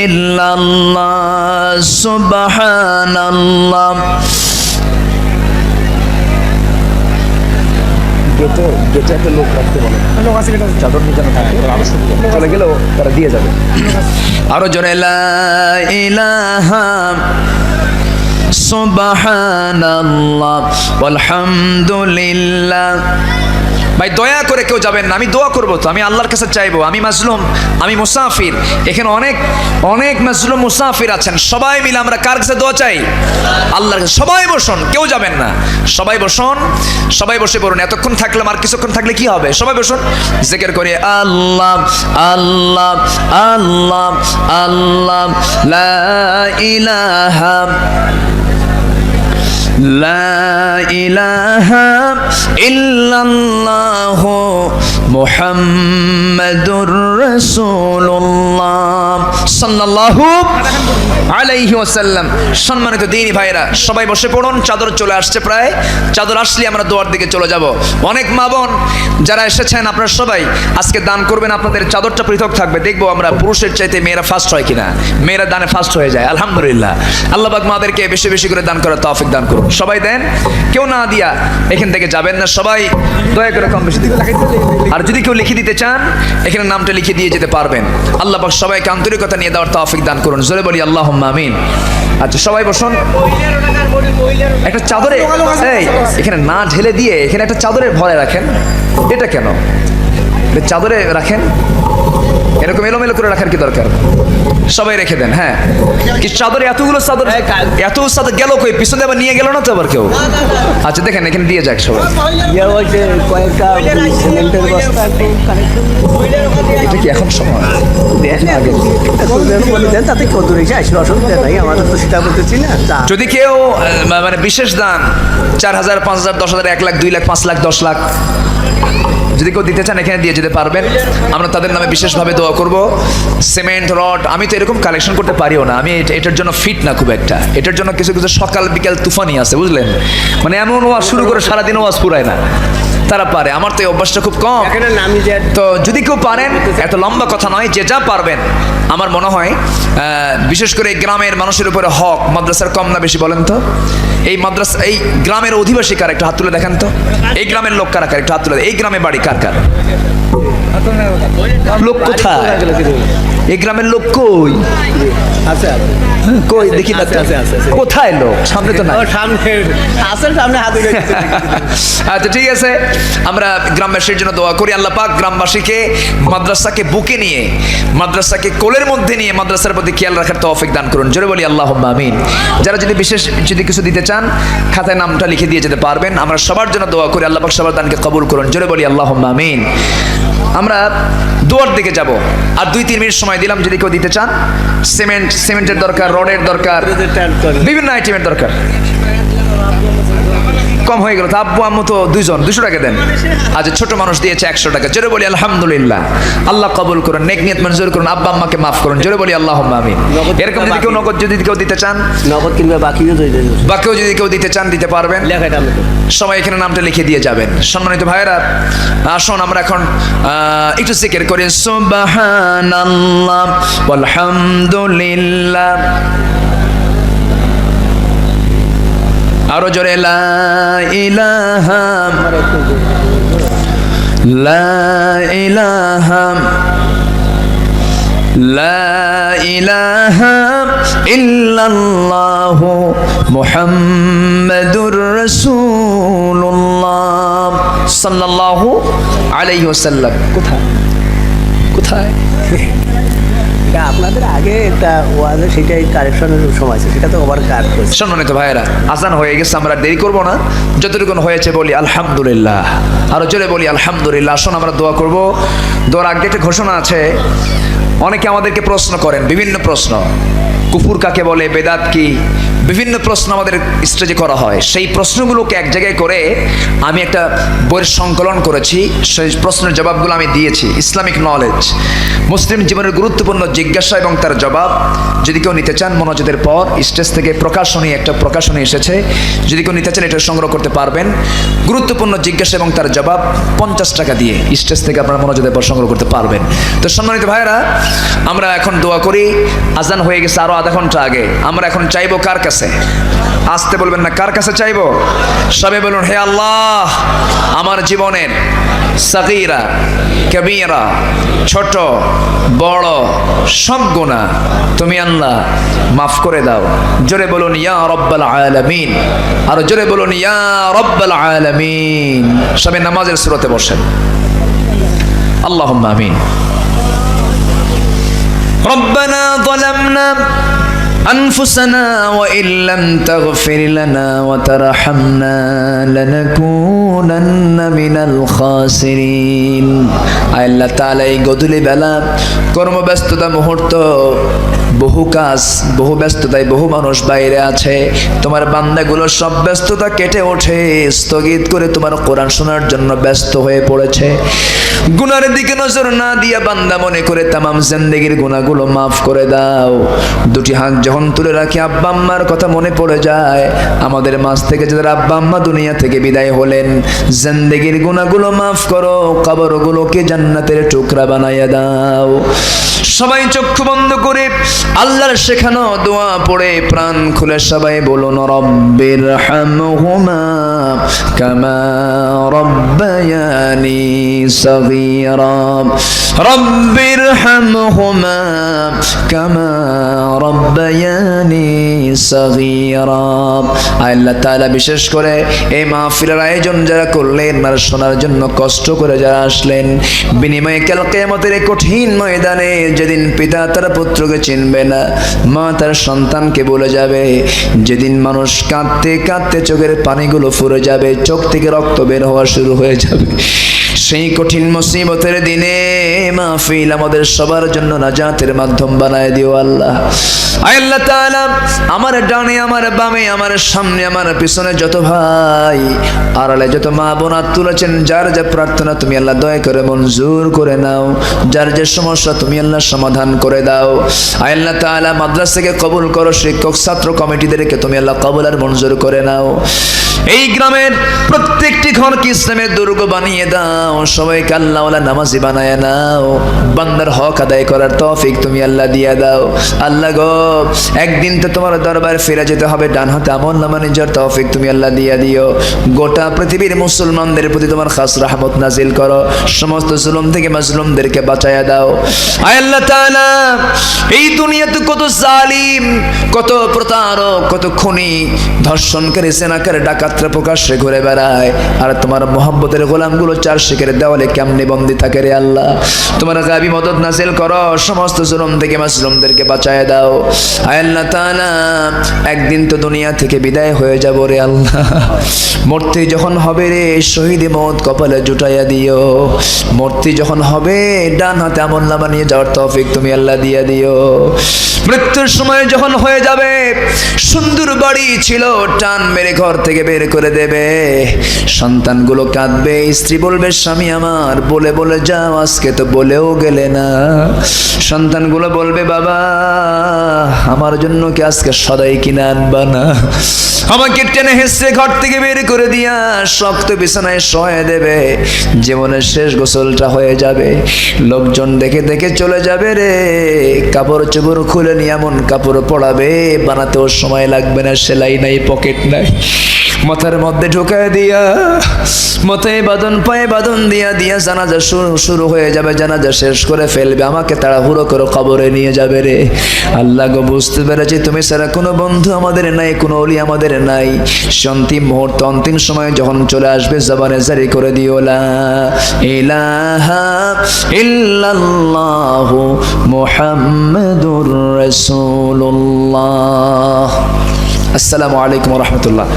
ইল্লাল্লাহ সুবহানাল্লাহ। গেটে একটা লোক রাখতে বলে, চাদর নিজানো থাকে, চলে গেলেও তারা দিয়ে যাবে। আরো জোরে লা ইলাহা সুবহানাল্লাহ ওয়ালহামদুলিল্লাহ। ভাই দয়া করে কেউ যাবেন না, আমি দোয়া করবো তো, আমি আল্লাহর কাছে চাইবো, আমি মাজলুম, আমি মুসাফির, এখানে অনেক অনেক মাজলুম মুসাফির আছেন, সবাই মিলে আমরা কার কাছে দোয়া চাই? আল্লাহর কাছে। সবাই বসুন, কেউ যাবেন না, সবাই বসুন, সবাই বসে পড়ুন। এতক্ষণ থাকলাম, আর কিছুক্ষণ থাকলে কি হবে? সবাই বসুন, জিকির করি আল্লাহ আল্লাহ আল্লাহ আল্লাহ লা ইলাহা লা ইলাহা ইল্লাল্লাহ মুহাম্মাদুর রাসূলুল্লাহ সাল্লাল্লাহু আলাইহি ওয়াসাল্লাম। সম্মানিত দিনী ভাইরা, সবাই বসে পড়ুন। চাদর চলে আসছে প্রায়, চাদর আসলে আমরা দোয়ার দিকে চলে যাব। অনেক মা বোন যারা এসেছেন, আপনারা সবাই আজকে দান করবেন, আপনাদের চাদরটা পৃথক থাকবে। দেখবো আমরা পুরুষের চাইতে মেয়েরা ফার্স্ট হয় কিনা, মেয়েরা দানে ফার্স্ট হয়ে যায়, আলহামদুলিল্লাহ। আল্লাহ পাক মাদেরকে বেশি বেশি করে দান করার তৌফিক দান করুন। সবাই দেন, কেউ না দিয়া এখান থেকে যাবেন না, সবাই দয়া করে কম বেশি দিবেন। আর যদি কেউ লিখে দিতে চান, এখানে নামটা লিখে দিয়ে যেতে পারবেন। আল্লাহ পাক সবাইকে আন্তরিকতা নিয়ে দেওয়ার তৌফিক দান করুন, জোরে বলি আল্লাহুম্মা আমিন। আচ্ছা সবাই বসুন। একটা চাদরে এই এখানে না ঢেলে দিয়ে এখানে একটা চাদরের ভরে রাখেন, এটা কেন চাদরে রাখেন? এরকম এলোমেলো করে রাখার কি দরকার? সবাই রেখে দেন। হ্যাঁ, কি চাদরে এতগুলো চাদর, এত চাদর গেল কই? পিছনে আবার নিয়ে গেল না তো আবার কেউ? আচ্ছা দেখেন, এখানে দিয়ে যাক সবাই। এটা কি এখন সময়? যদি কেউ মানে বিশেষ দান 4,000 5,000 10,000 1 লাখ 2 লাখ 5 লাখ 10 লাখ যদি কেউ দিতে চান, এখানে দিয়ে যেতে পারবেন। আমরা তাদের নামে বিশেষভাবে দোয়া করব। সিমেন্ট, রড, আমি তো এরকম কালেকশন করতে পারিও না, আমি এটার জন্য ফিট না খুব একটা। এটার জন্য কিছু কিছু সকাল বিকাল তুফানি আছে, বুঝলেন? মানে এমন ওয়াজ শুরু করে সারাদিন ওয়াজ পুরায় না, তারা পারে। আমার তো এই অভ্যাসটা খুব কম। তো যদি কেউ পারেন, এত লম্বা কথা নয়, যে যা পারবেন। আমার মনে হয় বিশেষ করে এই গ্রামের মানুষের উপরে হক মাদ্রাসার কম না বেশি বলেন তো? এই মাদ্রাসা, এই গ্রামের অধিবাসী কার? একটু হাত তুলে দেখেন তো। এই গ্রামের লোক কারা কার? একটু হাত তুলে। এই গ্রামে বাড়ি কার কার? লোক কোথায়? এই গ্রামের লোক কই? কই দেখি না, কোথায় লোক? সামনে তো না। আচ্ছা ঠিক আছে, আমরা গ্রামবাসীর জন্য দোয়া করি। আল্লাহ পাক গ্রামবাসীকে মাদ্রাসাকে বুকে নিয়ে, মাদ্রাসাকে কোলের মধ্যে নিয়ে মাদ্রাসার প্রতি খেয়াল রাখার তৌফিক দান করুন, জোরে বলি আল্লাহুম্মা আমিন। যারা যদি বিশেষ যদি কিছু দিতে চান, খাতায় নামটা লিখে দিয়ে যেতে পারবেন। আমরা সবার জন্য দোয়া করি, আল্লাহ পাক সবার দানকে কবুল করুন, জোরে বলি আল্লাহুম্মা আমিন। আমরা দোয়ার দিকে যাব, আর 2-3 মিনিট সময় দিলাম। যদি কেউ দিতে চান, সিমেন্টের দরকার, রডের দরকার, বিভিন্ন আইটেমের দরকার। কম হয়ে গেল তো, আব্বু আম্মু তো 200 টাকা দেন। আজ ছোট মানুষ দিয়েছে 100 টাকা, জোরে বলি আলহামদুলিল্লাহ। আল্লাহ কবুল করুন, নেক নিয়ত মঞ্জুর করুন, আব্বা আম্মাকে মাফ করুন, জোরে বলি আল্লাহুম্মা আমিন। এরকম যদি কেউ নগদ যদি কেউ দিতে চান, নগদ কিংবা বাকিও যদি কেউ দিতে চান দিতে পারবেন। সবাই এখানে নামটা লিখে দিয়ে যাবেন। সম্মানিত ভাইরা, আসুন আমরা এখন একটু জিকির করি। সুবহানাল্লাহ ওয়ালহামদুলিল্লাহ। আরো জোরে লা ইলাহা লা ইলাহা লা ইলাহা ইল্লাল্লাহ মুহাম্মাদুর রাসূলুল্লাহ সাল্লাল্লাহু আলাইহি ওয়াসাল্লাম। কোথায় কোথায়? আপনাদের আগে একটা ওয়াজে সেটাই কারেকশনের সময় আছে, সেটা তো ওভার কাট করেছে। সম্মানিত ভাইয়েরা, আজান হয়ে গেছে, আমরা দেরি করব না। যতটুকু হয়েছে বলি আলহামদুলিল্লাহ, আরো জোরে বলি আলহামদুলিল্লাহ। আসুন আমরা দোয়া করব। দোয়ার আগে একটা ঘোষণা আছে। অনেকে আমাদেরকে প্রশ্ন করেন, বিভিন্ন প্রশ্ন, কুফুর কাকে বলে, বেদাত কি, বিভিন্ন প্রশ্ন আমাদের স্টেজে করা হয়। সেই প্রশ্নগুলোকে এক জায়গায় করে আমি একটা বইয়ের সংকলন করেছি। সেই প্রশ্নের জবাবগুলো আমি দিয়েছি। ইসলামিক নলেজ, মুসলিম জীবনের গুরুত্বপূর্ণ জিজ্ঞাসা এবং তার জবাব। যদি কেউ নিতে চান, মনোযোগের পর স্টেজ থেকে একটা প্রকাশনী এসেছে, যদি কেউ নিতে চান এটা সংগ্রহ করতে পারবেন। গুরুত্বপূর্ণ জিজ্ঞাসা এবং তার জবাব 50 টাকা দিয়ে স্টেজ থেকে আপনারা মনোযোগের পর সংগ্রহ করতে পারবেন। তো সম্মানিত ভাইয়েরা, আমরা এখন দোয়া করি। আজান হয়ে গেছে আরো আধা ঘন্টা আগে। আমরা এখন চাইবো কার কাছে? কাছে। আসতে বলবেন না, কার কাছে চাইবো? সবাই বলুন, হে আল্লাহ, আমার জীবনের সাগীরা কবীরা, ছোট বড় সব গুনাহ তুমি আল্লাহ মাফ করে দাও। জোরে বলুন ইয়া রাব্বাল আলামিন, আর জোরে বলুন ইয়া রাব্বাল আলামিন। সবাই নামাজের সুরতে বসেন। আল্লাহুম্মা আমিন। রব্বানা যালামনা أنفسنا وإن لم تغفر لنا وترحمنا لنكونن من الخاسرين। আল্লাহ তাআলা এই গধূলি বেলা কর্মব্যস্ততা মুহূর্ত, বহু কাজ, বহু ব্যস্ততায় বহু মানুষ বাইরে আছে। তোমার বান্দাগুলো সব ব্যস্ততা কেটে ওঠে, স্থগিত করে তোমার কোরআন শোনার জন্য ব্যস্ত হয়ে পড়েছে। গুনার দিকে নজর না দিয়া বান্দা মনে করে তামাম জিন্দেগির গুনাহগুলো মাফ করে দাও। দুটি হাত যখন তুলে রাখি আব্বা আম্মার কথা মনে পড়ে যায়। আমাদের মাঝ থেকে যাদের আব্বা আম্মা দুনিয়া থেকে বিদায় হলেন, জিন্দেগির গুনাহগুলো মাফ করো, কবরগুলোকে জান্নাতের টুকরা বানাইয়া দাও। সবাই চক্ষু বন্ধ করে আল্লাহর শেখানো দোয়া পড়ে প্রাণ খুলে সবাই বলুন রব্বির হামহুমা কামা রব্বায়ানি সগীরা, রব্বির হামহুমা কামা রব্বায়ানি সগীরা। আল্লাহ তাআলা বিশেষ করে এই মাহফিলের আয়োজন যারা করলেন আর শোনার জন্য কষ্ট করে যারা আসলেন, বিনিময়ে কাল কিয়ামতের কঠিন ময়দানে যেদিন পিতা তার পুত্রকে চিনবে না, মা তার সন্তানকে বলে যাবে, যেদিন মানুষ কাঁদতে কাঁদতে চোখের পানিগুলো ফুরে যাবে, চোখ থেকে রক্ত বের হওয়া শুরু হয়ে যাবে, সেই কঠিন মুসিবতের দিনে মাহফিল আমাদের সবার জন্য নাজাতের মাধ্যম বানায় দিও আল্লাহ। আল্লাহ তাআলা আমার ডানে, আমার বামে, আমার সামনে, আমার পিছনে যত ভাই, আড়ালে যত মা বোন হাত তুলেছেন, যার যা প্রার্থনা তুমি আল্লাহ দয়া করে মঞ্জুর করে নাও, যার যে সমস্যা তুমি আল্লাহ সমাধান করে দাও। আল্লাহ তাআলা মাদ্রাসাকে কবুল করো, শিক্ষক ছাত্র কমিটিদেরকে তুমি আল্লাহ কবুল আর মঞ্জুর করে নাও। এই গ্রামের প্রত্যেকটি ঘরকে ইসলামের দুর্গ বানিয়ে দাও, সবাইকে আল্লাহওয়ালা নামাজি বানায় নাও, বান্দার হক আদায় করার তৌফিক তুমি আল্লাহ দিয়ে দাও। আল্লাহ গো, একদিন তো তোমার দরবারে ফিরে যেতে হবে, ডান হাতে আমলনামা নিজের তৌফিক তুমি আল্লাহ দিয়ে দিও। গোটা পৃথিবীর মুসলমানদের প্রতি তোমার খাস রহমত নাজিল করো, সমস্ত জুলুম থেকে মাজলুমদেরকে বাঁচায়া দাও। আয় আল্লাহ তাআলা, এই দুনিয়াতে কত জালিম, কত প্রতারক, কত খুনি, ধর্ষণকারী, জেনাকারী, ডাকাতরা প্রকাশ্যে ঘুরে বেড়ায়, আর তোমার মোহাম্মতের গোলামগুলো চার শিখের দেওয়ালে কেমনে বন্দি থাকে রে আল্লাহ। তোমার গাবি মদদ নাজিল করো, সমস্ত জুলুম থেকে মাজলুমদেরকে বাঁচায় দাও। আয় আল্লাহ তাআলা, একদিন তো দুনিয়া থেকে বিদায় হয়ে যাব রে আল্লাহ। মূর্তি যখন হবে রে, শহীদি মওত কপালে জুটাইয়া দিও। মূর্তি যখন হবে, ডান হাতে আমলনামা নিয়ে যাওয়ার তৌফিক তুমি আল্লাহ দিয়ে দিও। মৃত্যুর সময় যখন হয়ে যাবে, সুন্দর বাড়ি ছিল টান মেরে ঘর থেকে বের করে দেবে, সন্তানগুলো কাঁদবে, স্ত্রী বলবে স্বামী আমার বলে বলে যাও, আজকে তো বলেও গেলে না। সন্তানগুলো বলবে বাবা আমার জন্য কি আজকে সদাই কিনে আনবা না? আমাকে টেনে হেসে ঘর থেকে বের করে দিয়া শক্ত বিছানায় শোয়া দেবে, জীবনের শেষ গোসলটা হয়ে যাবে, লোকজন দেখে দেখে চলে যাবে রে। কাপড় চোপড় খুলে নিয়ে এমন কাপড় পরাবে, বানাতেও সময় লাগবে না, সেলাই নাই, পকেট নাই, মাথার মধ্যে ঢুকায় দিয়া, মাথায় বাঁধন, পায়ে বাঁধন দিয়া দিয়া জানাজা শুরু হয়ে যাবে, জানাজা শেষ করে ফেলবে, আমাকে তাড়াহুড়ো করে কবরে নিয়ে যাবে রে। আল্লাহ গো, বুঝতে পেরেছি তুমি ছাড়া কোনো বন্ধু আমাদের নাই, কোনো ওলি আমাদের নাই। অন্তিম মুহূর্ত, অন্তিম সময় যখন চলে আসবে, জবানে জারি করে দিও লা ইলাহা ইল্লাল্লাহু মুহাম্মাদুর রাসূলুল্লাহ। আসসালামু আলাইকুম ওয়া রাহমাতুল্লাহ।